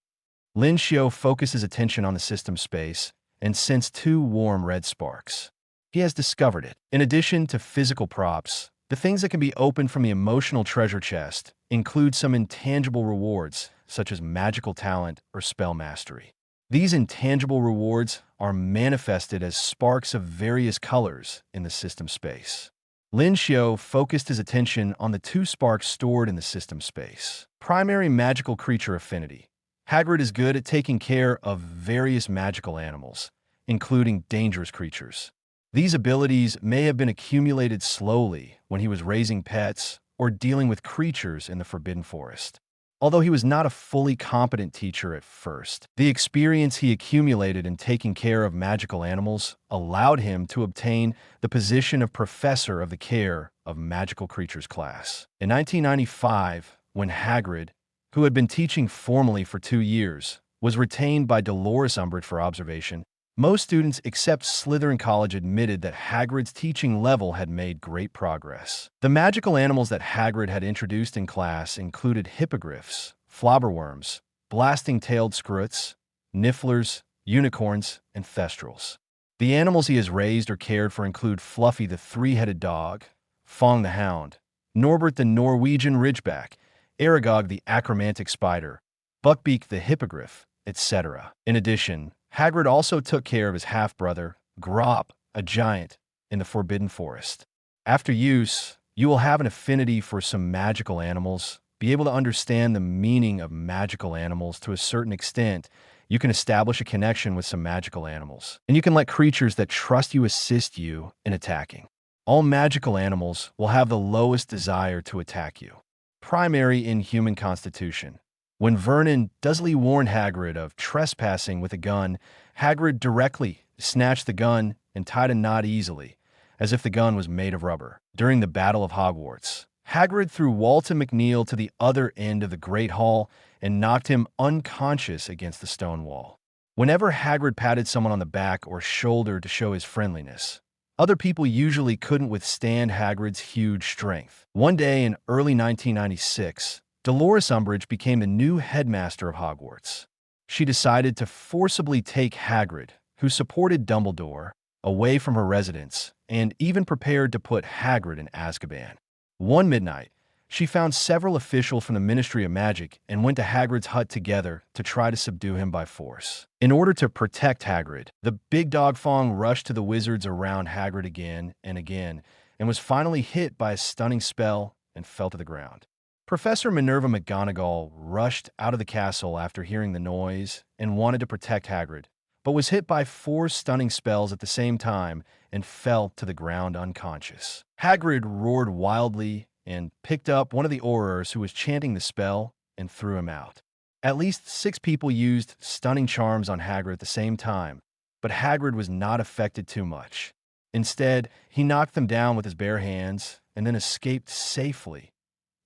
Lin Xiu focuses attention on the system space and sends two warm red sparks. He has discovered it. In addition to physical props, the things that can be opened from the emotional treasure chest include some intangible rewards, such as magical talent or spell mastery. These intangible rewards are manifested as sparks of various colors in the system space. Lin Xiu focused his attention on the two sparks stored in the system space. Primary magical creature affinity. Hagrid is good at taking care of various magical animals, including dangerous creatures. These abilities may have been accumulated slowly when he was raising pets or dealing with creatures in the Forbidden Forest. Although he was not a fully competent teacher at first, the experience he accumulated in taking care of magical animals allowed him to obtain the position of professor of the care of magical creatures class. In 1995, when Hagrid, who had been teaching formally for 2 years, was retained by Dolores Umbridge for observation, most students except Slytherin College admitted that Hagrid's teaching level had made great progress. The magical animals that Hagrid had introduced in class included hippogriffs, flobberworms, blasting-tailed scruts, nifflers, unicorns, and thestrals. The animals he has raised or cared for include Fluffy the three-headed dog, Fong the hound, Norbert the Norwegian ridgeback, Aragog the acromantic spider, Buckbeak the hippogriff, etc. In addition, Hagrid also took care of his half-brother, Grop, a giant, in the Forbidden Forest. After use, you will have an affinity for some magical animals, be able to understand the meaning of magical animals to a certain extent. You can establish a connection with some magical animals, and you can let creatures that trust you assist you in attacking. All magical animals will have the lowest desire to attack you. Primary inhuman constitution. When Vernon Dursley warned Hagrid of trespassing with a gun, Hagrid directly snatched the gun and tied a knot easily, as if the gun was made of rubber. During the Battle of Hogwarts, Hagrid threw Walton McNeil to the other end of the Great Hall and knocked him unconscious against the stone wall. Whenever Hagrid patted someone on the back or shoulder to show his friendliness, other people usually couldn't withstand Hagrid's huge strength. One day in early 1996, Dolores Umbridge became the new headmaster of Hogwarts. She decided to forcibly take Hagrid, who supported Dumbledore, away from her residence, and even prepared to put Hagrid in Azkaban. One midnight, she found several officials from the Ministry of Magic and went to Hagrid's hut together to try to subdue him by force. In order to protect Hagrid, the big dog Fong rushed to the wizards around Hagrid again and was finally hit by a stunning spell and fell to the ground. Professor Minerva McGonagall rushed out of the castle after hearing the noise and wanted to protect Hagrid, but was hit by 4 stunning spells at the same time and fell to the ground unconscious. Hagrid roared wildly and picked up one of the Aurors who was chanting the spell and threw him out. At least 6 people used stunning charms on Hagrid at the same time, but Hagrid was not affected too much. Instead, he knocked them down with his bare hands and then escaped safely.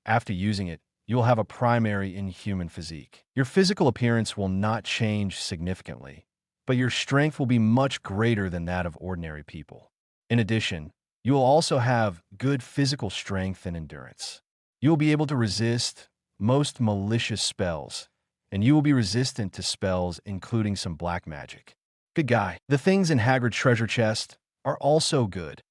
After using it, you will have a primary inhuman physique. Your physical appearance will not change significantly, but your strength will be much greater than that of ordinary people. In addition, you will also have good physical strength and endurance. You will be able to resist most malicious spells, and you will be resistant to spells including some black magic. Good guy. The things in Hagrid's treasure chest are also good.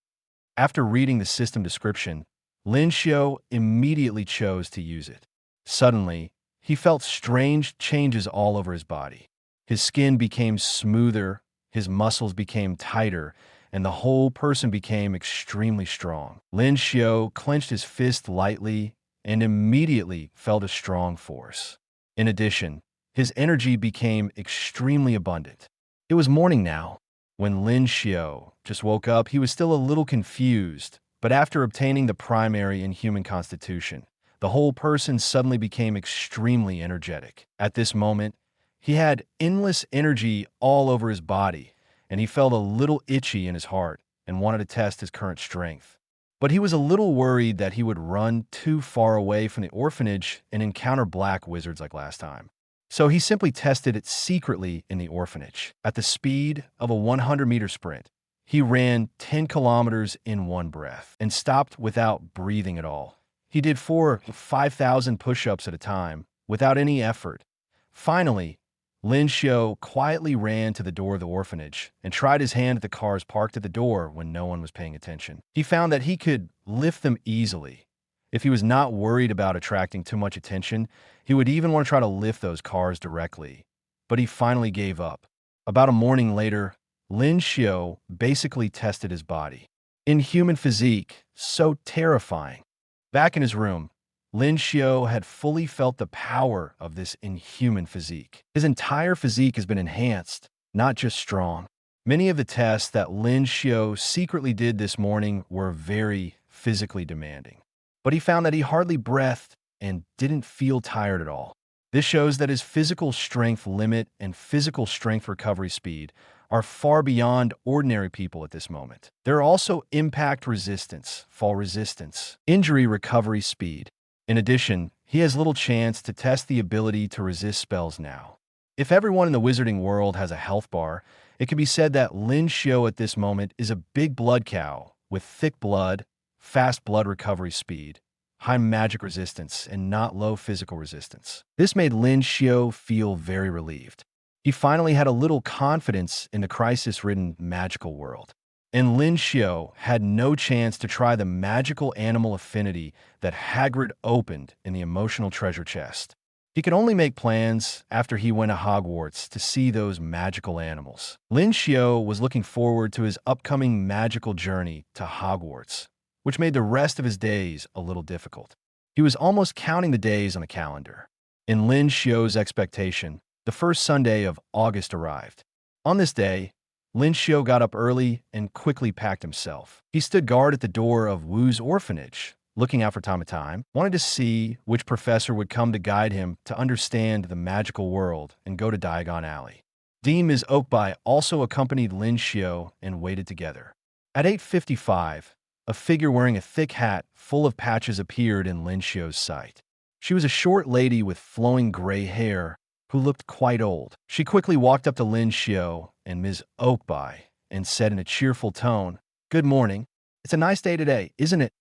After reading the system description, Lin Xiu immediately chose to use it. Suddenly, he felt strange changes all over his body. His skin became smoother, his muscles became tighter, and the whole person became extremely strong. Lin Xiu clenched his fist lightly and immediately felt a strong force. In addition, his energy became extremely abundant. It was morning now. When Lin Xiu just woke up, he was still a little confused, but after obtaining the primary inhuman constitution, the whole person suddenly became extremely energetic. At this moment, he had endless energy all over his body, and he felt a little itchy in his heart and wanted to test his current strength. But he was a little worried that he would run too far away from the orphanage and encounter black wizards like last time. So he simply tested it secretly in the orphanage. At the speed of a 100-meter sprint, He ran 10 kilometers in one breath and stopped without breathing at all. He did 5,000 push-ups at a time, without any effort. Finally, Lin Xiu quietly ran to the door of the orphanage and tried his hand at the cars parked at the door when no one was paying attention. He found that he could lift them easily. If he was not worried about attracting too much attention, he would even want to try to lift those cars directly. But he finally gave up. About a morning later, Lin Xiu basically tested his body. Inhuman physique, so terrifying. Back in his room, Lin Xiu had fully felt the power of this inhuman physique. His entire physique has been enhanced, not just strong. Many of the tests that Lin Xiu secretly did this morning were very physically demanding. But he found that he hardly breathed and didn't feel tired at all. This shows that his physical strength limit and physical strength recovery speed are far beyond ordinary people at this moment. There are also impact resistance, fall resistance, injury recovery speed. In addition, he has little chance to test the ability to resist spells now. If everyone in the wizarding world has a health bar, it can be said that Lin Xiu at this moment is a big blood cow with thick blood, fast blood recovery speed, high magic resistance, and not low physical resistance. This made Lin Xiu feel very relieved. He finally had a little confidence in the crisis-ridden magical world. And Lin Xiu had no chance to try the magical animal affinity that Hagrid opened in the emotional treasure chest. He could only make plans after he went to Hogwarts to see those magical animals. Lin Xiu was looking forward to his upcoming magical journey to Hogwarts, which made the rest of his days a little difficult. He was almost counting the days on the calendar. In Lin Xiu's expectation, the first Sunday of August arrived. On this day, Lin Xiu got up early and quickly packed himself. He stood guard at the door of Wu's orphanage, looking out for time to time, wanted to see which professor would come to guide him to understand the magical world and go to Diagon Alley. Dean Ms. Oakby also accompanied Lin Xiu and waited together. At 8:55, a figure wearing a thick hat full of patches appeared in Lin Xiu's sight. She was a short lady with flowing gray hair who looked quite old. She quickly walked up to Lin Xiu and Ms. Oakby and said in a cheerful tone, "Good morning. It's a nice day today, isn't it?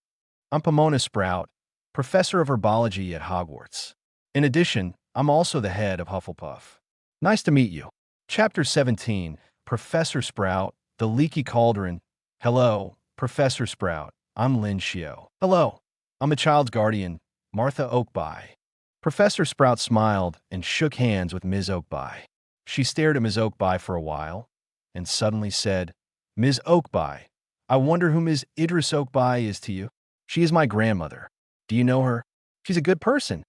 I'm Pomona Sprout, professor of herbology at Hogwarts. In addition, I'm also the head of Hufflepuff. Nice to meet you." Chapter 17, Professor Sprout, the Leaky Cauldron. Hello, Professor Sprout. I'm Lin Xiu. Hello, I'm the child's guardian, Martha Oakby. Professor Sprout smiled and shook hands with Ms. Oakby. She stared at Ms. Oakby for a while and suddenly said, "Ms. Oakby, I wonder who Ms. Idris Oakby is to you. She is my grandmother. Do you know her? She's a good person."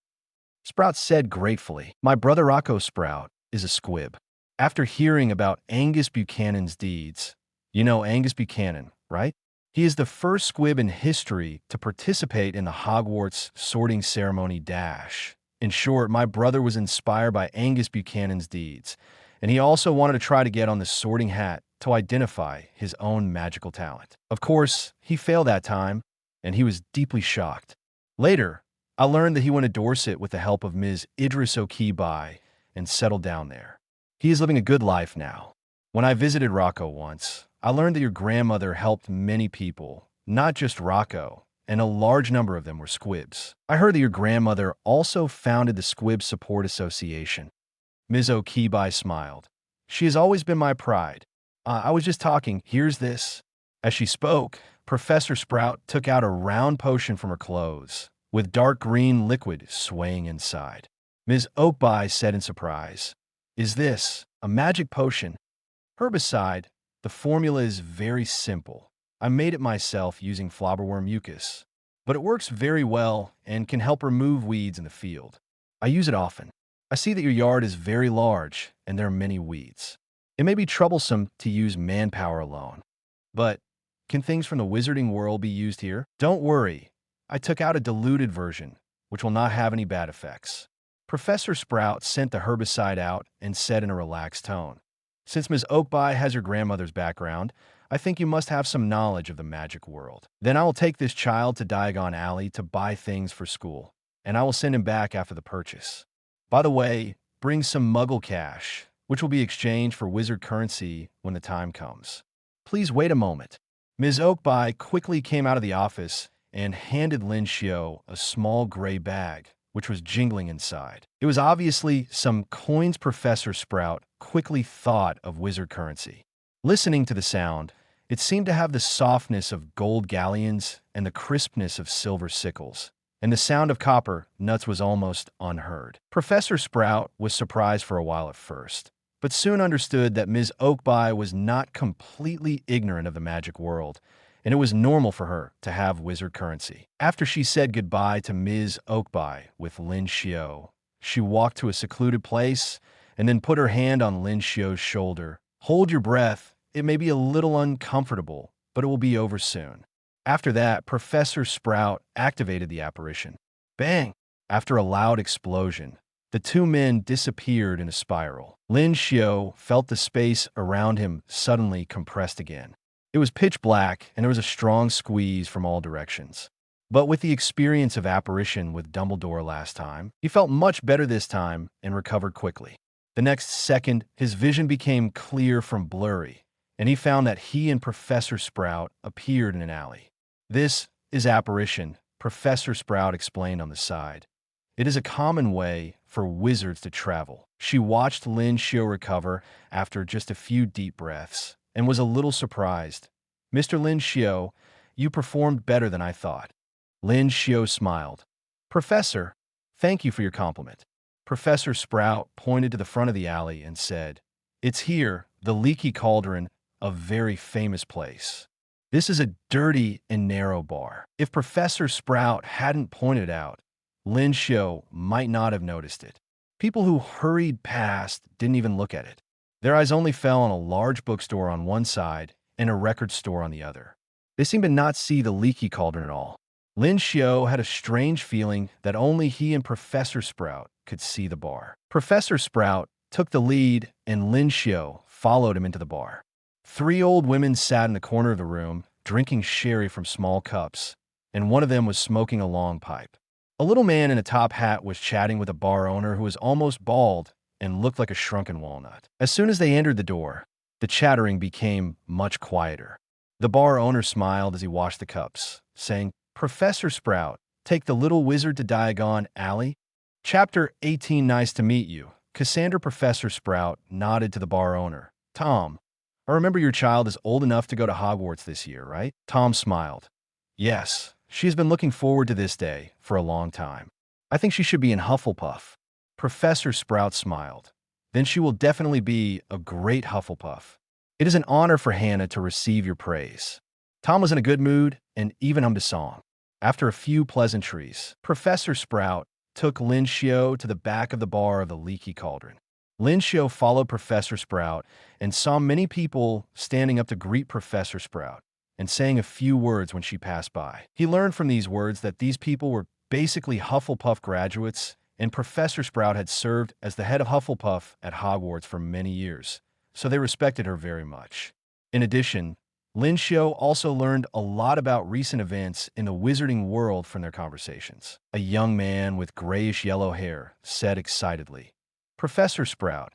Sprout said gratefully, "My brother Rocco Sprout is a squib." After hearing about Angus Buchanan's deeds, you know Angus Buchanan, right? He is the first squib in history to participate in the Hogwarts sorting ceremony dash. In short, my brother was inspired by Angus Buchanan's deeds, and he also wanted to try to get on the sorting hat to identify his own magical talent. Of course, he failed that time, and he was deeply shocked. Later, I learned that he went to Dorset with the help of Ms. Idris Oakby and settled down there. He is living a good life now. When I visited Rocco once, I learned that your grandmother helped many people, not just Rocco, and a large number of them were squibs. I heard that your grandmother also founded the Squib Support Association. Ms. Oakby smiled. She has always been my pride. I was just talking, here's this. As she spoke, Professor Sprout took out a round potion from her clothes, with dark green liquid swaying inside. Ms. Oakby said in surprise, "Is this a magic potion?" Herbicide, the formula is very simple. I made it myself using flobberworm mucus, but it works very well and can help remove weeds in the field. I use it often. I see that your yard is very large and there are many weeds. It may be troublesome to use manpower alone, but can things from the wizarding world be used here? Don't worry, I took out a diluted version, which will not have any bad effects. Professor Sprout sent the herbicide out and said in a relaxed tone, "Since Ms. Oakby has your grandmother's background, I think you must have some knowledge of the magic world. Then I will take this child to Diagon Alley to buy things for school, and I will send him back after the purchase. By the way, bring some muggle cash, which will be exchanged for wizard currency when the time comes." Please wait a moment. Ms. Oakby quickly came out of the office and handed Lin Xiu a small gray bag, which was jingling inside. It was obviously some coins Professor Sprout quickly thought of wizard currency. Listening to the sound, it seemed to have the softness of gold galleons and the crispness of silver sickles, and the sound of copper nuts was almost unheard. Professor Sprout was surprised for a while at first, but soon understood that Ms. Oakby was not completely ignorant of the magic world, and it was normal for her to have wizard currency. After she said goodbye to Ms. Oakby with Lin Xiu, she walked to a secluded place and then put her hand on Lin Xiu's shoulder. Hold your breath. It may be a little uncomfortable, but it will be over soon. After that, Professor Sprout activated the apparition. Bang! After a loud explosion, the two men disappeared in a spiral. Lin Xiu felt the space around him suddenly compressed again. It was pitch black, and there was a strong squeeze from all directions. But with the experience of apparition with Dumbledore last time, he felt much better this time and recovered quickly. The next second, his vision became clear from blurry, and he found that he and Professor Sprout appeared in an alley. This is apparition, Professor Sprout explained on the side. It is a common way for wizards to travel. She watched Lin Xiu recover after just a few deep breaths, and was a little surprised. Mr. Lin Xiu, you performed better than I thought. Lin Xiu smiled. Professor, thank you for your compliment. Professor Sprout pointed to the front of the alley and said, It's here, the Leaky Cauldron, a very famous place. This is a dirty and narrow bar. If Professor Sprout hadn't pointed out, Lin Xiu might not have noticed it. People who hurried past didn't even look at it. Their eyes only fell on a large bookstore on one side and a record store on the other. They seemed to not see the Leaky Cauldron at all. Lin Xiu had a strange feeling that only he and Professor Sprout could see the bar. Professor Sprout took the lead, and Lin Xiu followed him into the bar. Three old women sat in the corner of the room, drinking sherry from small cups, and one of them was smoking a long pipe. A little man in a top hat was chatting with a bar owner who was almost bald and looked like a shrunken walnut. As soon as they entered the door, the chattering became much quieter. The bar owner smiled as he washed the cups, saying, Professor Sprout, take the little wizard to Diagon Alley? Chapter 18. Nice to meet you. Cassandra. Professor Sprout nodded to the bar owner. Tom, I remember your child is old enough to go to Hogwarts this year, right? Tom smiled. Yes, she's been looking forward to this day for a long time. I think she should be in Hufflepuff. Professor Sprout smiled. Then she will definitely be a great Hufflepuff. It is an honor for Hannah to receive your praise. Tom was in a good mood and even hummed a song. After a few pleasantries, Professor Sprout took Lin Xiu to the back of the bar of the Leaky Cauldron. Lin Xiu followed Professor Sprout and saw many people standing up to greet Professor Sprout and saying a few words when she passed by. He learned from these words that these people were basically Hufflepuff graduates, and Professor Sprout had served as the head of Hufflepuff at Hogwarts for many years, so they respected her very much. In addition, Lin Xiu also learned a lot about recent events in the wizarding world from their conversations. A young man with grayish-yellow hair said excitedly, Professor Sprout,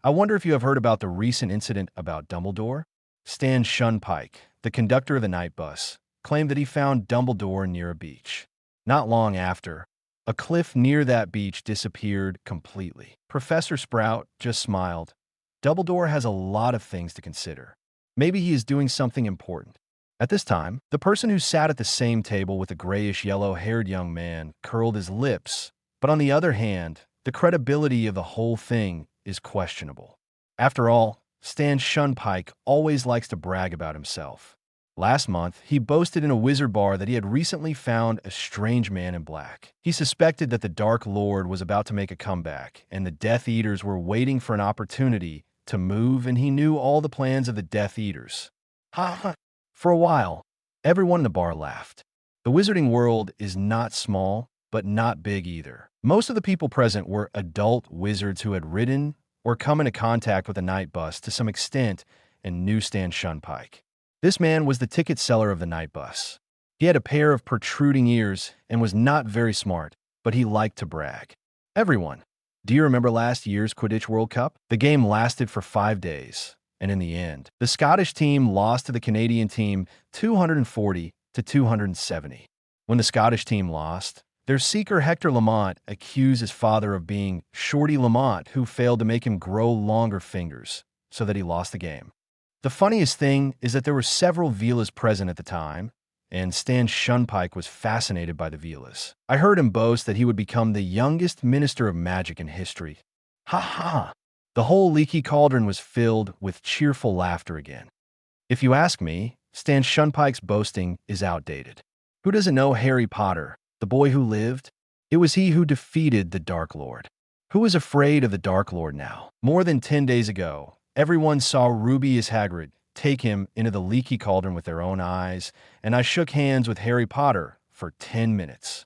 I wonder if you have heard about the recent incident about Dumbledore? Stan Shunpike, the conductor of the night bus, claimed that he found Dumbledore near a beach. Not long after, a cliff near that beach disappeared completely. Professor Sprout just smiled. Dumbledore has a lot of things to consider. Maybe he is doing something important. At this time, the person who sat at the same table with the grayish-yellow-haired young man curled his lips, but on the other hand, the credibility of the whole thing is questionable. After all, Stan Shunpike always likes to brag about himself. Last month, he boasted in a wizard bar that he had recently found a strange man in black. He suspected that the Dark Lord was about to make a comeback, and the Death Eaters were waiting for an opportunity to move, and he knew all the plans of the Death Eaters. Ha ha! For a while, everyone in the bar laughed. The wizarding world is not small, but not big either. Most of the people present were adult wizards who had ridden or come into contact with the night bus to some extent and knew Stan Shunpike. This man was the ticket seller of the night bus. He had a pair of protruding ears and was not very smart, but he liked to brag. Everyone, do you remember last year's Quidditch World Cup? The game lasted for 5 days. And in the end, the Scottish team lost to the Canadian team 240 to 270. When the Scottish team lost, their seeker Hector Lamont accused his father of being Shorty Lamont, who failed to make him grow longer fingers, so that he lost the game. The funniest thing is that there were several Velas present at the time, and Stan Shunpike was fascinated by the Velas. I heard him boast that he would become the youngest minister of magic in history. Ha ha! The whole leaky cauldron was filled with cheerful laughter again. If you ask me, Stan Shunpike's boasting is outdated. Who doesn't know Harry Potter, the boy who lived? It was he who defeated the Dark Lord. Who is afraid of the Dark Lord now? More than 10 days ago, everyone saw Rubeus Hagrid take him into the leaky cauldron with their own eyes, and I shook hands with Harry Potter for 10 minutes.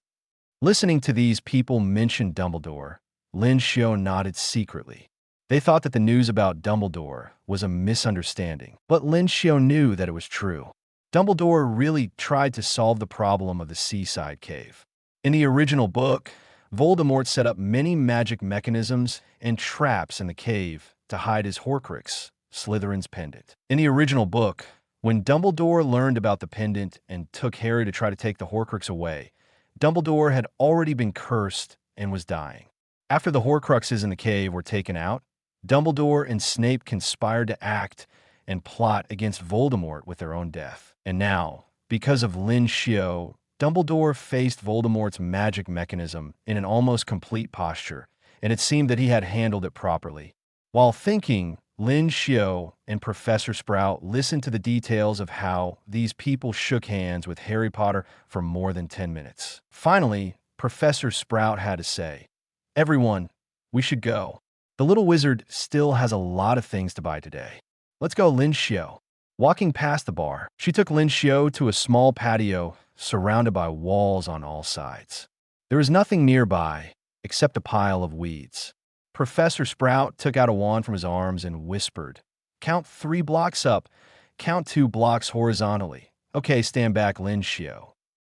Listening to these people mention Dumbledore, Lin Xiu nodded secretly. They thought that the news about Dumbledore was a misunderstanding, but Lin Xiu knew that it was true. Dumbledore really tried to solve the problem of the seaside cave. In the original book, Voldemort set up many magic mechanisms and traps in the cave to hide his Horcrux, Slytherin's pendant. In the original book, when Dumbledore learned about the pendant and took Harry to try to take the Horcrux away, Dumbledore had already been cursed and was dying. After the Horcruxes in the cave were taken out, Dumbledore and Snape conspired to act and plot against Voldemort with their own death. And now, because of Lin Xiu, Dumbledore faced Voldemort's magic mechanism in an almost complete posture, and it seemed that he had handled it properly. While thinking, Lin Xiu and Professor Sprout listened to the details of how these people shook hands with Harry Potter for more than 10 minutes. Finally, Professor Sprout had to say, "Everyone, we should go. The little wizard still has a lot of things to buy today. Let's go, Lin Xiu." Walking past the bar, she took Lin Xiu to a small patio surrounded by walls on all sides. There was nothing nearby except a pile of weeds. Professor Sprout took out a wand from his arms and whispered, "Count 3 blocks up, count 2 blocks horizontally. Okay, stand back, Lin Xiu."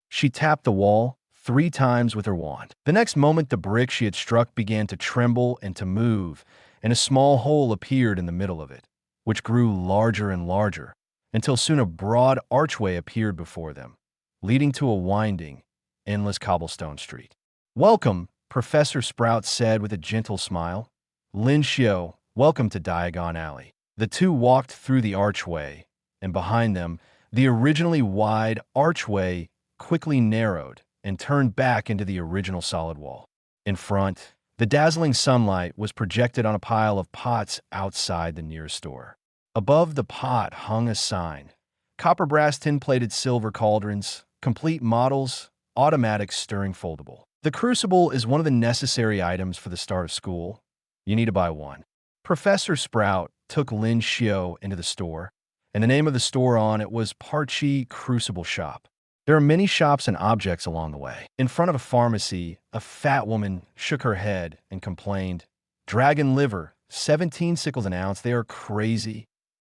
She tapped the wall 3 times with her wand. The next moment, the brick she had struck began to tremble and to move, and a small hole appeared in the middle of it, which grew larger and larger, until soon a broad archway appeared before them, leading to a winding, endless cobblestone street. "Welcome," Professor Sprout said with a gentle smile. "Lin Xiu, welcome to Diagon Alley." The two walked through the archway, and behind them, the originally wide archway quickly narrowed and turned back into the original solid wall. In front, the dazzling sunlight was projected on a pile of pots outside the nearest store. Above the pot hung a sign: copper brass tin-plated silver cauldrons, complete models, automatic stirring foldable. The crucible is one of the necessary items for the start of school. You need to buy one. Professor Sprout took Lin Xiu into the store, and the name of the store on it was Parchi Crucible Shop. There are many shops and objects along the way. In front of a pharmacy, a fat woman shook her head and complained, "Dragon liver, 17 sickles an ounce, they are crazy."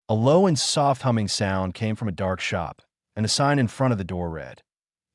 A low and soft humming sound came from a dark shop, and a sign in front of the door read,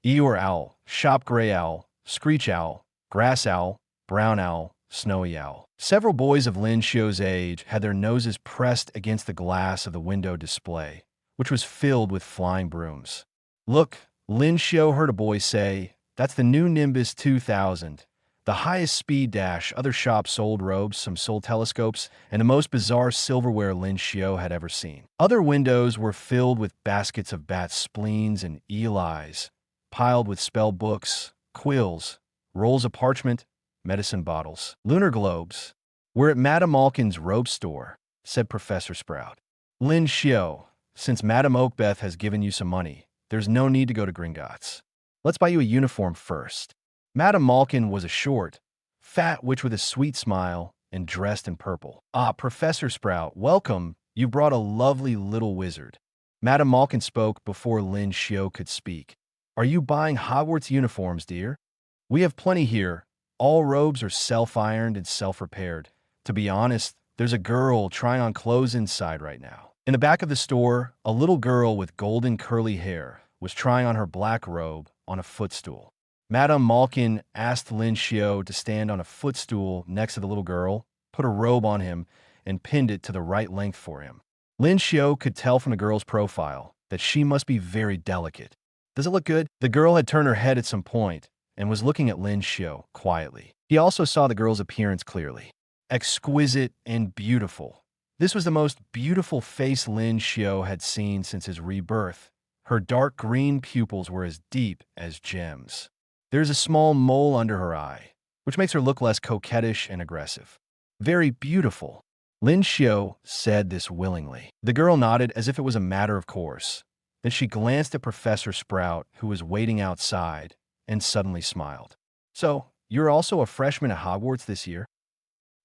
"Eeyore Owl, Shop Gray Owl, Screech Owl, Grass Owl, Brown Owl, Snowy Owl." Several boys of Lin Xiu's age had their noses pressed against the glass of the window display, which was filled with flying brooms. "Look," Lin Xiu heard a boy say, "that's the new Nimbus 2000. The highest speed dash." Other shops sold robes, some sold telescopes, and the most bizarre silverware Lin Xiu had ever seen. Other windows were filled with baskets of bat spleens and eel eyes, piled with spell books, quills, rolls of parchment, medicine bottles, lunar globes. "We're at Madame Malkin's robe store," said Professor Sprout. "Lin Xiu, since Madame Oakbeth has given you some money, there's no need to go to Gringotts. Let's buy you a uniform first." Madame Malkin was a short, fat witch with a sweet smile and dressed in purple. "Ah, Professor Sprout, welcome. You brought a lovely little wizard." Madame Malkin spoke before Lin Xiu could speak. "Are you buying Hogwarts uniforms, dear? We have plenty here. All robes are self-ironed and self-repaired. To be honest, there's a girl trying on clothes inside right now." In the back of the store, a little girl with golden curly hair was trying on her black robe on a footstool. Madame Malkin asked Lin Xiu to stand on a footstool next to the little girl, put a robe on him, and pinned it to the right length for him. Lin Xiu could tell from the girl's profile that she must be very delicate. Does it look good? The girl had turned her head at some point and was looking at Lin Xiu quietly. He also saw the girl's appearance clearly. Exquisite and beautiful. This was the most beautiful face Lin Xiu had seen since his rebirth. Her dark green pupils were as deep as gems. There's a small mole under her eye, which makes her look less coquettish and aggressive. Very beautiful. Lin Xiu said this willingly. The girl nodded as if it was a matter of course. Then she glanced at Professor Sprout, who was waiting outside, and suddenly smiled. So, you're also a freshman at Hogwarts this year?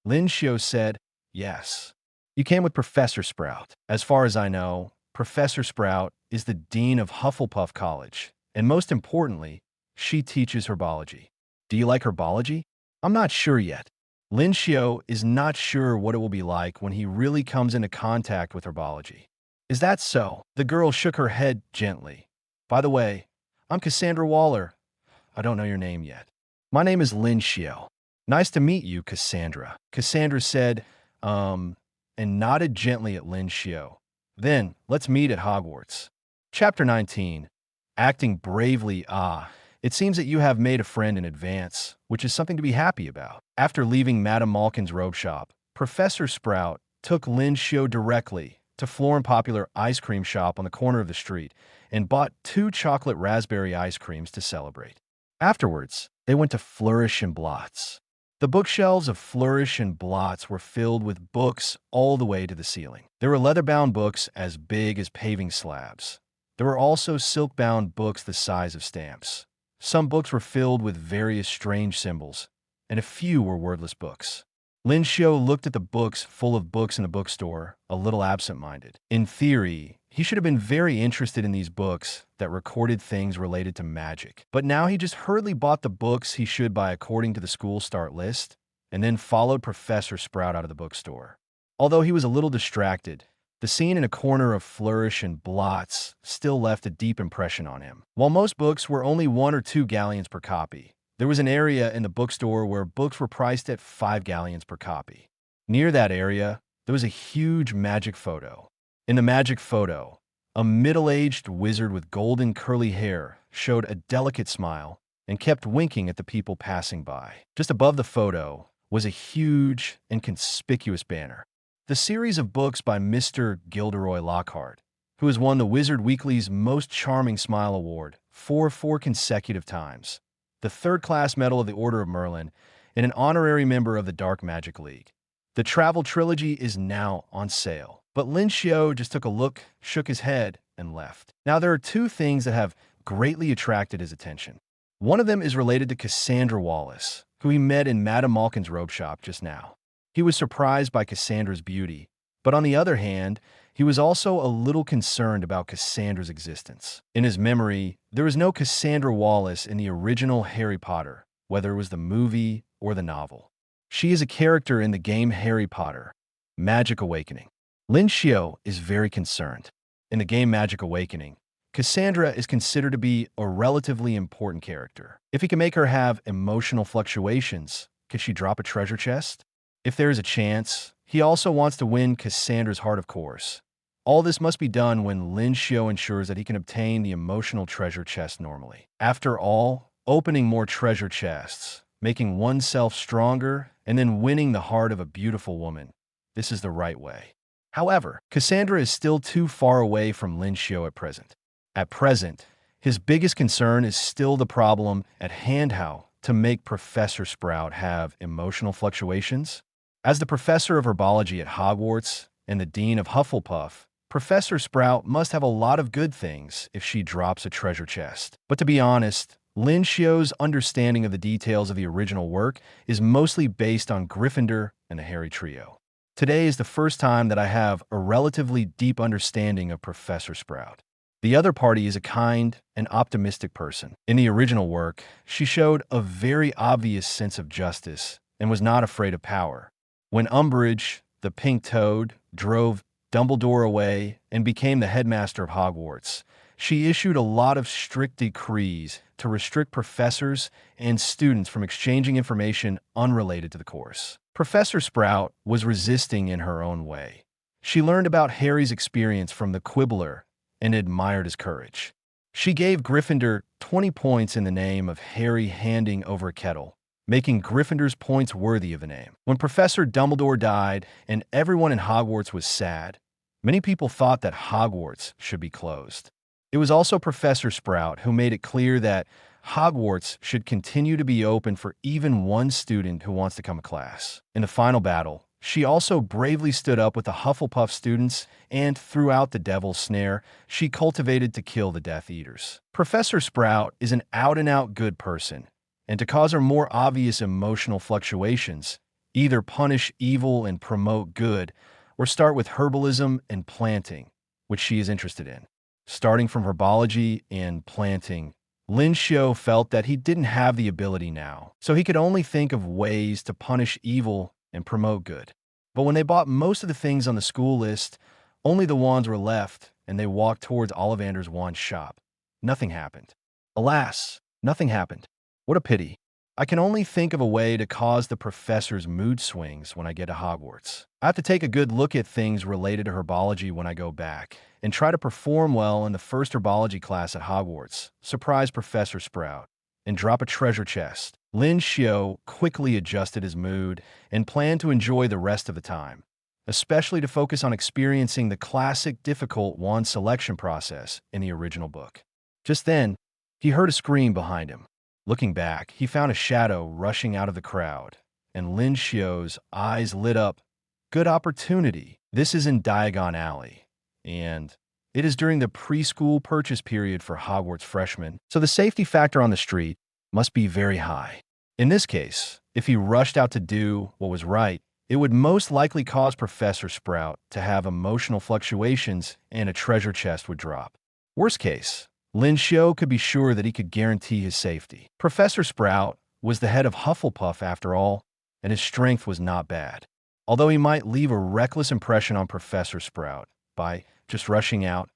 Lin Xiu said, yes. You came with Professor Sprout. As far as I know, Professor Sprout is the dean of Hufflepuff College, and most importantly, she teaches herbology. Do you like herbology? I'm not sure yet. Lin Xiu is not sure what it will be like when he really comes into contact with herbology. Is that so? The girl shook her head gently. By the way, I'm Cassandra Waller. I don't know your name yet. My name is Lin Xiu. Nice to meet you, Cassandra. Cassandra said, and nodded gently at Lin Xiu. Then, let's meet at Hogwarts. Chapter 19. Acting bravely, It seems that you have made a friend in advance, which is something to be happy about. After leaving Madame Malkin's robe shop, Professor Sprout took Lin Xiu directly to Florin Popular Ice Cream Shop on the corner of the street and bought 2 chocolate raspberry ice creams to celebrate. Afterwards, they went to Flourish and Blots. The bookshelves of Flourish and Blots were filled with books all the way to the ceiling. There were leather-bound books as big as paving slabs. There were also silk-bound books the size of stamps. Some books were filled with various strange symbols, and a few were wordless books. Lin Xiu looked at the books full of books in the bookstore, a little absent-minded. In theory, he should have been very interested in these books that recorded things related to magic. But now he just hurriedly bought the books he should buy according to the school start list, and then followed Professor Sprout out of the bookstore. Although he was a little distracted, the scene in a corner of Flourish and Blots still left a deep impression on him. While most books were only 1 or 2 galleons per copy, there was an area in the bookstore where books were priced at 5 galleons per copy. Near that area, there was a huge magic photo. In the magic photo, a middle-aged wizard with golden curly hair showed a delicate smile and kept winking at the people passing by. Just above the photo was a huge and conspicuous banner. The series of books by Mr. Gilderoy Lockhart, who has won the Wizard Weekly's Most Charming Smile Award 4 consecutive times, the 3rd-class Medal of the Order of Merlin, and an honorary member of the Dark Magic League. The travel trilogy is now on sale. But Lin Xiu just took a look, shook his head, and left. Now, there are 2 things that have greatly attracted his attention. One of them is related to Cassandra Wallace, who he met in Madame Malkin's robe shop just now. He was surprised by Cassandra's beauty, but on the other hand, he was also a little concerned about Cassandra's existence. In his memory, there was no Cassandra Wallace in the original Harry Potter, whether it was the movie or the novel. She is a character in the game Harry Potter, Magic Awakening. Lin Xiu is very concerned. In the game Magic Awakening, Cassandra is considered to be a relatively important character. If he can make her have emotional fluctuations, could she drop a treasure chest? If there is a chance, he also wants to win Cassandra's heart, of course. All this must be done when Lin Xiu ensures that he can obtain the emotional treasure chest normally. After all, opening more treasure chests, making oneself stronger, and then winning the heart of a beautiful woman, this is the right way. However, Cassandra is still too far away from Lin Xiu at present. At present, his biggest concern is still the problem at hand: how to make Professor Sprout have emotional fluctuations. As the professor of herbology at Hogwarts and the dean of Hufflepuff, Professor Sprout must have a lot of good things if she drops a treasure chest. But to be honest, Lin Xiu's understanding of the details of the original work is mostly based on Gryffindor and the Harry trio. Today is the first time that I have a relatively deep understanding of Professor Sprout. The other party is a kind and optimistic person. In the original work, she showed a very obvious sense of justice and was not afraid of power. When Umbridge, the pink toad, drove Dumbledore away and became the headmaster of Hogwarts, she issued a lot of strict decrees to restrict professors and students from exchanging information unrelated to the course. Professor Sprout was resisting in her own way. She learned about Harry's experience from the Quibbler and admired his courage. She gave Gryffindor 20 points in the name of Harry handing over a kettle, making Gryffindor's points worthy of the name. When Professor Dumbledore died and everyone in Hogwarts was sad, many people thought that Hogwarts should be closed. It was also Professor Sprout who made it clear that Hogwarts should continue to be open for even one student who wants to come to class. In the final battle, she also bravely stood up with the Hufflepuff students and, throughout the Devil's Snare, she cultivated to kill the Death Eaters. Professor Sprout is an out-and-out good person, and to cause her more obvious emotional fluctuations, either punish evil and promote good, or start with herbalism and planting, which she is interested in. Starting from herbology and planting, Lin Xiu felt that he didn't have the ability now, so he could only think of ways to punish evil and promote good. But when they bought most of the things on the school list, only the wands were left, and they walked towards Ollivander's wand shop. Nothing happened. Alas, nothing happened. What a pity. I can only think of a way to cause the professor's mood swings when I get to Hogwarts. I have to take a good look at things related to herbology when I go back, and try to perform well in the first herbology class at Hogwarts, surprise Professor Sprout, and drop a treasure chest. Lin Xiu quickly adjusted his mood and planned to enjoy the rest of the time, especially to focus on experiencing the classic difficult wand selection process in the original book. Just then, he heard a scream behind him. Looking back, he found a shadow rushing out of the crowd, and Lin Xiu's eyes lit up. Good opportunity. This is in Diagon Alley, and it is during the preschool purchase period for Hogwarts freshmen, so the safety factor on the street must be very high. In this case, if he rushed out to do what was right, it would most likely cause Professor Sprout to have emotional fluctuations and a treasure chest would drop. Worst case, Lin Xiu could be sure that he could guarantee his safety. Professor Sprout was the head of Hufflepuff after all, and his strength was not bad. Although he might leave a reckless impression on Professor Sprout by just rushing out,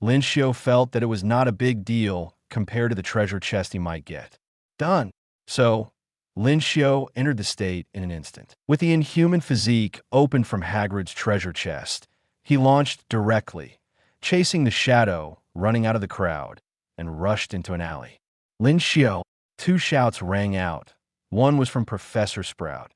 Lin Xiu felt that it was not a big deal compared to the treasure chest he might get. Done. So, Lin Xiu entered the state in an instant. With the inhuman physique opened from Hagrid's treasure chest, he launched directly, chasing the shadow running out of the crowd, and rushed into an alley. Lin Xiu, two shouts rang out. One was from Professor Sprout,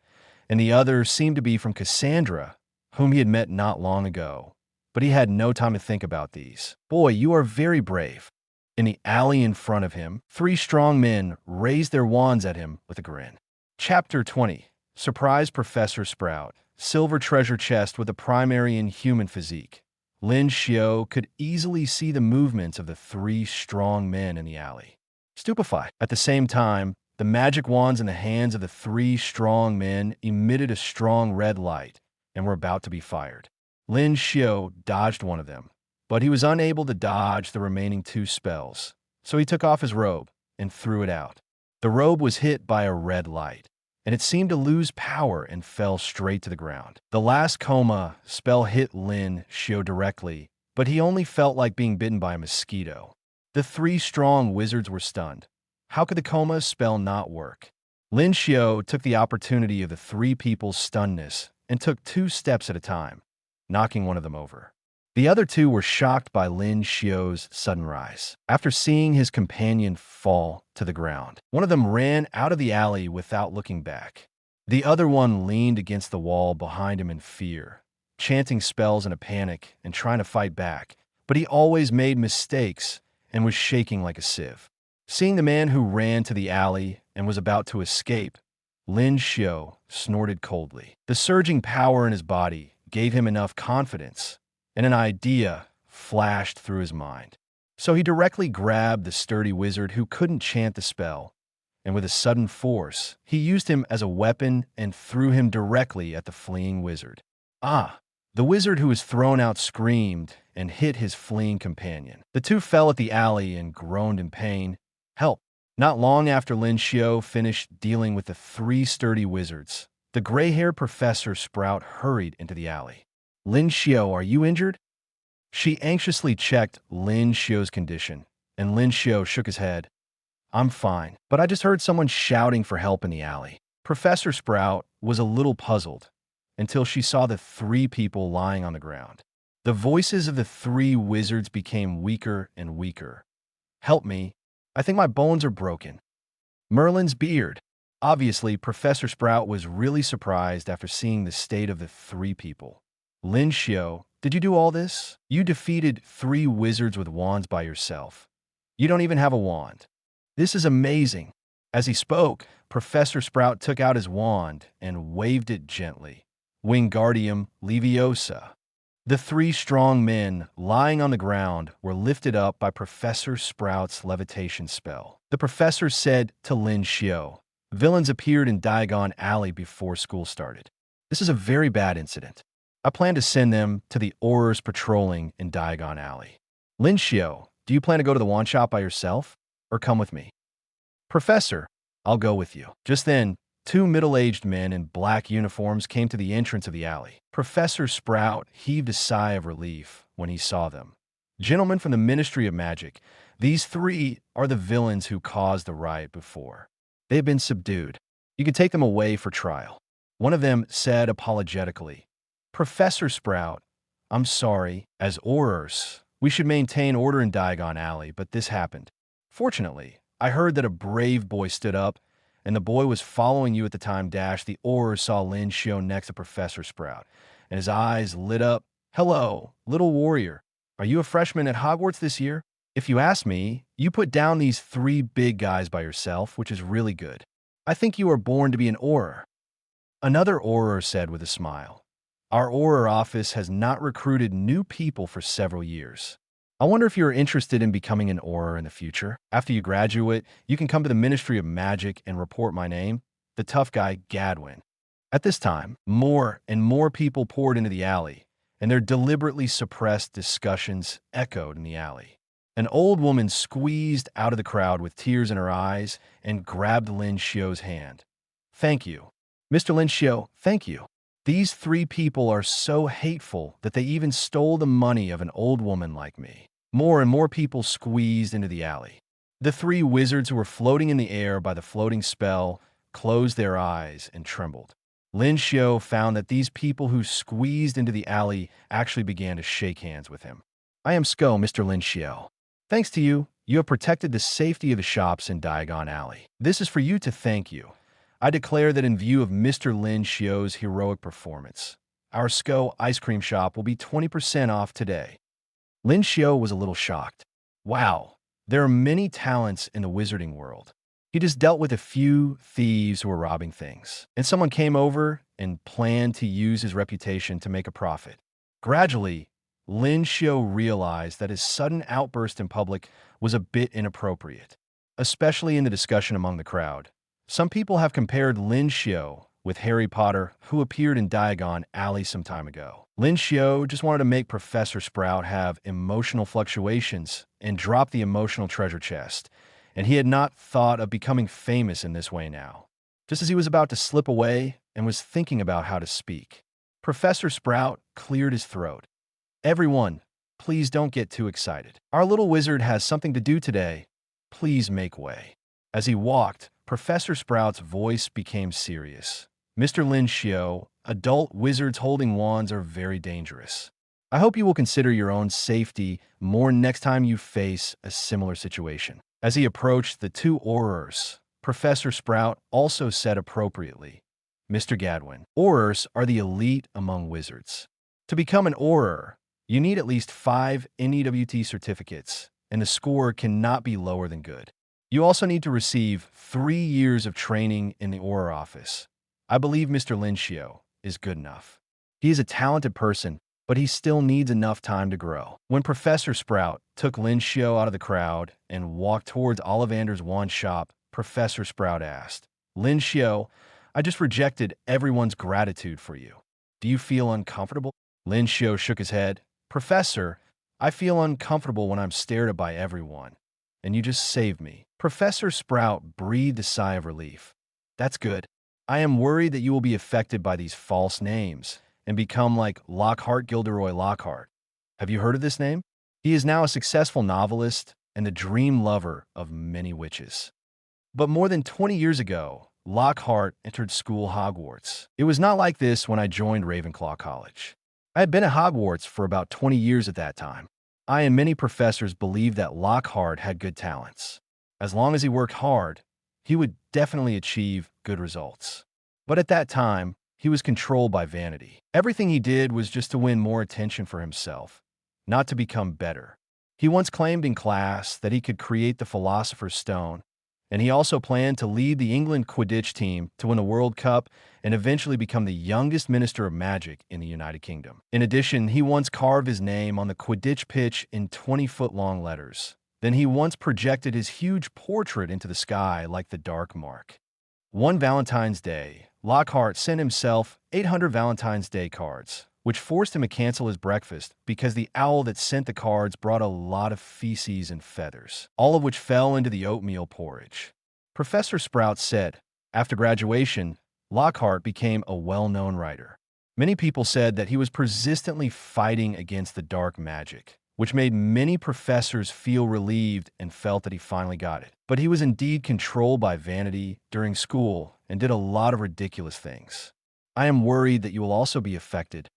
and the other seemed to be from Cassandra, whom he had met not long ago. But he had no time to think about these. Boy, you are very brave. In the alley in front of him, 3 strong men raised their wands at him with a grin. Chapter 20. Surprise Professor Sprout. Silver treasure chest with a primary inhuman physique. Lin Xiu could easily see the movements of the 3 strong men in the alley. Stupefied. At the same time, the magic wands in the hands of the 3 strong men emitted a strong red light and were about to be fired. Lin Xiu dodged one of them, but he was unable to dodge the remaining 2 spells, so he took off his robe and threw it out. The robe was hit by a red light, and it seemed to lose power and fell straight to the ground. The last coma spell hit Lin Xiu directly, but he only felt like being bitten by a mosquito. The 3 strong wizards were stunned. How could the coma spell not work? Lin Xiu took the opportunity of the 3 people's stunnedness and took 2 steps at a time, knocking one of them over. The other 2 were shocked by Lin Xiu's sudden rise. After seeing his companion fall to the ground, one of them ran out of the alley without looking back. The other one leaned against the wall behind him in fear, chanting spells in a panic and trying to fight back, but he always made mistakes and was shaking like a sieve. Seeing the man who ran to the alley and was about to escape, Lin Xiu snorted coldly. The surging power in his body gave him enough confidence, and an idea flashed through his mind. So he directly grabbed the sturdy wizard who couldn't chant the spell, and with a sudden force, he used him as a weapon and threw him directly at the fleeing wizard. Ah! The wizard who was thrown out screamed and hit his fleeing companion. The 2 fell at the alley and groaned in pain. Help! Not long after Lin Xiu finished dealing with the 3 sturdy wizards, the gray-haired Professor Sprout hurried into the alley. Lin Xiu, are you injured? She anxiously checked Lin Xiu's condition, and Lin Xiu shook his head. I'm fine, but I just heard someone shouting for help in the alley. Professor Sprout was a little puzzled, until she saw the three people lying on the ground. The voices of the three wizards became weaker and weaker. "Help me. I think my bones are broken." Merlin's beard. Obviously, Professor Sprout was really surprised after seeing the state of the three people. "Lin Xiu, did you do all this? You defeated three wizards with wands by yourself. You don't even have a wand. This is amazing." As he spoke, Professor Sprout took out his wand and waved it gently. Wingardium Leviosa. The three strong men lying on the ground were lifted up by Professor Sprout's levitation spell. The professor said to Lin Xiu, "Villains appeared in Diagon Alley before school started. This is a very bad incident. I plan to send them to the Aurors patrolling in Diagon Alley. Lin Xiu, do you plan to go to the wand shop by yourself or come with me?" "Professor, I'll go with you." Just then, two middle-aged men in black uniforms came to the entrance of the alley. Professor Sprout heaved a sigh of relief when he saw them. "Gentlemen from the Ministry of Magic, these three are the villains who caused the riot before. They have been subdued. You can take them away for trial." One of them said apologetically, "Professor Sprout, I'm sorry. As Aurors, we should maintain order in Diagon Alley, but this happened. Fortunately, I heard that a brave boy stood up, and the boy was following you at the time. The Aurors saw Lin Xiu next to Professor Sprout, and his eyes lit up. Hello, little warrior. Are you a freshman at Hogwarts this year? If you ask me, you put down these three big guys by yourself, which is really good. I think you are born to be an Auror." Another Auror said with a smile, "Our Auror office has not recruited new people for several years. I wonder if you are interested in becoming an Auror in the future. After you graduate, you can come to the Ministry of Magic and report my name, the tough guy Gadwin." At this time, more and more people poured into the alley, and their deliberately suppressed discussions echoed in the alley. An old woman squeezed out of the crowd with tears in her eyes and grabbed Lin Xiu's hand. "Thank you. Mr. Lin Xiu, thank you. These three people are so hateful that they even stole the money of an old woman like me." More and more people squeezed into the alley. The three wizards who were floating in the air by the floating spell closed their eyes and trembled. Lin Xiu found that these people who squeezed into the alley actually began to shake hands with him. "I am Sco, Mr. Lin Xiu. Thanks to you, you have protected the safety of the shops in Diagon Alley. This is for you to thank you. I declare that in view of Mr. Lin Xiu's heroic performance, our Sco ice cream shop will be 20% off today." Lin Xiu was a little shocked. Wow, there are many talents in the wizarding world. He just dealt with a few thieves who were robbing things, and someone came over and planned to use his reputation to make a profit. Gradually, Lin Xiu realized that his sudden outburst in public was a bit inappropriate, especially in the discussion among the crowd. Some people have compared Lin Xiu with Harry Potter, who appeared in Diagon Alley some time ago. Lin Xiu just wanted to make Professor Sprout have emotional fluctuations and drop the emotional treasure chest, and he had not thought of becoming famous in this way now. Just as he was about to slip away and was thinking about how to speak, Professor Sprout cleared his throat. "Everyone, please don't get too excited. Our little wizard has something to do today. Please make way." As he walked, Professor Sprout's voice became serious. "Mr. Lin Xiu, adult wizards holding wands are very dangerous. I hope you will consider your own safety more next time you face a similar situation." As he approached the two Aurors, Professor Sprout also said appropriately, "Mr. Gadwin, Aurors are the elite among wizards. To become an Auror, you need at least 5 NEWT certificates, and the score cannot be lower than good. You also need to receive 3 years of training in the Auror office. I believe Mr. Lin Xiu is good enough. He is a talented person, but he still needs enough time to grow." When Professor Sprout took Lin Xiu out of the crowd and walked towards Ollivander's wand shop, Professor Sprout asked, "Lin Xiu, I just rejected everyone's gratitude for you. Do you feel uncomfortable?" Lin Xiu shook his head. "Professor, I feel uncomfortable when I'm stared at by everyone, and you just saved me." Professor Sprout breathed a sigh of relief. "That's good. I am worried that you will be affected by these false names and become like Lockhart Gilderoy Lockhart. Have you heard of this name? He is now a successful novelist and the dream lover of many witches. But more than 20 years ago, Lockhart entered school Hogwarts. It was not like this when I joined Ravenclaw College. I had been at Hogwarts for about 20 years at that time. I and many professors believed that Lockhart had good talents. As long as he worked hard, he would definitely achieve good results. But at that time, he was controlled by vanity. Everything he did was just to win more attention for himself, not to become better. He once claimed in class that he could create the Philosopher's Stone, and he also planned to lead the England Quidditch team to win a World Cup and eventually become the youngest Minister of Magic in the United Kingdom. In addition, he once carved his name on the Quidditch pitch in 20-foot-long letters. Then he once projected his huge portrait into the sky like the Dark Mark. One Valentine's Day, Lockhart sent himself 800 Valentine's Day cards, which forced him to cancel his breakfast because the owl that sent the cards brought a lot of feces and feathers, all of which fell into the oatmeal porridge. Professor Sprout said, after graduation, Lockhart became a well-known writer. Many people said that he was persistently fighting against the dark magic, which made many professors feel relieved and felt that he finally got it. But he was indeed controlled by vanity during school and did a lot of ridiculous things. I am worried that you will also be affected.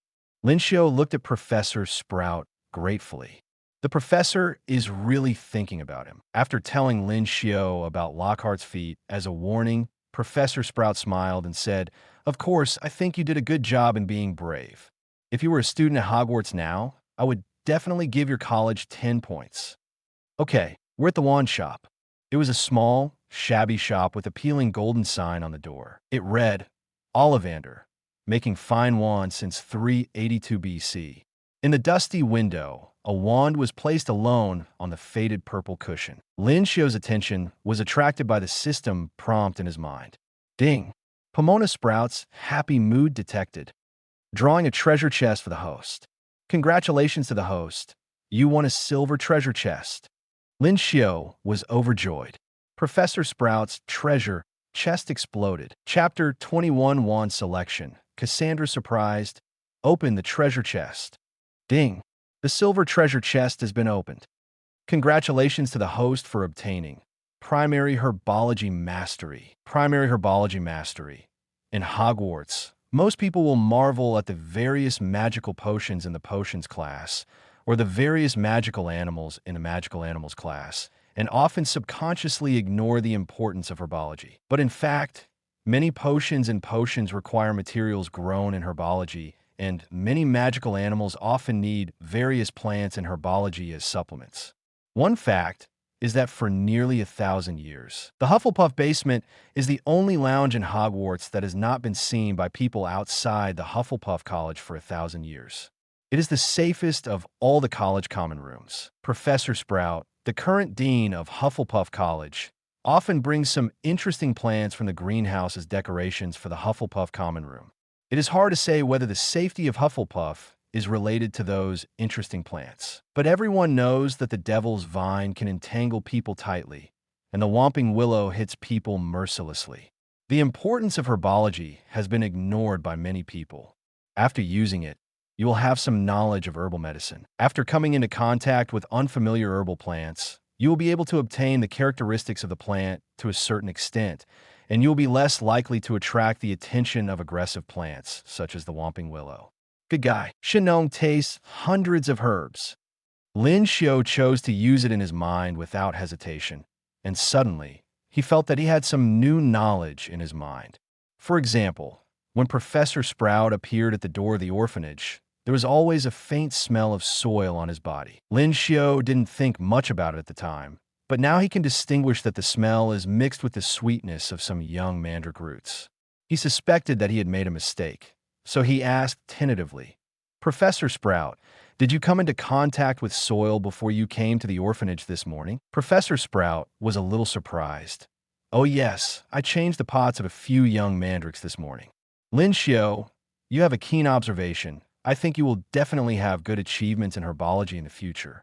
Lin Xiu looked at Professor Sprout gratefully. The professor is really thinking about him. After telling Lin Xiu about Lockhart's feat as a warning, Professor Sprout smiled and said, "Of course, I think you did a good job in being brave. If you were a student at Hogwarts now, I would definitely give your college 10 points. Okay, we're at the wand shop." It was a small, shabby shop with a peeling golden sign on the door. It read, "Ollivander, making fine wands since 382 BC. In the dusty window, a wand was placed alone on the faded purple cushion. Lin Xiu's attention was attracted by the system prompt in his mind. Ding! Pomona Sprout's happy mood detected. Drawing a treasure chest for the host. Congratulations to the host. You won a silver treasure chest. Lin Xiu was overjoyed. Professor Sprout's treasure chest exploded. Chapter 21 Wand Selection. Cassandra surprised. Open the treasure chest. Ding! The silver treasure chest has been opened. Congratulations to the host for obtaining Primary Herbology Mastery. Primary Herbology Mastery. In Hogwarts, most people will marvel at the various magical potions in the potions class, or the various magical animals in the magical animals class, and often subconsciously ignore the importance of herbology. But in fact, many potions and potions require materials grown in herbology, and many magical animals often need various plants and herbology as supplements. One fact is that for nearly 1,000 years, the Hufflepuff basement is the only lounge in Hogwarts that has not been seen by people outside the Hufflepuff College for 1,000 years. It is the safest of all the college common rooms. Professor Sprout, the current dean of Hufflepuff College, often brings some interesting plants from the greenhouse as decorations for the Hufflepuff common room. It is hard to say whether the safety of Hufflepuff is related to those interesting plants. But everyone knows that the devil's vine can entangle people tightly, and the whomping willow hits people mercilessly. The importance of herbology has been ignored by many people. After using it, you will have some knowledge of herbal medicine. After coming into contact with unfamiliar herbal plants, you will be able to obtain the characteristics of the plant to a certain extent, and you will be less likely to attract the attention of aggressive plants, such as the whomping willow. Good guy. Shenong tastes hundreds of herbs. Lin Xiu chose to use it in his mind without hesitation, and suddenly, he felt that he had some new knowledge in his mind. For example, when Professor Sprout appeared at the door of the orphanage, there was always a faint smell of soil on his body. Lin Xiu didn't think much about it at the time, but now he can distinguish that the smell is mixed with the sweetness of some young mandrake roots. He suspected that he had made a mistake, so he asked tentatively, "Professor Sprout, did you come into contact with soil before you came to the orphanage this morning?" Professor Sprout was a little surprised. "Oh yes, I changed the pots of a few young mandrakes this morning." Lin Xiu, you have a keen observation. I think you will definitely have good achievements in herbology in the future.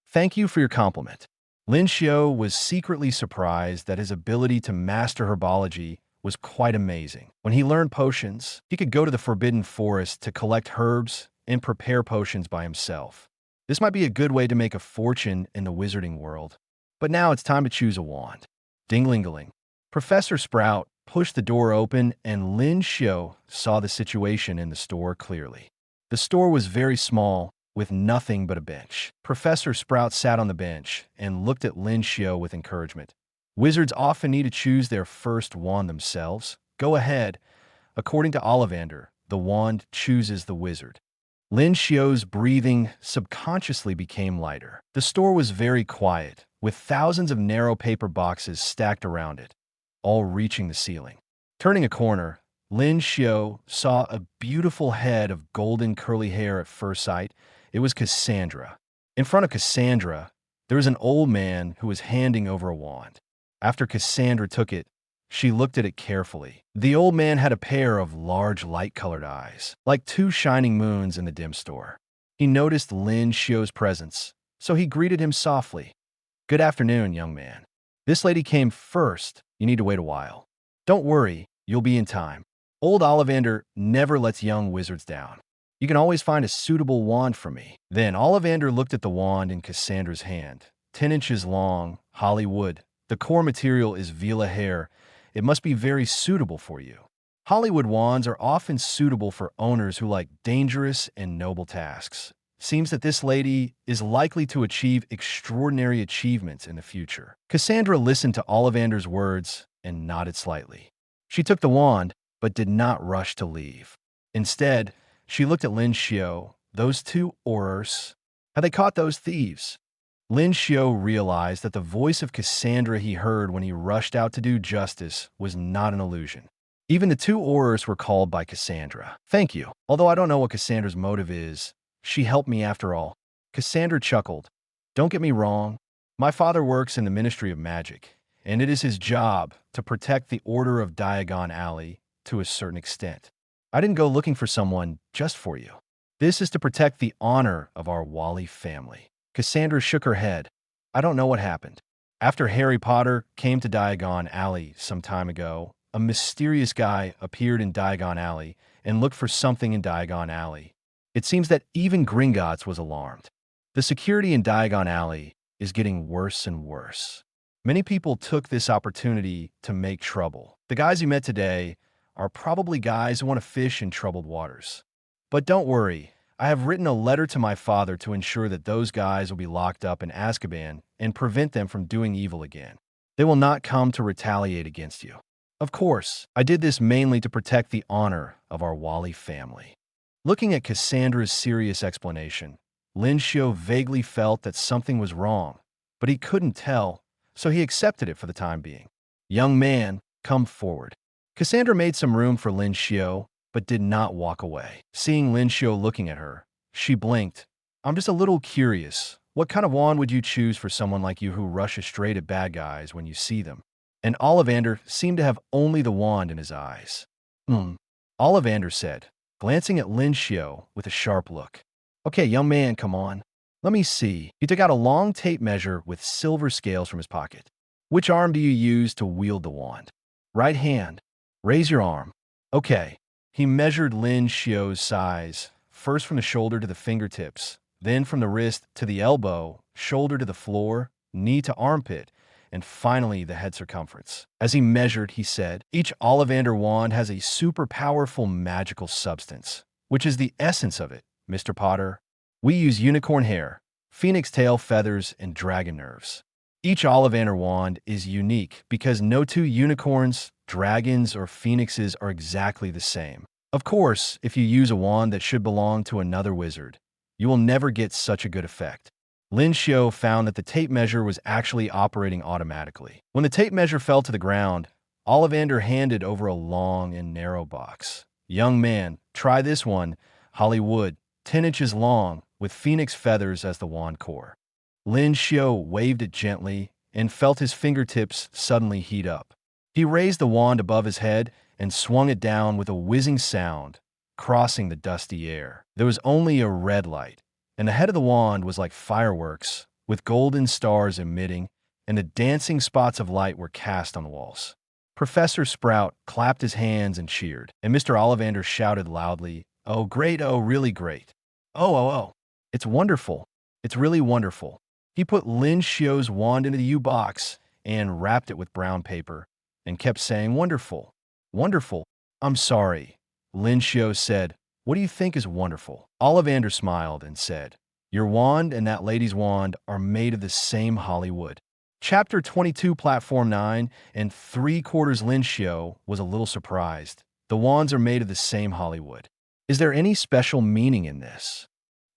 Thank you for your compliment. Lin Xiu was secretly surprised that his ability to master herbology was quite amazing. When he learned potions, he could go to the Forbidden Forest to collect herbs and prepare potions by himself. This might be a good way to make a fortune in the wizarding world. But now it's time to choose a wand. Ding-ling-a-ling. Professor Sprout pushed the door open, and Lin Xiu saw the situation in the store clearly. The store was very small, with nothing but a bench. Professor Sprout sat on the bench and looked at Lin Xiu with encouragement. Wizards often need to choose their first wand themselves. Go ahead. According to Ollivander, the wand chooses the wizard. Lin Xiu's breathing subconsciously became lighter. The store was very quiet, with thousands of narrow paper boxes stacked around it, all reaching the ceiling. Turning a corner, Lin Xiu saw a beautiful head of golden curly hair at first sight. It was Cassandra. In front of Cassandra, there was an old man who was handing over a wand. After Cassandra took it, she looked at it carefully. The old man had a pair of large light-colored eyes, like two shining moons in the dim store. He noticed Lin Xiu's presence, so he greeted him softly. "Good afternoon, young man. This lady came first. You need to wait a while. Don't worry, you'll be in time." Old Ollivander never lets young wizards down. "You can always find a suitable wand for me." Then Ollivander looked at the wand in Cassandra's hand. 10 inches long, Hollywood. The core material is Vila hair. It must be very suitable for you. Hollywood wands are often suitable for owners who like dangerous and noble tasks. Seems that this lady is likely to achieve extraordinary achievements in the future. Cassandra listened to Ollivander's words and nodded slightly. She took the wand, but did not rush to leave. Instead, she looked at Lin Xiu. Those two Aurors. Had they caught those thieves? Lin Xiu realized that the voice of Cassandra he heard when he rushed out to do justice was not an illusion. Even the two Aurors were called by Cassandra. "Thank you. Although I don't know what Cassandra's motive is, she helped me after all." Cassandra chuckled. "Don't get me wrong. My father works in the Ministry of Magic, and it is his job to protect the Order of Diagon Alley to a certain extent. I didn't go looking for someone just for you. This is to protect the honor of our Wally family." Cassandra shook her head. "I don't know what happened. After Harry Potter came to Diagon Alley some time ago, a mysterious guy appeared in Diagon Alley and looked for something in Diagon Alley. It seems that even Gringotts was alarmed. The security in Diagon Alley is getting worse and worse. Many people took this opportunity to make trouble. The guys you met today are probably guys who want to fish in troubled waters. But don't worry. I have written a letter to my father to ensure that those guys will be locked up in Azkaban and prevent them from doing evil again. They will not come to retaliate against you. Of course, I did this mainly to protect the honor of our Wally family." Looking at Cassandra's serious explanation, Lin Xiu vaguely felt that something was wrong, but he couldn't tell, so he accepted it for the time being. "Young man, come forward." Cassandra made some room for Lin Xiu, but did not walk away. Seeing Lin Xiu looking at her, she blinked. "I'm just a little curious. What kind of wand would you choose for someone like you who rushes straight at bad guys when you see them?" And Ollivander seemed to have only the wand in his eyes. Ollivander said, glancing at Lin Xiu with a sharp look. "Okay, young man, come on. Let me see." He took out a long tape measure with silver scales from his pocket. "Which arm do you use to wield the wand?" "Right hand." "Raise your arm." "Okay." He measured Lin Xiu's size, first from the shoulder to the fingertips, then from the wrist to the elbow, shoulder to the floor, knee to armpit, and finally the head circumference. As he measured, he said, "Each Ollivander wand has a super powerful magical substance. Which is the essence of it, Mr. Potter? We use unicorn hair, phoenix tail feathers, and dragon nerves. Each Ollivander wand is unique because no two unicorns, dragons, or phoenixes are exactly the same. Of course, if you use a wand that should belong to another wizard, you will never get such a good effect." Lin Xiu found that the tape measure was actually operating automatically. When the tape measure fell to the ground, Ollivander handed over a long and narrow box. "Young man, try this one, Hollywood, 10 inches long, with phoenix feathers as the wand core." Lin Xiu waved it gently and felt his fingertips suddenly heat up. He raised the wand above his head and swung it down with a whizzing sound, crossing the dusty air. There was only a red light, and the head of the wand was like fireworks, with golden stars emitting, and the dancing spots of light were cast on the walls. Professor Sprout clapped his hands and cheered, and Mr. Ollivander shouted loudly, "Oh, great, oh, really great. Oh. It's wonderful. It's really wonderful." He put Lin Xiu's wand into the U-box and wrapped it with brown paper and kept saying, "Wonderful. Wonderful. I'm sorry. Lin Xiu said, what do you think is wonderful? Ollivander smiled and said, your wand and that lady's wand are made of the same Hollywood. Chapter 22, Platform 9 and 3/4 Lin Xiu was a little surprised. The wands are made of the same Hollywood. Is there any special meaning in this?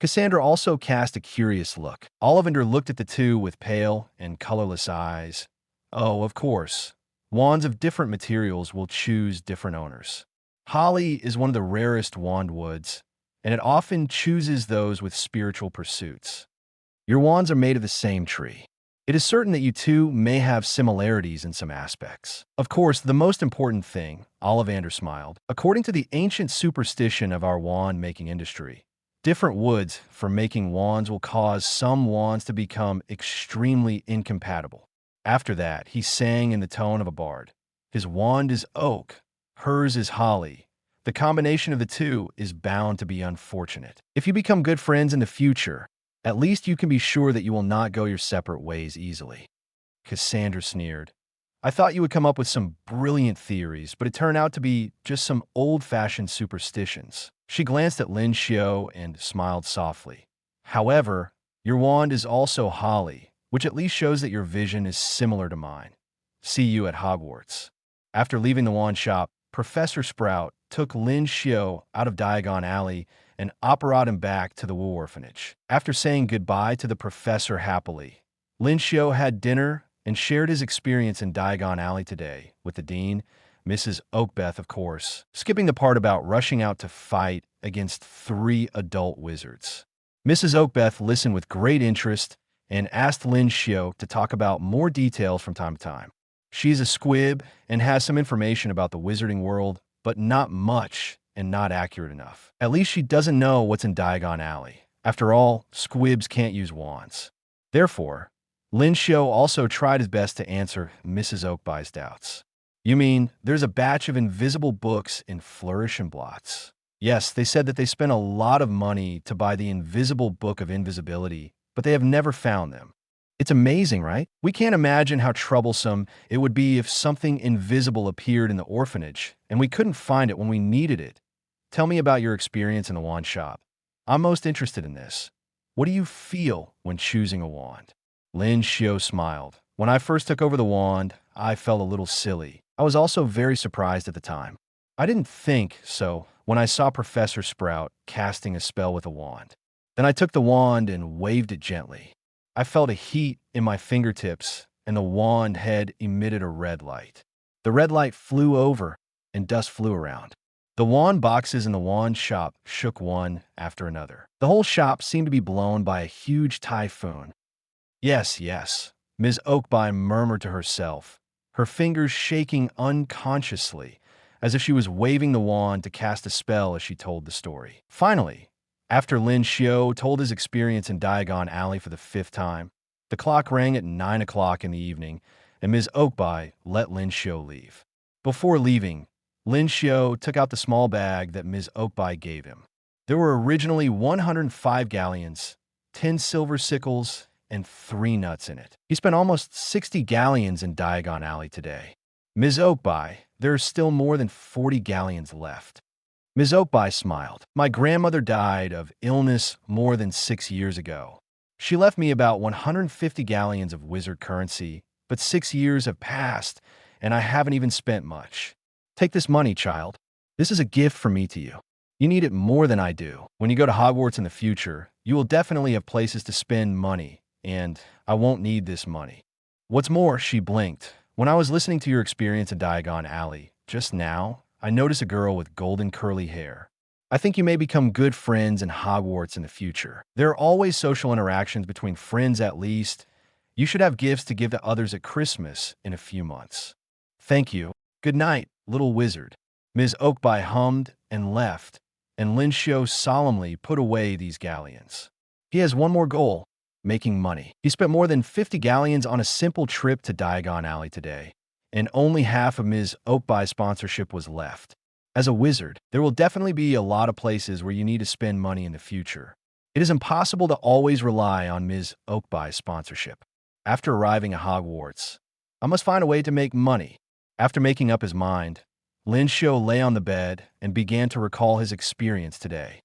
Cassandra also cast a curious look. Ollivander looked at the two with pale and colorless eyes. Oh, of course. Wands of different materials will choose different owners. Holly is one of the rarest wand woods, and it often chooses those with spiritual pursuits. Your wands are made of the same tree. It is certain that you two may have similarities in some aspects. Of course, the most important thing, Ollivander smiled, according to the ancient superstition of our wand-making industry, different woods for making wands will cause some wands to become extremely incompatible. After that, he sang in the tone of a bard. His wand is oak, hers is holly. The combination of the two is bound to be unfortunate. If you become good friends in the future, at least you can be sure that you will not go your separate ways easily. Cassandra sneered. I thought you would come up with some brilliant theories, but it turned out to be just some old-fashioned superstitions. She glanced at Lin Xiu and smiled softly. However, your wand is also holly, which at least shows that your vision is similar to mine. See you at Hogwarts. After leaving the wand shop, Professor Sprout took Lin Xiu out of Diagon Alley and operated him back to the Wu orphanage. After saying goodbye to the professor happily, Lin Xiu had dinner and shared his experience in Diagon Alley today with the dean, Mrs. Oakbeth, of course, skipping the part about rushing out to fight against 3 adult wizards. Mrs. Oakbeth listened with great interest and asked Lin Xiu to talk about more details from time to time. She's a squib and has some information about the wizarding world, but not much and not accurate enough. At least she doesn't know what's in Diagon Alley. After all, squibs can't use wands. Therefore, Lin Xiu also tried his best to answer Mrs. Oakbye's doubts. You mean there's a batch of invisible books in Flourish and Blots? Yes, they said that they spent a lot of money to buy the invisible book of invisibility, but they have never found them. It's amazing, right? We can't imagine how troublesome it would be if something invisible appeared in the orphanage and we couldn't find it when we needed it. Tell me about your experience in the wand shop. I'm most interested in this. What do you feel when choosing a wand? Lin Xiu smiled. When I first took over the wand, I felt a little silly. I was also very surprised at the time. I didn't think so when I saw Professor Sprout casting a spell with a wand. Then I took the wand and waved it gently. I felt a heat in my fingertips, and the wand head emitted a red light. The red light flew over, and dust flew around. The wand boxes in the wand shop shook one after another. The whole shop seemed to be blown by a huge typhoon. Yes, yes, Ms. Oakbye murmured to herself, her fingers shaking unconsciously, as if she was waving the wand to cast a spell as she told the story. Finally, after Lin Xiu told his experience in Diagon Alley for the 5th time, the clock rang at 9 o'clock in the evening, and Ms. Oakbye let Lin Xiu leave. Before leaving, Lin Xiu took out the small bag that Ms. Oakbye gave him. There were originally 105 galleons, 10 silver sickles, and 3 nuts in it. He spent almost 60 galleons in Diagon Alley today. Ms. Oakbye, there are still more than 40 galleons left. Ms. Oakbye smiled. My grandmother died of illness more than 6 years ago. She left me about 150 galleons of wizard currency, but 6 years have passed, and I haven't even spent much. Take this money, child. This is a gift from me to you. You need it more than I do. When you go to Hogwarts in the future, you will definitely have places to spend money, and I won't need this money. What's more, she blinked. When I was listening to your experience in Diagon Alley, just now, I noticed a girl with golden curly hair. I think you may become good friends in Hogwarts in the future. There are always social interactions between friends at least. You should have gifts to give to others at Christmas in a few months. Thank you. Good night, little wizard. Ms. Oakbye hummed and left, and Lin Xiu solemnly put away these galleons. He has one more goal, making money. He spent more than 50 galleons on a simple trip to Diagon Alley today, and only half of Ms. Oakbye's sponsorship was left. As a wizard, there will definitely be a lot of places where you need to spend money in the future. It is impossible to always rely on Ms. Oakbye's sponsorship. After arriving at Hogwarts, I must find a way to make money. After making up his mind, Lin Xiu lay on the bed and began to recall his experience today.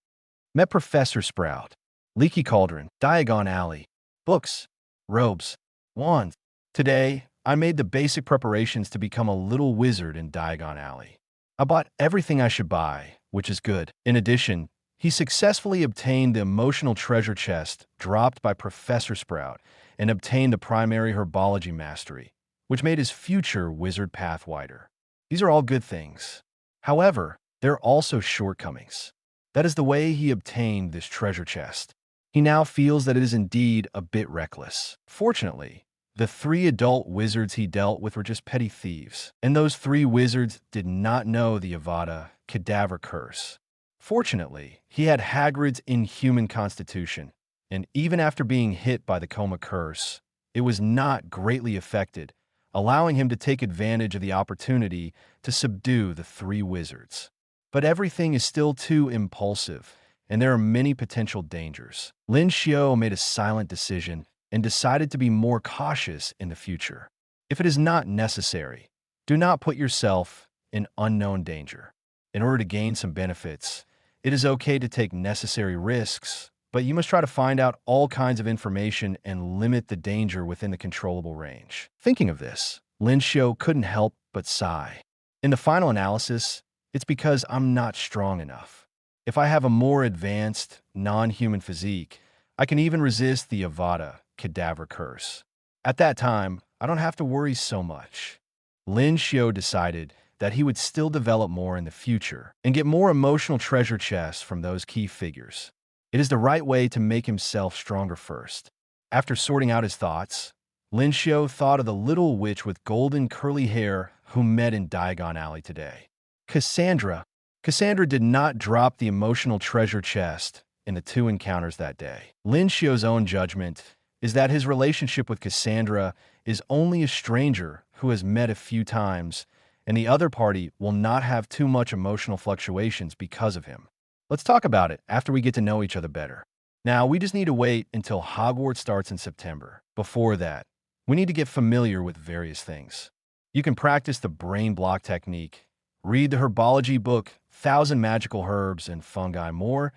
Met Professor Sprout. Leaky cauldron, Diagon Alley. Books, robes, wands. Today, I made the basic preparations to become a little wizard in Diagon Alley. I bought everything I should buy, which is good. In addition, he successfully obtained the emotional treasure chest dropped by Professor Sprout and obtained the primary herbology mastery, which made his future wizard path wider. These are all good things. However, there are also shortcomings. That is the way he obtained this treasure chest. He now feels that it is indeed a bit reckless. Fortunately, the 3 adult wizards he dealt with were just petty thieves, and those 3 wizards did not know the Avada Kedavra curse. Fortunately, he had Hagrid's inhuman constitution, and even after being hit by the coma curse, it was not greatly affected, allowing him to take advantage of the opportunity to subdue the 3 wizards. But everything is still too impulsive, and there are many potential dangers. Lin Xiu made a silent decision and decided to be more cautious in the future. If it is not necessary, do not put yourself in unknown danger. In order to gain some benefits, it is okay to take necessary risks, but you must try to find out all kinds of information and limit the danger within the controllable range. Thinking of this, Lin Xiu couldn't help but sigh. In the final analysis, it's because I'm not strong enough. If I have a more advanced, non-human physique, I can even resist the Avada Kedavra curse. At that time, I don't have to worry so much. Lin Xiu decided that he would still develop more in the future and get more emotional treasure chests from those key figures. It is the right way to make himself stronger first. After sorting out his thoughts, Lin Xiu thought of the little witch with golden curly hair who met in Diagon Alley today. Cassandra. Cassandra did not drop the emotional treasure chest in the 2 encounters that day. Lin Xiu's own judgment is that his relationship with Cassandra is only a stranger who has met a few times, and the other party will not have too much emotional fluctuations because of him. Let's talk about it after we get to know each other better. Now, we just need to wait until Hogwarts starts in September. Before that, we need to get familiar with various things. You can practice the brain block technique, read the herbology book, 1,000 Magical Herbs and Fungi More,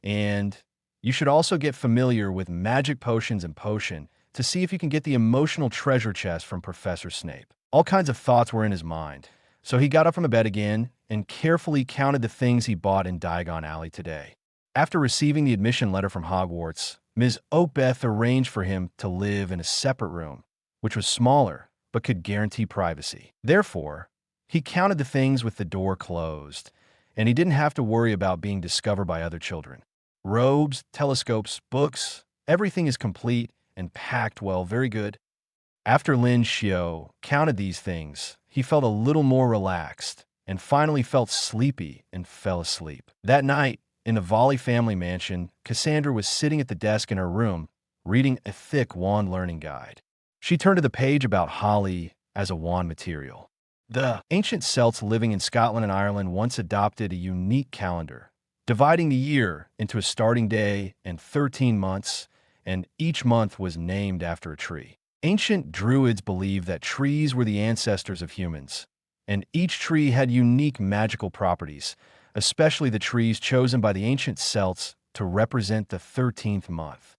and you should also get familiar with magic potions and potion to see if you can get the emotional treasure chest from Professor Snape. All kinds of thoughts were in his mind, so he got up from the bed again and carefully counted the things he bought in Diagon Alley today. After receiving the admission letter from Hogwarts, Ms. Oakbeth arranged for him to live in a separate room, which was smaller but could guarantee privacy. Therefore, he counted the things with the door closed, and he didn't have to worry about being discovered by other children. Robes, telescopes, books, everything is complete and packed well, very good. After Lin Xiu counted these things, he felt a little more relaxed and finally felt sleepy and fell asleep. That night, in the Volley family mansion, Cassandra was sitting at the desk in her room, reading a thick wand learning guide. She turned to the page about holly as a wand material. The ancient Celts living in Scotland and Ireland once adopted a unique calendar, dividing the year into a starting day and 13 months, and each month was named after a tree. Ancient Druids believed that trees were the ancestors of humans, and each tree had unique magical properties, especially the trees chosen by the ancient Celts to represent the 13th month.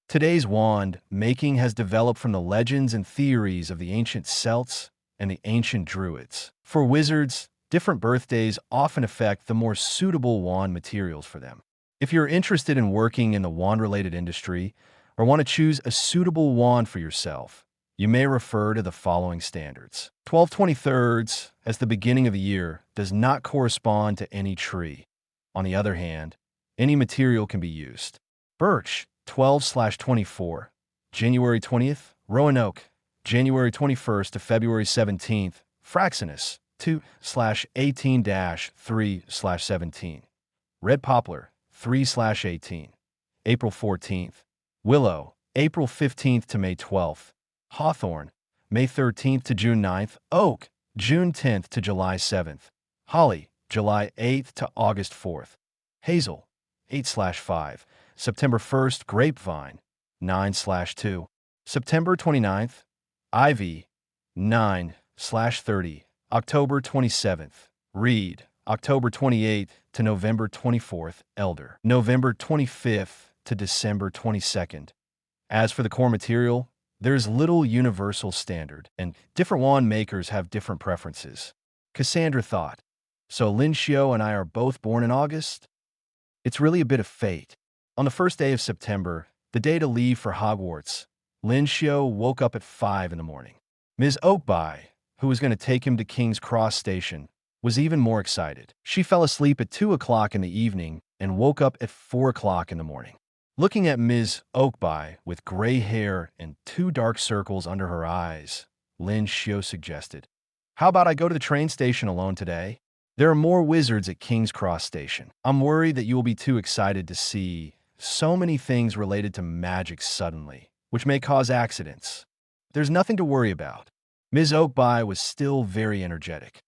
Today's wand making has developed from the legends and theories of the ancient Celts and the ancient Druids. For wizards, different birthdays often affect the more suitable wand materials for them. If you're interested in working in the wand-related industry or want to choose a suitable wand for yourself, you may refer to the following standards. 12/23 as the beginning of the year does not correspond to any tree. On the other hand, any material can be used. Birch, 12/24, January 20th, Roanoke, January 21st to February 17th, Fraxinus, 2/18-3/17, Red Poplar, 3/18, April 14th, Willow, April 15th to May 12th, Hawthorn, May 13th to June 9th, Oak, June 10th to July 7th, Holly, July 8th to August 4th, Hazel, 8/5, September 1st, Grapevine, 9/2, September 29th, Ivy, 9/30, October 27th, Read, October 28th to November 24th, Elder. November 25th to December 22nd. As for the core material, there's little universal standard, and different wand makers have different preferences. Cassandra thought, so Lin Xiu and I are both born in August? It's really a bit of fate. On the first day of September, the day to leave for Hogwarts, Lin Xiu woke up at 5 in the morning. Ms. Oakby, who was going to take him to King's Cross Station, was even more excited. She fell asleep at 2 o'clock in the evening and woke up at 4 o'clock in the morning. Looking at Ms. Oakby with gray hair and 2 dark circles under her eyes, Lin Xiu suggested, "How about I go to the train station alone today? There are more wizards at King's Cross Station. I'm worried that you will be too excited to see so many things related to magic suddenly, which may cause accidents. There's nothing to worry about." Ms. Oakby was still very energetic.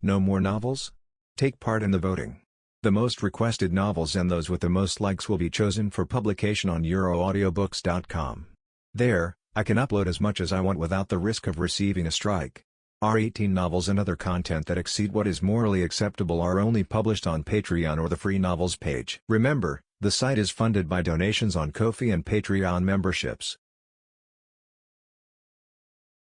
No more novels? Take part in the voting. The most requested novels and those with the most likes will be chosen for publication on euroaudiobooks.com. There, I can upload as much as I want without the risk of receiving a strike. Our 18 novels and other content that exceed what is morally acceptable are only published on Patreon or the free novels page. Remember, the site is funded by donations on Ko-fi and Patreon memberships.